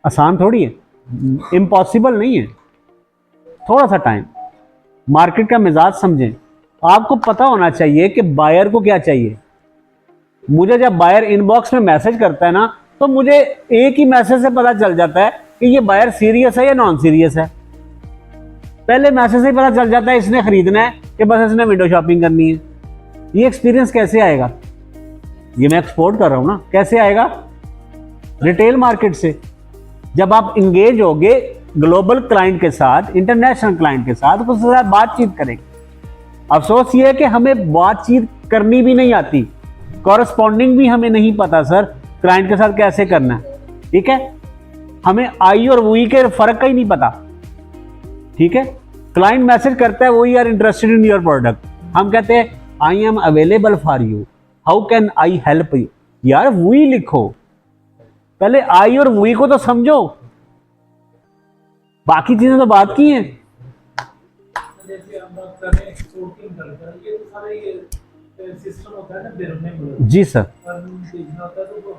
आसान थोड़ी है, इम्पॉसिबल नहीं है। थोड़ा सा टाइम, मार्केट का मिजाज समझें। आपको पता होना चाहिए कि बायर को क्या चाहिए। मुझे जब बायर इनबॉक्स में मैसेज करता है ना, तो मुझे एक ही मैसेज से पता चल जाता है कि ये बायर सीरियस है या नॉन सीरियस है। पहले मैसेज से ही पता चल जाता है इसने खरीदना है कि बस इसने विंडो शॉपिंग करनी है। ये एक्सपीरियंस कैसे आएगा? ये मैं एक्सपोर्ट कर रहा हूं ना, कैसे आएगा? रिटेल मार्केट से। जब आप इंगेज होगे ग्लोबल क्लाइंट के साथ, इंटरनेशनल क्लाइंट के साथ, तो उसके साथ बातचीत करेंगे। अफसोस ये है कि हमें बातचीत करनी भी नहीं आती, कॉरेस्पॉन्डिंग भी हमें नहीं पता सर क्लाइंट के साथ कैसे करना है। ठीक है, हमें आई और वी के फर्क का ही नहीं पता। ठीक है, क्लाइंट मैसेज करता है we are interested in your product, हम कहते हैं I am available for you, how can I help you. यार वी लिखो, पहले आई और वी को तो समझो, बाकी चीजें तो बात की हैं। जैसे हम बात कर रहे हैं एक्सपोर्टिंग कर रहे हैं, ये तो सारा ये सिस्टम होता है ना बिरने जी सर, और भेजना होता है, तो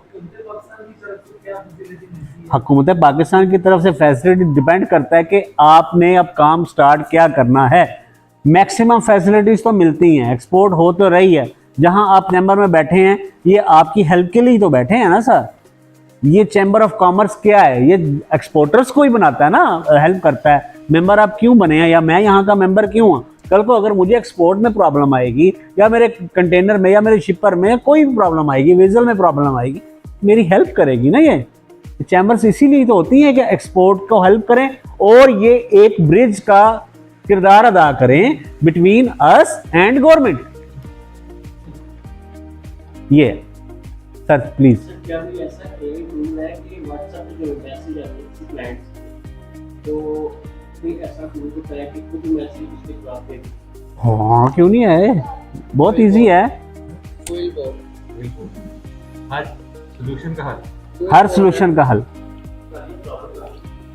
पाकिस्तान की तरफ से क्या फैसिलिटी मिलती है? हुकूमत पाकिस्तान की तरफ से फैसिलिटी डिपेंड करता है कि आपने अब काम स्टार्ट क्या करना है। मैक्सिमम फैसिलिटीज तो मिलती हैं, एक्सपोर्ट हो तो रही है। जहां आप चैम्बर में बैठे हैं ये आपकी हेल्प के लिए तो बैठे हैं ना सर। ये चैम्बर ऑफ कॉमर्स क्या है? ये एक्सपोर्टर्स को ही बनाता है ना, हेल्प करता है। मेंबर आप क्यों बने हैं, या मैं यहाँ का मेंबर क्यों हूँ? कल को अगर मुझे एक्सपोर्ट में प्रॉब्लम आएगी, या मेरे कंटेनर में, या मेरे शिपर में कोई भी प्रॉब्लम आएगी, विजल में प्रॉब्लम आएगी, मेरी हेल्प करेगी ना। ये चैम्बर्स इसीलिए तो होती हैं कि एक्सपोर्ट को हेल्प करें और ये एक ब्रिज का किरदार अदा करें बिटवीन अस एंड गवर्नमेंट। ये सर प्लीज। क्या भी ऐसा एक रूल है कि व्हाट्सएप पे जो मैसेज आते हैं क्लाइंट्स तो कोई ऐसा टूल होता है कि खुद मैसेज उसके जवाब दे? हाँ क्यों नहीं है, बहुत इजी है। कोई हर सॉल्यूशन का हल, हर सॉल्यूशन का हल।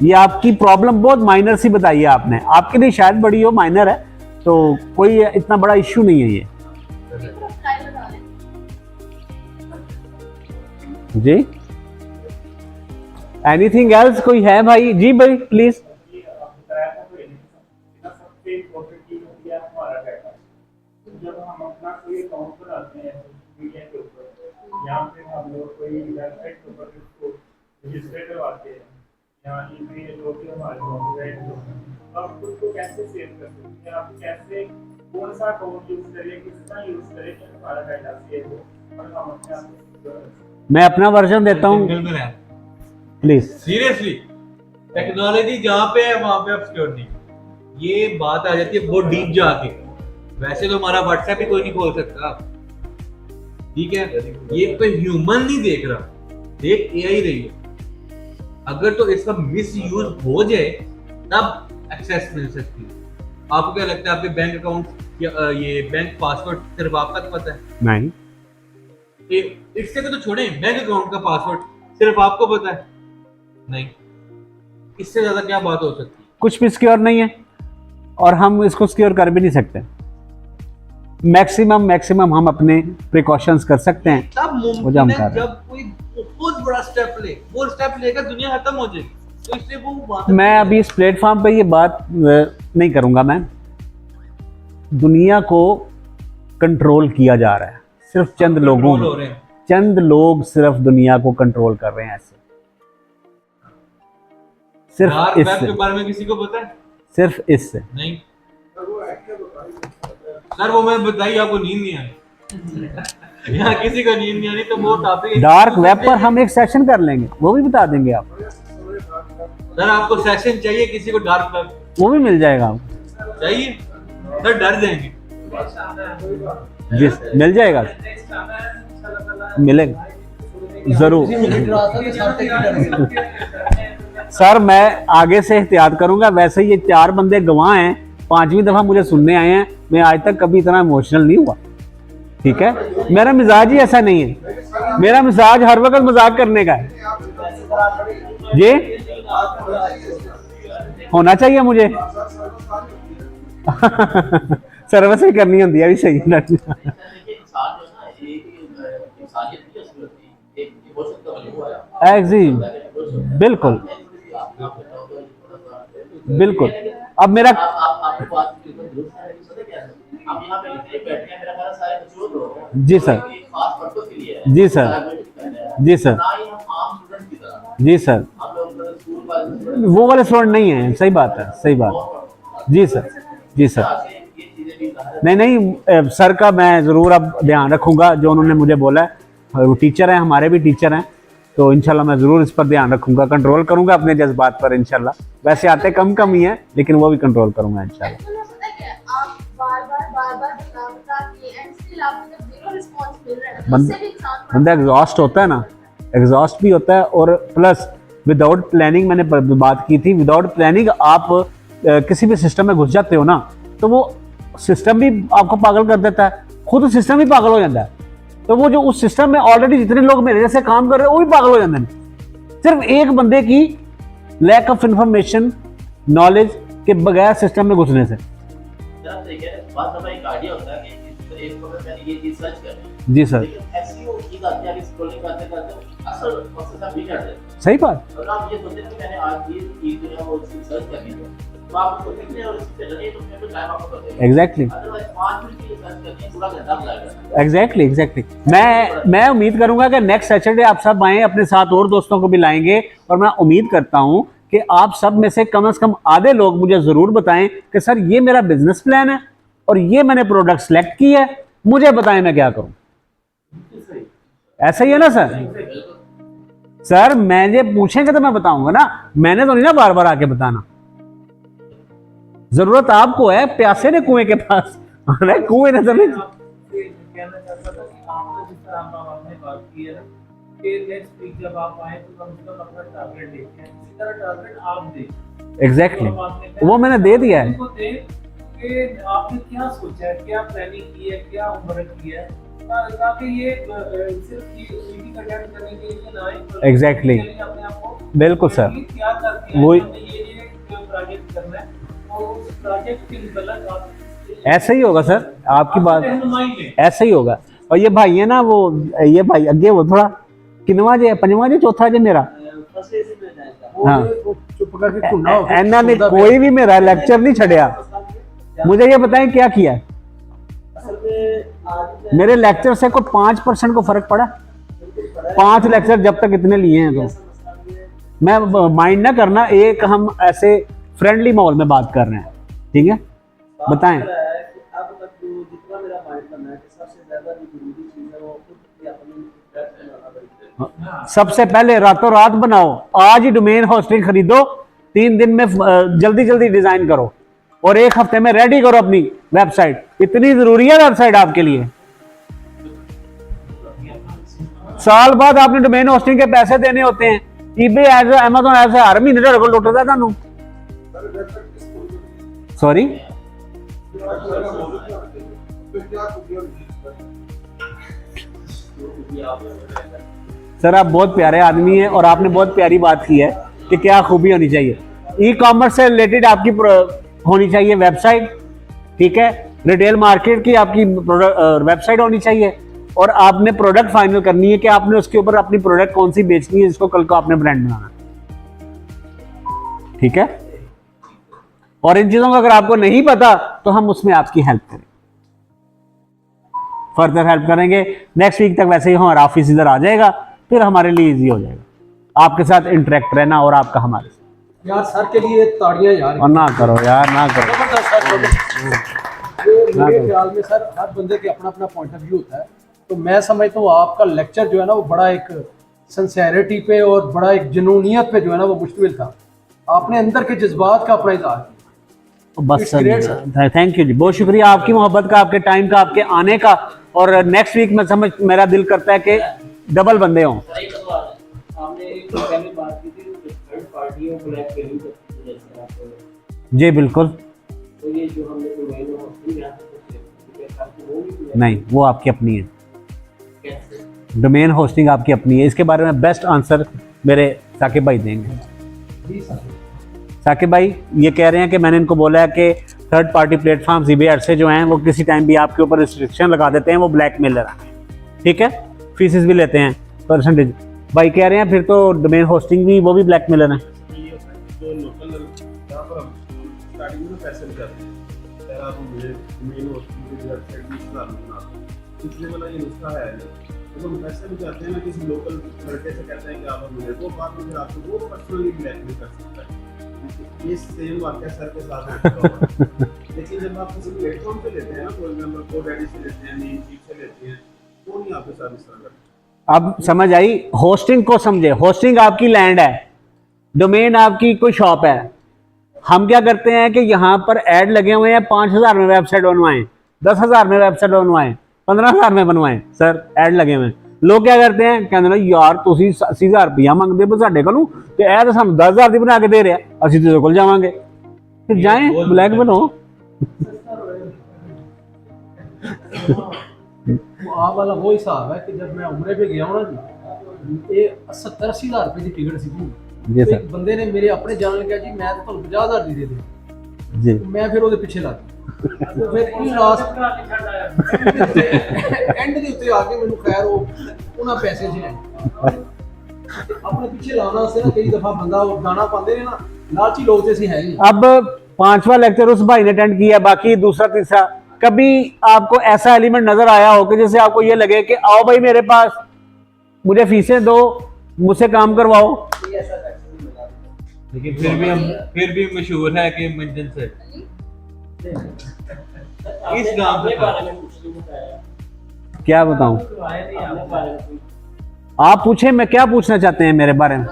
ये आपकी प्रॉब्लम बहुत माइनर सी बताई है आपने, आपके लिए शायद बड़ी हो, माइनर है तो कोई इतना बड़ा इश्यू नहीं है ये। जी एनीथिंग एल्स कोई है भाई? जी भाई प्लीज। जब हम अपना कोई अकाउंट बनाते हैं मीडिया के ऊपर, यहाँ पे हम लोग कोई वेबसाइट के ऊपर उसको रजिस्टर करवाते हैं, यानी कि जो कि हमारे कॉपीराइट जो है, आप खुद को कैसे सेव कर सकते हैं, आप कैसे कौन सा टोन यूज करें, किस तरह यूज करें कि हमारा डाटा सेव हो और हम अपने आप को secure रख सकें। मैं अपना वर्जन देता हूँ प्लीज। सीरियसली टेक्नोलॉजी जहाँ पे है वहाँ पे आप सिक्योर नहीं। ये बात आ जाती है बहुत डीप जाके। वैसे तो हमारा व्हाट्सएप ही कोई नहीं खोल सकता, ठीक है, ये कोई ह्यूमन नहीं देख रहा, देख एआई रही है। अगर तो इसका मिस यूज हो जाए तब एक्सेस मिल सकती है। आपको क्या लगता है आपके बैंक अकाउंट या ये बैंक पासवर्ड सिर्फ आप तक पता है? नहीं, इससे तो छोड़े, बैंक अकाउंट का पासवर्ड सिर्फ आपको पता है? नहीं, इससे ज्यादा क्या बात हो सकती है? कुछ भी सिक्योर नहीं है और हम इसको सिक्योर कर भी नहीं सकते। मैक्सिमम हम अपने प्रिकॉशंस कर सकते हैं, तब वो जो मुमकिन हम है कर रहे हैं। जब कोई बहुत बड़ा स्टेप ले, वो स्टेप लेकर दुनिया खत्म हो जाएगी, तो इसलिए वो बात मैं अभी इस प्लेटफॉर्म पे ये बात नहीं करूंगा। मैं दुनिया को कंट्रोल किया जा रहा है, सिर्फ चंद लोगों कंट्रोल हो रहे हैं। चंद लोग सिर्फ दुनिया को कंट्रोल कर रहे हैं ऐसे, सिर्फ डार्क वेब इससे, के बारे में किसी को पता है? सिर्फ इससे। नहीं सर, वो मैं बताइए, आपको नींद नहीं आई। यहाँ किसी को नींद नहीं आ रही तो वो टॉपिक डार्क वेब पर हम एक सेशन कर लेंगे, वो भी बता देंगे आप। सर आपको सेशन चाहिए किसी को डार्क वेब वो भी मिल जाएगा आपको। चाहिए? सर डर जाएंगे। जी मिल जाएगा, मिलेगा जरूर। सर मैं आगे से एहतियात करूंगा। वैसे ये 4 बंदे गवाह हैं, 5वीं दफा मुझे सुनने आए हैं। मैं आज तक कभी इतना इमोशनल नहीं हुआ, ठीक है। मेरा मिजाज ही ऐसा नहीं है, मेरा मिजाज हर वक्त मजाक करने का है। ये होना चाहिए मुझे। सर्विस भी करनी होती है, भी सही है। बिल्कुल बिल्कुल। अब मेरा जी सर, जी सर, जी सर, जी सर, वो वाले स्टूडेंट नहीं है। सही बात है, सही बात। जी सर, जी सर। नहीं सर का मैं ज़रूर अब ध्यान रखूंगा, जो उन्होंने मुझे बोला है। वो टीचर हैं, हमारे भी टीचर हैं, तो इंशाल्लाह मैं ज़रूर इस पर ध्यान रखूंगा, कंट्रोल करूंगा अपने जज्बात पर इंशाल्लाह। वैसे आते कम ही हैं, लेकिन वो भी कंट्रोल करूंगा इंशाल्लाह। एक्चुअली पता है क्या है, आप बार-बार बता के एंड स्टिल आपको जब जीरो रिस्पांस मिल रहा है तो उससे भी इंसान बंदा एग्जॉस्ट होता है ना, एग्जॉस्ट भी होता है। और प्लस विदाउट प्लानिंग, मैंने बात की थी, विदाउट प्लानिंग आप किसी भी सिस्टम में घुस जाते हो ना, तो वो सिस्टम भी आपको पागल कर देता है, खुद सिस्टम भी पागल हो जाता है। तो वो जो उस सिस्टम में ऑलरेडी जितने लोग मेरे जैसे काम कर रहे हैं वो भी पागल हो जाते हैं, सिर्फ एक बंदे की लैक ऑफ इंफॉर्मेशन, नॉलेज के बगैर सिस्टम में घुसने से। जी सर, सही बात। एग्जैक्टली। मैं उम्मीद करूंगा कि नेक्स्ट सैटरडे आप सब आएं, अपने साथ और दोस्तों को भी लाएंगे। और मैं उम्मीद करता हूं कि आप सब में से कम आधे लोग मुझे जरूर बताएं कि सर ये मेरा बिजनेस प्लान है और ये मैंने प्रोडक्ट सेलेक्ट की है, मुझे बताएं मैं क्या करूं। ऐसा ही है ना सर? सर मैं ये पूछेंगे तो मैं बताऊंगा ना, मैंने तो नहीं ना बार बार आके बताना। जरूरत आपको है, प्यासे ने कुएं के पास आना है, कुएं नजर नहीं। कहना चाहता था कि आपने जिस तरह आपने बात की है ना कि नेक्स्ट वीक जब आप आए तो कम से कम अपना टारगेट देखते हैं, इसी तरह टारगेट आप दें। एग्जैक्टली, वो मैंने दे दिया है। उनको दें कि आपने क्या सोचा है, क्या प्लानिंग की है, क्या होमवर्क किया है, ताकि ये सिर्फ मीटिंग अटेंड करने के लिए ना आए। एग्जैक्टली, अपने आप को बिल्कुल सर, क्या करके वो ये प्रोजेक्ट करना है और उस प्रोजेक्ट के मुताबिक आप ऐसा ही होगा सर, आपकी बात रहनुमाई लें। ऐसा ही होगा। और ये भाई है ना, वो ये भाई अगे वो थोड़ा किनवा जे पंजवा जे चौथा जे मेरा, हाँ, इन्होंने ने कोई भी मेरा लेक्चर नहीं छड़िया। मुझे ये बताएं क्या किया है? मेरे लेक्चर से कोई 5% को फर्क पड़ा? 5 लेक्चर जब तक इतने लिए हैं तो मैं माइंड ना करना, एक हम ऐसे फ्रेंडली माहौल में बात कर रहे हैं, ठीक है? बताएं। अब तक जो जितना मेरा माइंड बनना है कि सबसे ज्यादा जो जरूरी चीज है वो खुद की अपनी वेबसाइट बनाना पड़ेगा। सबसे पहले रातों रात बनाओ, आज ही डोमेन होस्टिंग खरीदो, 3 दिन में जल्दी जल्दी डिजाइन करो और 1 हफ्ते में रेडी करो अपनी वेबसाइट। इतनी जरूरी है वेबसाइट आपके लिए। साल बाद आपने डोमेन होस्टिंग के पैसे देने होते हैं। ईबे एज अमेज़न ऐसे हर महीने तेरे को लुटदा ਤੁਹਾਨੂੰ। सॉरी, सर आप बहुत प्यारे आदमी हैं और आपने बहुत प्यारी बात की है कि क्या खूबी होनी चाहिए। ई कॉमर्स से रिलेटेड आपकी होनी चाहिए वेबसाइट, ठीक है? रिटेल मार्केट की आपकी वेबसाइट होनी चाहिए और आपने प्रोडक्ट फाइनल करनी है कि आपने उसके ऊपर अपनी प्रोडक्ट कौन सी बेचनी है जिसको कल को आपने ब्रांड बनाना, ठीक है? और इन चीजों का अगर आपको नहीं पता तो हम उसमें आपकी हेल्प करें, फर्दर हेल्प करेंगे। नेक्स्ट वीक तक वैसे ही हमारा ऑफिस इधर आ जाएगा, फिर हमारे लिए इजी हो जाएगा आपके साथ इंटरेक्ट रहना और आपका हमारे साथ। यार सर के लिए ताड़ियां यार। और ना करो यार, ना करो। मेरे ख्याल में सर हर बंदे के अपना अपना पॉइंट ऑफ व्यू होता है, तो मैं समझता हूँ आपका लेक्चर जो है ना वो बड़ा एक सिंसेरिटी पे और बड़ा एक जुनूनियत पे जो है ना वो मुश्तमिल था। आपने अंदर के जज्बात का अपना इजहार किया। बस सर, थैंक यू जी, बहुत शुक्रिया आपकी मोहब्बत का, आपके टाइम का, आपके आने का। और नेक्स्ट वीक में समझ मेरा दिल करता है कि डबल बंदे हों। आपने एक पहले बात की थी थर्ड पार्टी और ब्लैक पेमेंट जैसे आप, जी बिल्कुल। तो ये जो हमने डोमेन होस्टिंग है नहीं, वो आपकी अपनी है। कैसे? डोमेन होस्टिंग आपकी अपनी है। इसके बारे में बेस्ट आंसर मेरे साकिब भाई देंगे। साकिब भाई ये कह रहे हैं कि मैंने इनको बोला है कि थर्ड पार्टी प्लेटफॉर्म ईबे से जो हैं वो किसी टाइम भी आपके ऊपर रिस्ट्रिक्शन लगा देते हैं, वो ब्लैकमेलर है, ठीक है? फीसेस भी लेते हैं परसेंटेज। भाई कह रहे हैं फिर तो डोमेन होस्टिंग भी वो भी ब्लैकमेलर है। जो लोकल यहाँ पर हम स्टार्टिंग में पैसे जाते हैं, पहला आप मुझे डोमेन होस्टिंग की वेबसाइट 20,000 में बना दो, इसलिए वाला ये नुस्खा है नहीं। तो हम पैसे भी जाते हैं ना, किसी लोकल लड़के से कहते हैं कि आप मुझे वो बात मुझे आपको वो पर्सनली ब्लैकमेल कर सकता है। ये सेम वाक्य सर के साथ होता है। लेकिन जब आप किसी प्लेटफॉर्म पे लेते हैं ना, फॉर एग्जांपल GoDaddy से लेते हैं, नीमचीप से लेते हैं, तो नहीं आपके साथ इस तरह करते। अब समझ आई, होस्टिंग को समझे। होस्टिंग आपकी लैंड है, डोमेन आपकी कोई शॉप है। हम क्या करते हैं कि यहाँ पर ऐड लगे हुए हैं, 5,000 में वेबसाइट बनवाएं, 10,000 में वेबसाइट बनवाएं, 15,000 में बनवाएं, सर ऐड लगे हुए हैं। लोग क्या करते हैं, कहते हैं यार तुसी 80,000 रुपया मंगते हो साढ़े को, तो ऐ तो सानू 10,000 की बना के दे रहे हैं, असं तेरे को जावांगे, फिर जाएं ब्लैक बनो। आप वाला वो हिसाब है कि जब मैं उम्रे पे गया हूँ ना जी, ये 70-80 हज़ार रुपये की टिकट सी जी तो सर। एक बंदे ने मेरे अपने जान लगा जी मैं तो 50,000 दी दे दे, जी मैं फिर ਉਹਦੇ ਪਿੱਛੇ ਲੱਗ ਗਿਆ। तो फिर ਇਹ ਲਾਸਟ ਐਂਡ ਦੇ ਉੱਤੇ ਆ ਕੇ ਮੈਨੂੰ ਖੈਰ ਉਹ ਉਹਨਾਂ ਪੈਸੇ ਜਿਹੇ ਆਪਣੇ ਪਿੱਛੇ ਲਾਉਣਾ ਸੀ ਨਾ, ਕਈ ਦਫਾ ਬੰਦਾ ਉਹ ਗਾਣਾ ਪਾਉਂਦੇ ਨੇ ਨਾ, ਲਾਲਚੀ लोग ਤੇ ਅਸੀਂ है ही। अब 5वां लेक्चर उस भाई ने अटेंड किया, बाकी दूसरा तीसरा कभी आपको ऐसा एलिमेंट नजर आया हो कि जैसे आपको ये लगे कि आओ भाई मेरे पास, मुझे फीसें दो, मुझसे काम करवाओ। लेकिन फिर भी मशहूर है कि मंजन से इस गांव अपने से बारे में कुछ नहीं बताया, क्या बताऊं, अपने बारे में कुछ। आप पूछे, मैं क्या पूछना चाहते हैं मेरे बारे में?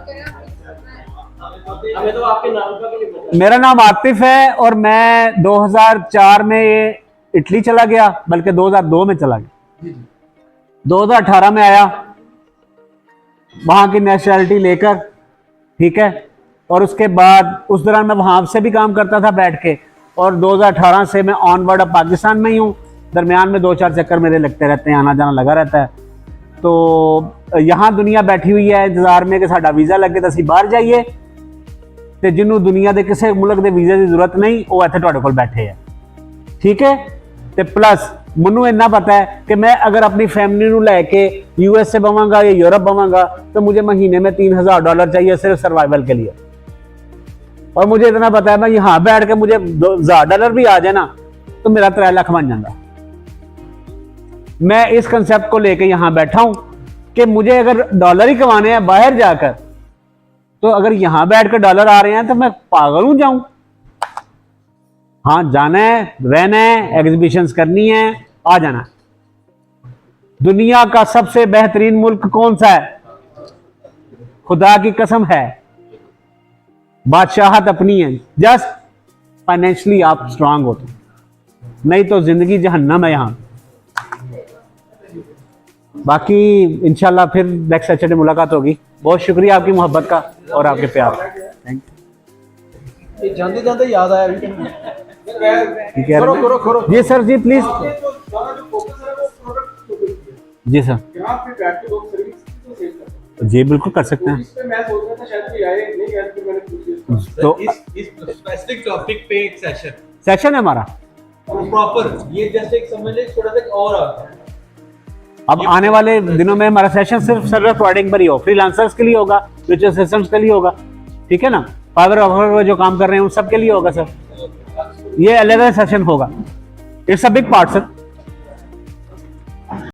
हमें तो आपके नाम का भी नहीं पता। मेरा नाम आतिफ है और मैं 2004 में ये इटली चला गया, बल्कि 2002 में चला गया, 2018 में आया वहाँ की नेशनैलिटी लेकर, ठीक है? और उसके बाद उस दौरान मैं वहाँ से भी काम करता था बैठ के, और 2018 से मैं ऑनवर्ड अब पाकिस्तान में ही हूँ। दरमियान में 2-4 चक्कर मेरे लगते रहते हैं, आना जाना लगा रहता है। तो यहाँ दुनिया बैठी हुई है इंतजार में कि साडा वीज़ा लगे तो असीं बाहर जाइए, तो जिन्होंने दुनिया के किसी मुल्क के वीज़े की जरूरत नहीं, वो इत्थे तुहाडे कोल बैठे है, ठीक है? तो प्लस मैनू इन्ना पता है कि मैं अगर अपनी फैमिली को लैके USA बवांगा या यूरोप बवांगा तो मुझे महीने में $3,000 चाहिए सिर्फ सर्वाइवल के लिए। और मुझे इतना पता है मैं यहाँ बैठ के मुझे $2,000 भी आ जाए ना तो मेरा 3 लाख बन जाता। मैं इस कंसेप्ट को लेके यहाँ बैठा हूँ कि मुझे अगर डॉलर ही कमाने हैं बाहर जाकर, तो अगर यहां बैठकर डॉलर आ रहे हैं तो मैं पागल हूं जाऊं? हाँ, जाना है, रहना है, एग्जीबिशंस करनी है, आ जाना है। दुनिया का सबसे बेहतरीन मुल्क कौन सा है? खुदा की कसम है, बादशाहत अपनी है, जस्ट फाइनेंशियली आप स्ट्रांग हो तो, नहीं तो जिंदगी जहन्नम है यहां। बाकी इंशाल्लाह फिर नेक्स्ट सैटरडे मुलाकात होगी। बहुत शुक्रिया आपकी मोहब्बत का और आपके प्यार का। Thank you. ये जाते जाते याद आया अभी ठीक है, करो। जी सर, जी प्लीज। सारा जो फोकस है वो प्रोडक्ट के ऊपर है। जी सर, यहाँ पे बैठ के लोग सर्विस को सेल करते हैं। जी बिल्कुल कर सकते हैं। इस पे मैं सोच रहा था शायद कोई आए, नहीं आए, फिर मैंने पूछ लिया। तो इस स्पेसिफिक टॉपिक पे एक सेशन है हमारा, प्रॉपर, ये जस्ट एक समझ ले छोटा सा और आता है। अब आने वाले दिनों में हमारा सेशन सिर्फ सर्वर प्रोवाइडिंग पर ही हो, फ्रीलांसर्स के लिए होगा, फ्यूचर सिस्टम्स के लिए होगा, ठीक है ना, फाइबर ऑफर जो काम कर रहे हैं उन सब के लिए होगा सर। ये अलग सेशन होगा, it's a big part sir.